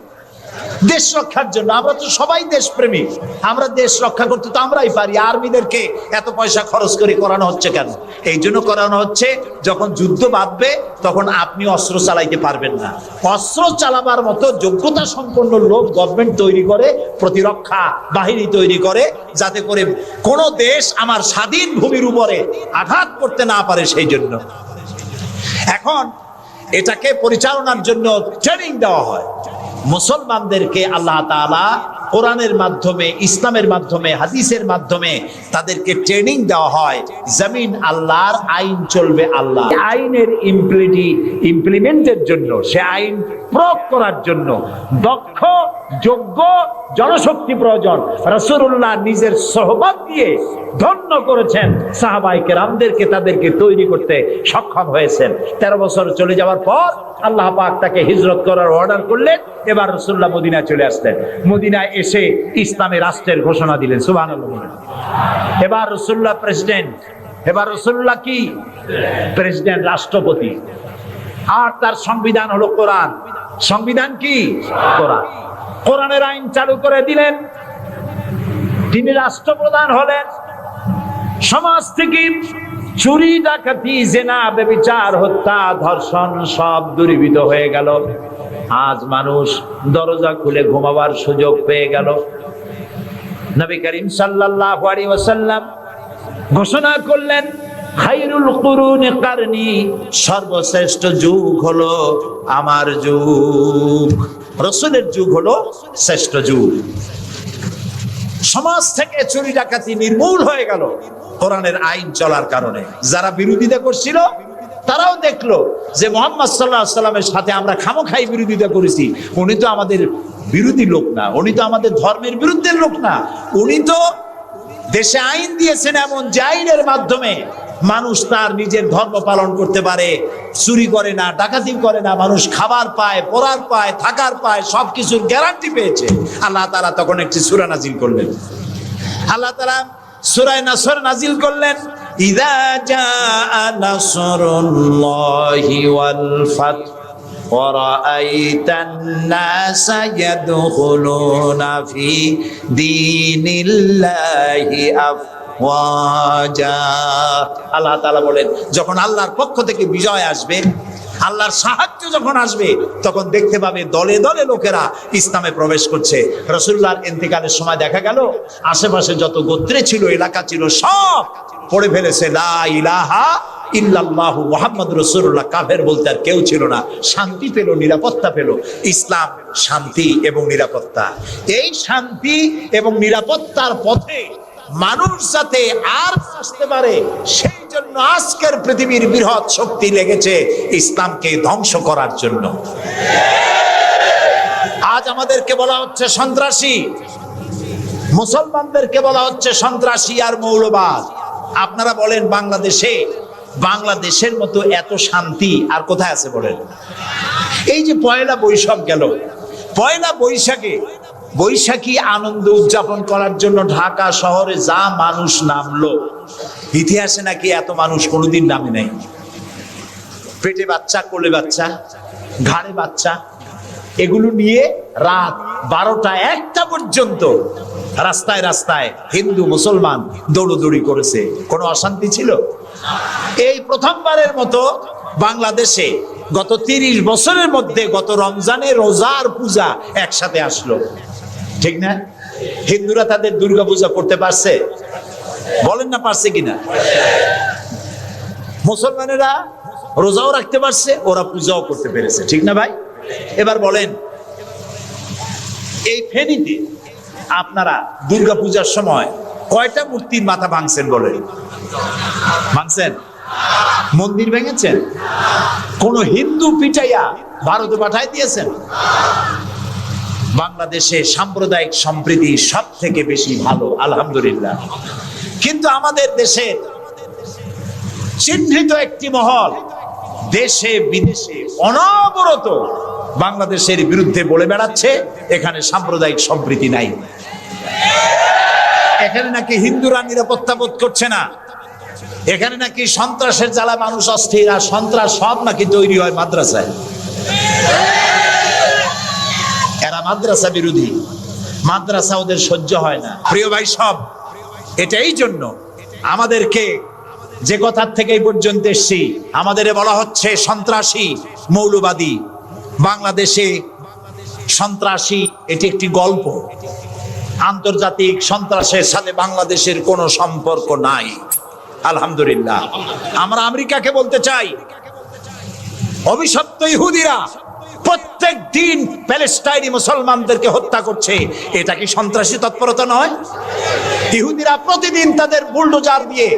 দেশ রক্ষার জন্য। আমরা তো সবাই দেশপ্রেমী, আমরা দেশ রক্ষা করতে তো আমরাই পারি। আর্মিদেরকে এত পয়সা খরচ করে করানো হচ্ছে কেন? এই জন্য করানো হচ্ছে, যখন যুদ্ধ বাঁধবে তখন আপনি অস্ত্র চালাইতে পারবেন না, অস্ত্র চালাবার মতো যোগ্যতা সম্পন্ন লোক গভর্নমেন্ট তৈরি করে, প্রতিরক্ষা বাহিনী তৈরি করে, যাতে করে কোন দেশ আমার স্বাধীন ভূমির উপরে আঘাত করতে না পারে। সেই জন্য এখন এটাকে পরিচালনার জন্য ট্রেনিং দেওয়া হয়। মুসলমানদেরকে আল্লাহ তাআলা কোরআনের মাধ্যমে, ইসলামের মাধ্যমে, হাদিসের মাধ্যমে তাদেরকে ট্রেনিং দেওয়া হয়। জমিন আল্লাহর, আইন চলবে আল্লাহ। আইনের ইমপ্লিমেন্টের জন্য, সে আইন প্রয়োগ করার জন্য দক্ষ যোগ্য জনশক্তি প্রয়োজন। রাসূলুল্লাহ নিজের সোহবত দিয়ে ধন্য করেছেন সাহাবায়ে কেরামদেরকে, তাদেরকে তৈরি করতে সক্ষম হয়েছেন। 13 বছর চলে যাওয়ার পর আল্লাহ পাক তাকে হিজরত করার অর্ডার করলেন। এবার রাসূলুল্লাহ মদিনায় চলে আসলেন। মদিনায় এসে ইসলামী রাষ্ট্রের ঘোষণা দিলেন। সুবহানাল্লাহ। এবার রাসূলুল্লাহ প্রেসিডেন্ট, এবার রাসূলুল্লাহ কি প্রেসিডেন্ট, রাষ্ট্রপতি। আর তার সংবিধান হলো কোরআন। সংবিধান কি? কোরআন। কোরআনের আইন চালু করে দিলেন। তিনি রাষ্ট্রপ্রধান হলেন। সমাজ থেকে চুরি, ডাকাতি, জিনা, ব্যভিচার, হত্যা, ধর্ষণ সব দূরীভূত হয়ে গেল। আজ মানুষ দরজা খুলে ঘুমাবার সুযোগ পেয়ে গেল। নবী করিম সাল্লাল্লাহু আলাইহি ওয়াসাল্লাম ঘোষণা করলেন, খায়রুল কুরুনি কারনি, সর্বশ্রেষ্ঠ যুগ হলো আমার যুগ। রাসূলের যুগ হলো শ্রেষ্ঠ যুগ। সমাজ থেকে চুরি ডাকাতি নির্মূল হয়ে গেল কোরআনের আইন চলার কারণে। যারা বিরোধিতা করছিল তারাও দেখলো যে মুহাম্মদ সাল্লাল্লাহু আলাইহি ওয়াসাল্লামের সাথে আমরা খামখাই বিরোধিতা করেছি, উনি তো আমাদের বিরোধী লোক না, উনি তো আমাদের ধর্মের বিরুদ্ধে লোক না, উনি তো দেশে আইন দিয়েছেন এমন যে আইনের মাধ্যমে মানুষ তার নিজের ধর্ম পালন করতে পারে, চুরি করে না, ডাকাতি করে না, মানুষ খাবার পায়, পড়ার পায়, থাকার পায়, সবকিছুর গ্যারান্টি পেয়েছে। আল্লাহ তাআলা তখন একটি সূরা নাজিল করলেন। আল্লাহ তাআলা সূরা নাসর নাজিল করলেন, ইযা জাআ নাসরুল্লাহি ওয়াল ফাত ওয়া রাআইতান নাসা ইয়াদখুলুনা ফি দীনিল্লাহি আফওয়াজা। আল্লাহ তাআলা বলেন, যখন আল্লাহর পক্ষ থেকে বিজয় আসবে, আল্লাহর সাহায্য যখন আসবে, তখন দেখতে পাবে দলে দলে লোকেরা ইসলামে প্রবেশ করছে। রাসূলুল্লাহর ইন্তেকালের সময় দেখা গেল আশেপাশে যত গোত্রে ছিল, এলাকা ছিল, সব পড়ে ফেলেছে লা ইলাহা ইল্লাল্লাহু মুহাম্মাদুর রাসূলুল্লাহ। কাফের বলতে আর কেউ ছিল না। শান্তি পেল, নিরাপত্তা পেল। ইসলাম শান্তি এবং নিরাপত্তা। এই শান্তি এবং নিরাপত্তার পথে মানুষ যাতে আর আসতে পারে, সেই জন্য আজকের পৃথিবীর বৃহৎ শক্তি লেগেছে ইসলামকে ধ্বংস করার জন্য। আজ আমাদেরকে বলা হচ্ছে সন্ত্রাসী, মুসলমানদেরকে বলা হচ্ছে সন্ত্রাসী আর মৌলবাদ। আপনারা বলেন বাংলাদেশের মতো এত শান্তি আর কোথায় আছে বলেন? এই যে পয়লা বৈশাখ গেল, পয়লা বৈশাখী আনন্দ উদযাপন করার জন্য ঢাকা শহরে যা মানুষ নামলো, ইতিহাসে নাকি এত মানুষ কোনোদিন নামে নাই। পেটে বাচ্চা, কোলে বাচ্চা, ঘাড়ে বাচ্চা, এগুলো নিয়ে রাত 12টা 1টা পর্যন্ত রাস্তায় রাস্তায় হিন্দু মুসলমান দৌড়দৌড়ি করেছে। কোনো অশান্তি ছিল? এই প্রথমবারের মতো বাংলাদেশে গত 30 বছরের মধ্যে গত রমজানে রোজার পূজা একসাথে আসলো, ঠিক না? হিন্দুরা তাদের দুর্গা পূজা করতে পারছে? বলেন না পারছে কিনা? মুসলমানেরা রোজাও রাখতে পারছে, ওরা পূজাও করতে পেরেছে, ঠিক না ভাই? এবার বলেন, এই ফেনীতে আপনারা দুর্গা পূজার সময় কয়টা মূর্তির মাথা ভাঙছেন বলেন? ভাঙছেন? মন্দির ভেঙেছেন? কোন হিন্দু পিটাইয়া ভারতে পাঠাই দিয়েছেন? বাংলাদেশে সাম্প্রদায়িক সম্প্রীতি সব থেকে বেশি ভালো, আলহামদুলিল্লাহ। কিন্তু আমাদের দেশে চিহ্নিত একটি মহল দেশে বিদেশে অনবরত বাংলাদেশের বিরুদ্ধে বলে বেড়াচ্ছে এখানে সাম্প্রদায়িক সম্প্রীতি নাই, এখানে নাকি হিন্দুরা নিরাপত্তা বোধ করছে না, এখানে নাকি সন্ত্রাসের জ্বালা মানুষ অস্থির, আর সন্ত্রাস সব নাকি তৈরি হয় মাদ্রাসায়। এরা মাদ্রাসা বিরোধী, মাদ্রাসা ওদের সহ্য হয় না। প্রিয় ভাই সব, এটাই জন্য আমাদেরকে যে কথার থেকে এই পর্যন্ত এসেছি, আমাদের বলা হচ্ছে সন্ত্রাসী, মৌলবাদী। বাংলাদেশে সন্ত্রাসী এটি একটি গল্প, আন্তর্জাতিক সন্ত্রাসের সাথে বাংলাদেশের কোনো সম্পর্ক নাই, আলহামদুলিল্লাহ। আমরা আমেরিকাকে বলতে চাই, অভিশপ্ত ইহুদিরা প্রত্যেক দিন প্যালেস্টাইনি মুসলমানদেরকে হত্যা করছে, এটা কি সন্ত্রাসী তৎপরতা নয়? ইহুদিরা প্রতিদিন তাদের বুলডোজার দিয়ে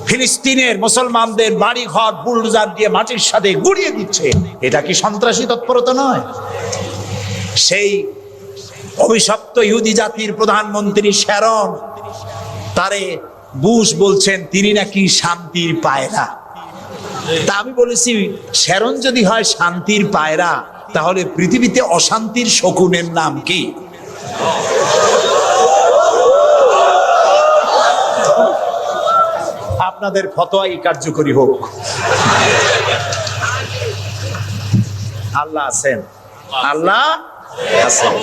ফিলিস্তিনের মুসলমানদের বাড়ি ঘর বুলডোজার দিয়ে মাটির সাথে গুড়িয়ে দিচ্ছে, এটা কি সন্ত্রাসী তৎপরতা নয়? সেই অভিশপ্ত ইহুদি জাতির প্রধানমন্ত্রী শ্যারন, তারে বুশ বলছেন তিনি নাকি শান্তির পায়রা। তা আমি বলেছি, শ্যারন যদি হয় শান্তির পায়রা, তাহলে পৃথিবীতে অশান্তির শকুনের নাম কি? আপনাদের ফতোয়াই কার্যকরী হোক। আল্লাহ আছেন, আল্লাহ আছেন।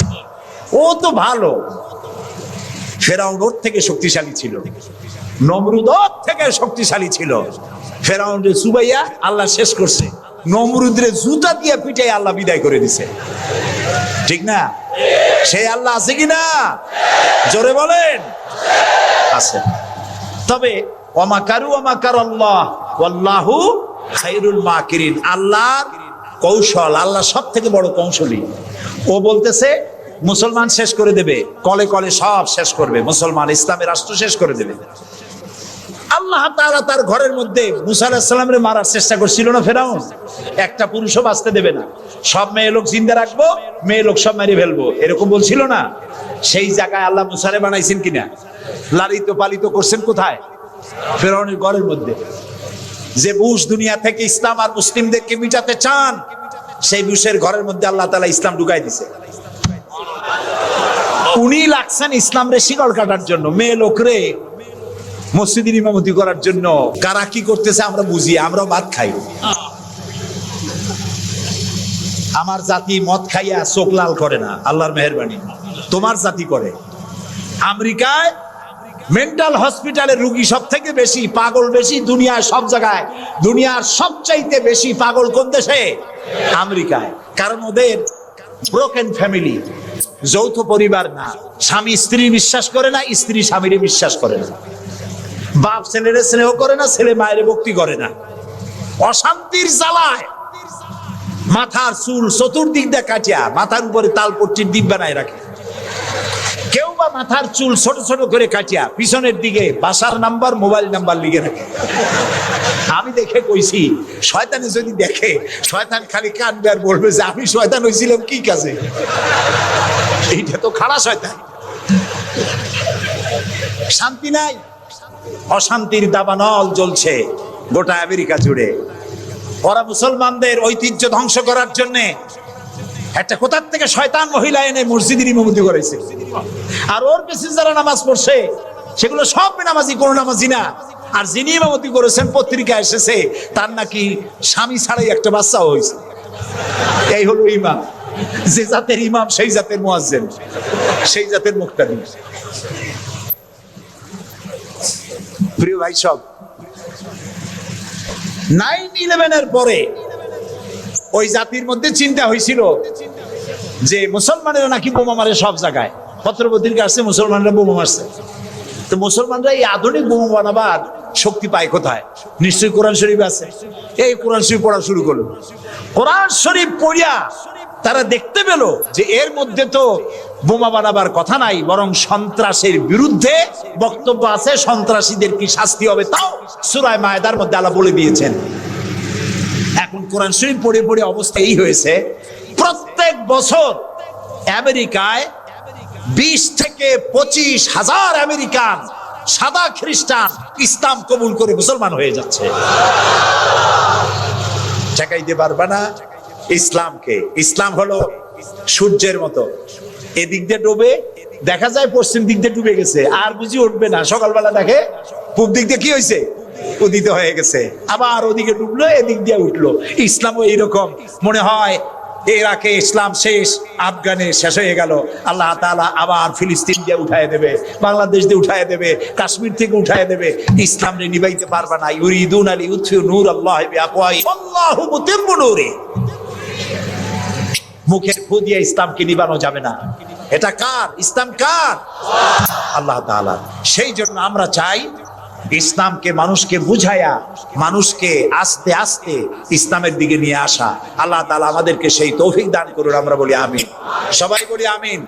ও তো ভালো, ফেরাউন ওর থেকে শক্তিশালী ছিল, নমরুদ ওর থেকে শক্তিশালী ছিল। ফেরাউনরে সুবাইয়া আল্লাহ শেষ করছে, নমরুদরে জুতা দিয়ে পিটাই আল্লাহ বিদায় করে দিছে, ঠিক না? সেই আল্লাহ আছে কিনা? জোরে বলেন, আছে। তবে ওয়ামাকারু ওয়ামাকারাল্লাহ ওয়াল্লাহু খায়রুল মাকিরিন। আল্লাহর কৌশল, আল্লাহ সব থেকে বড় কৌশলী। ও বলতেছে মুসলমান শেষ করে দেবে, কলে কলে সব শেষ করবে, মুসলমান ইসলামের রাষ্ট্র শেষ করে দেবে। আল্লাহ তাআলা তার ঘরের মধ্যে মুসা আলাইহিস সালামের মারার চেষ্টা করছিল না ফেরাউন? একটা পুরুষও বাঁচতে দেবে না, সব মেয়ে লোক জিন্দা রাখবো, মেয়ে লোক সব মেরে ফেলবো, এরকম বলছিল না? সেই জায়গায় আল্লাহ মুসারে বানাইছেন কিনা? লালিত পালিত করছেন কোথায়? ফেরাউনের ঘরের মধ্যে। যে বুশ দুনিয়া থেকে ইসলাম আর মুসলিমদেরকে মিটাতে চান, সেই বুশের ঘরের মধ্যে আল্লাহ তাআলা ইসলাম ঢুকাই দিছে। উনি লাগছেন ইসলাম রে শিকড় কাটার জন্য, মেয়ে লোকরে মসজিদের ইমামতি করার জন্য। কারা কি করতেছে আমরা বুঝি, আমরাও ভাত খাই। আমার জাতি মদ খাইয়া চোখ লাল করে না, আল্লাহর মেহেরবানি। তোমার জাতি করে। আমেরিকায় মেন্টাল হসপিটালের রোগী সব থেকে বেশি, পাগল বেশি দুনিয়ার সব জায়গায়। দুনিয়ার সবচাইতে বেশি পাগল কোন দেশে? আমেরিকায়। কারণ ওদের ব্রোকেন ফ্যামিলি, যৌথ পরিবার না। স্বামী স্ত্রী বিশ্বাস করে না, স্ত্রী স্বামীরে বিশ্বাস করে না, বাপ ছেলেরে স্নেহ করে না, ছেলে মায়ের ভক্তি করে না। অশান্তির জ্বালায় মাথার চুল চতুর্দিক দিয়ে কাটিয়া মাথার উপরে তালপট্টির দ্বীপ বানায় রাখে। কেউ বা মাথার চুল ছোট ছোট করে কাটিয়া পিছনের দিকে বাসার নাম্বার, মোবাইল নাম্বার লিখে রাখে। আমি দেখে কইছি, শয়তানে যদি দেখে, শয়তান খালি কাঁদবে আর বলবে যে আমি শয়তান হয়েছিলাম কি কাজে। এইটা তো খারাপ শয়তান। শান্তি নাই, অশান্তির দাবানল জ্বলছে গোটা আমেরিকা জুড়ে। ওরা মুসলমানদের ঐতিহ্য ধ্বংস করার জন্য একটা কোথার থেকে শয়তান মহিলা এনে মসজিদের ইমামতি করেছে। আর ওর পেছনে যারা নামাজ পড়ছে সেগুলো সব বেনামাজি, কোনো নামাজি না। আর যিনি ইমামতি করেছেন পত্রিকা এসেছে তার নাকি স্বামী ছাড়াই একটা বাচ্চা হয়েছে। এই হলো ইমাম। যে জাতের ইমাম সেই জাতের মুয়াজ্জিন, সেই জাতের মুক্তাদি। প্রিয় ভাই সব, 9/11 এর পরে ওই জাতির মধ্যে চিন্তা হয়েছিল যে মুসলমানেরা নাকি বোমা মারে সব জায়গায়। পত্রপত্রিকা আসছে মুসলমানরা বোমা মারছে। তো মুসলমানরা এই আধুনিক বোমা বানাবার শক্তি পায় কোথায়? নিশ্চয়ই কোরআন শরীফ আছে। এই কোরআন শরীফ পড়া শুরু করলো। কোরআন শরীফ পড়িয়া তারা দেখতে পেল যে এর মধ্যে তো বোমা বানাবার কথা নাই, বরং সন্ত্রাসের বিরুদ্ধে বক্তব্য আছে। সন্ত্রাসীদের কি শাস্তি হবে তাও সূরা মায়েদার মধ্যে আল্লাহ বলে দিয়েছেন। এখন কোরআন শরীফ পড়ে পড়ে অবস্থা এই হয়েছে, প্রত্যেক বছর আমেরিকায় 20 থেকে 25 হাজার আমেরিকান সাদা খ্রিস্টান ইসলাম কবুল করে মুসলমান হয়ে যাচ্ছে। ঠেকাইতে পারবে না ইসলামকে। ইসলাম হলো সূর্যের মতো, এদিক দিয়ে ডুবে, দেখা যায় পশ্চিম দিক দিয়ে ডুবে গেছে, আর বুঝি উঠবে না। সকালবেলা দেখে পূব দিক দিয়ে কি হয়েছে, উদিত হয়ে গেছে, আবার ওদিকে ডুবলো, এদিক দিয়ে উঠলো। ইসলামও এইরকম। মনে হয় ইরাকে ইসলাম শেষ, আফগানে শেষ হয়ে গেল, আল্লাহ তাআলা আবার ফিলিস্তিন দিয়ে উঠায় দেবে, বাংলাদেশ দিয়ে উঠায় দেবে, কাশ্মীর থেকে উঠায় দেবে। ইসলাম রে নিভাইতে পারবে না। ইউরিদুনা লিইউতফিউ নূরাল্লাহি বিআফওয়াহিহিম আল্লাহু মুতিম্মু নূরিহি। মুখের ফু দিয়ে ইসলামকে নিবানো যাবে না। এটা কার? ইসলাম কার? আল্লাহ তাআলা। সেই জন্য আমরা চাই ইসলামকে মানুষকে বুঝায়া, মানুষকে আস্তে আস্তে ইসলামের দিকে নিয়ে আসা। আল্লাহ তাআলা আমাদেরকে সেই তৌফিক দান করুন। আমরা বলি আমিন। সবাই বলি আমিন।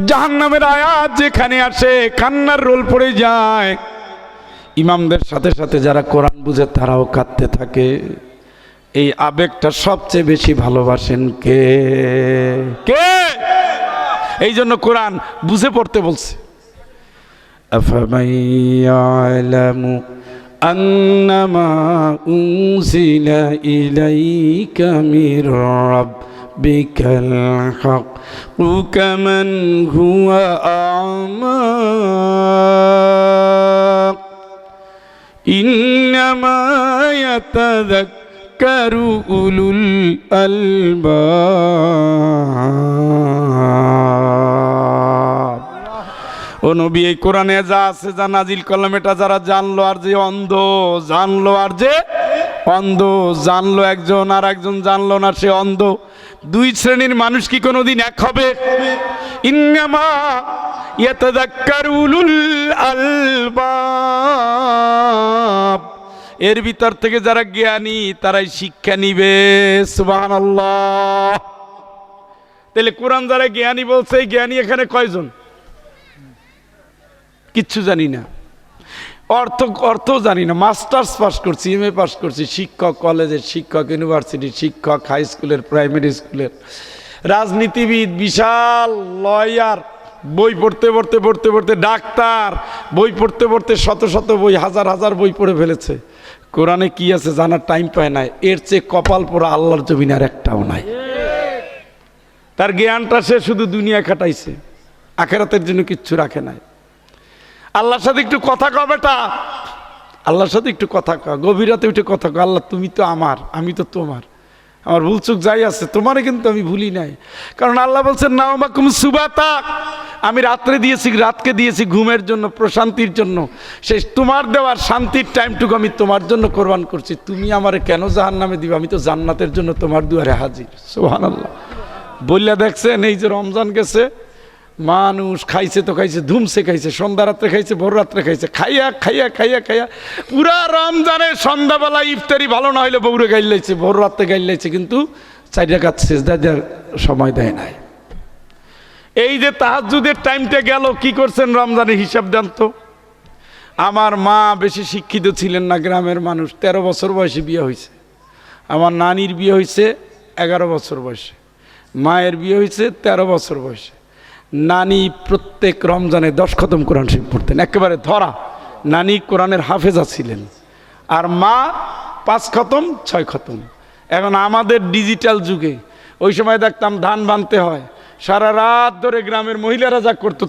জাহান্নামের আয়াত যেখানে আসে কান্নার রোল পড়ে যায়। ইমামদের সাথে সাথে যারা কোরআন বুঝে তারাও কাঁদতে থাকে। এই আবেগটা সবচেয়ে বেশি ভালোবাসেন কে? কে? এই জন্য কোরআন বুঝে পড়তে বলছে। আফামান ইয়ালামু আন্নামা উনজিলা ইলাইকা মির রাব্বিকাল হাক্কু কামান হুয়া আ'মা ইন্নামা ইয়াতাযাক্কারু উলুল আলবাব। ও নবী, এই কোরআনে যা আছে, যা নাজিল করলাম, এটা যারা জানলো আর যে অন্ধ, জানলো আর যে অন্ধ, জানলো একজন আর একজন জানলো না সে অন্ধ, দুই শ্রেণীর মানুষ কি কোনোদিন এক হবে? ইন্নামা ইয়াতাযাক্কারু উলুল আলবাব, এর ভিতর থেকে যারা জ্ঞানী তারাই শিক্ষা নিবে। সুবহানাল্লাহ। তাহলে কোরআন যারা জ্ঞানী বলছে, এই জ্ঞানী এখানে কয়জন? কিচ্ছু জানি না, অর্থ জানি না। মাস্টার্স পাস করছি, এমএ পাস করছি, শিক্ষক, কলেজের শিক্ষক, ইউনিভার্সিটির শিক্ষক, হাই স্কুলের, প্রাইমারি স্কুলের, রাজনীতিবিদ, বিশাল লয়ার, বই পড়তে পড়তে পড়তে পড়তে ডাক্তার, বই পড়তে পড়তে শত শত বই, হাজার হাজার বই পড়ে ফেলেছে। কোরআনে কি আছে জানার টাইম পায় নাই। এর চেয়ে কপাল পোড়া আল্লাহর জমিনে আর একটাও নাই। তার জ্ঞানটা সে শুধু দুনিয়া কাটাইছে, আখেরাতের জন্য কিচ্ছু রাখে নাই। আল্লাহর সাথে একটু কথা কও বেটা, আল্লাহর সাথে একটু কথা কও, গভীর রাতে উঠে কথা কও। আল্লাহ, তুমি তো আমার, আমি তো তোমার, আমার ভুলচুক যাই আছে তোমারে কিন্তু আমি ভুলি নাই। কারণ আল্লাহ বলছেন নাওমাকুম সুবাতা, আমি রাত্রে দিয়েছি, রাতকে দিয়েছি ঘুমের জন্য, প্রশান্তির জন্য। সেই তোমার দেওয়ার শান্তির টাইমটুকু আমি তোমার জন্য কোরবান করছি। তুমি আমারে কেন জাহান্নামে দিবে? আমি তো জান্নাতের জন্য তোমার দুয়ারে হাজির। সুবহানাল্লাহ। বললে দেখছেন, এই যে রমজান গেছে, মানুষ খাইছে তো খাইছে, ধুমসে খাইছে, সন্ধ্যা রাত্রে খাইছে, ভোর রাত্রে খাইছে, খাইয়া খাইয়া খাইয়া খাইয়া পুরা রমজানের সন্ধ্যাবেলা ইফতারি ভালো না হইলে বউরে গাইল লাইছে, ভোর রাত্রে গাইল লাইছে, কিন্তু 4 রাকাত সিজদা দেওয়ার সময় দেয় নাই। এই যে তাহাজ্জুদের টাইমটা গেল, কি করছেন রমজানের হিসাব দেন তো। আমার মা বেশি শিক্ষিত ছিলেন না, গ্রামের মানুষ, 13 বছর বয়সে বিয়ে হয়েছে। আমার নানির বিয়ে হয়েছে 11 বছর বয়সে, মায়ের বিয়ে হয়েছে 13 বছর বয়সে। নানি প্রত্যেক রমজানে 10 খতম কোরআন শরীফ পড়তেন, একেবারে ধরা। নানি কোরআনের হাফেজা ছিলেন, আর মা 5 খতম 6 খতম। এখন আমাদের ডিজিটাল যুগে ওই সময় দেখতাম ধান বানতে হয়, সারা রাত ধরে গ্রামের মহিলারা যা করতো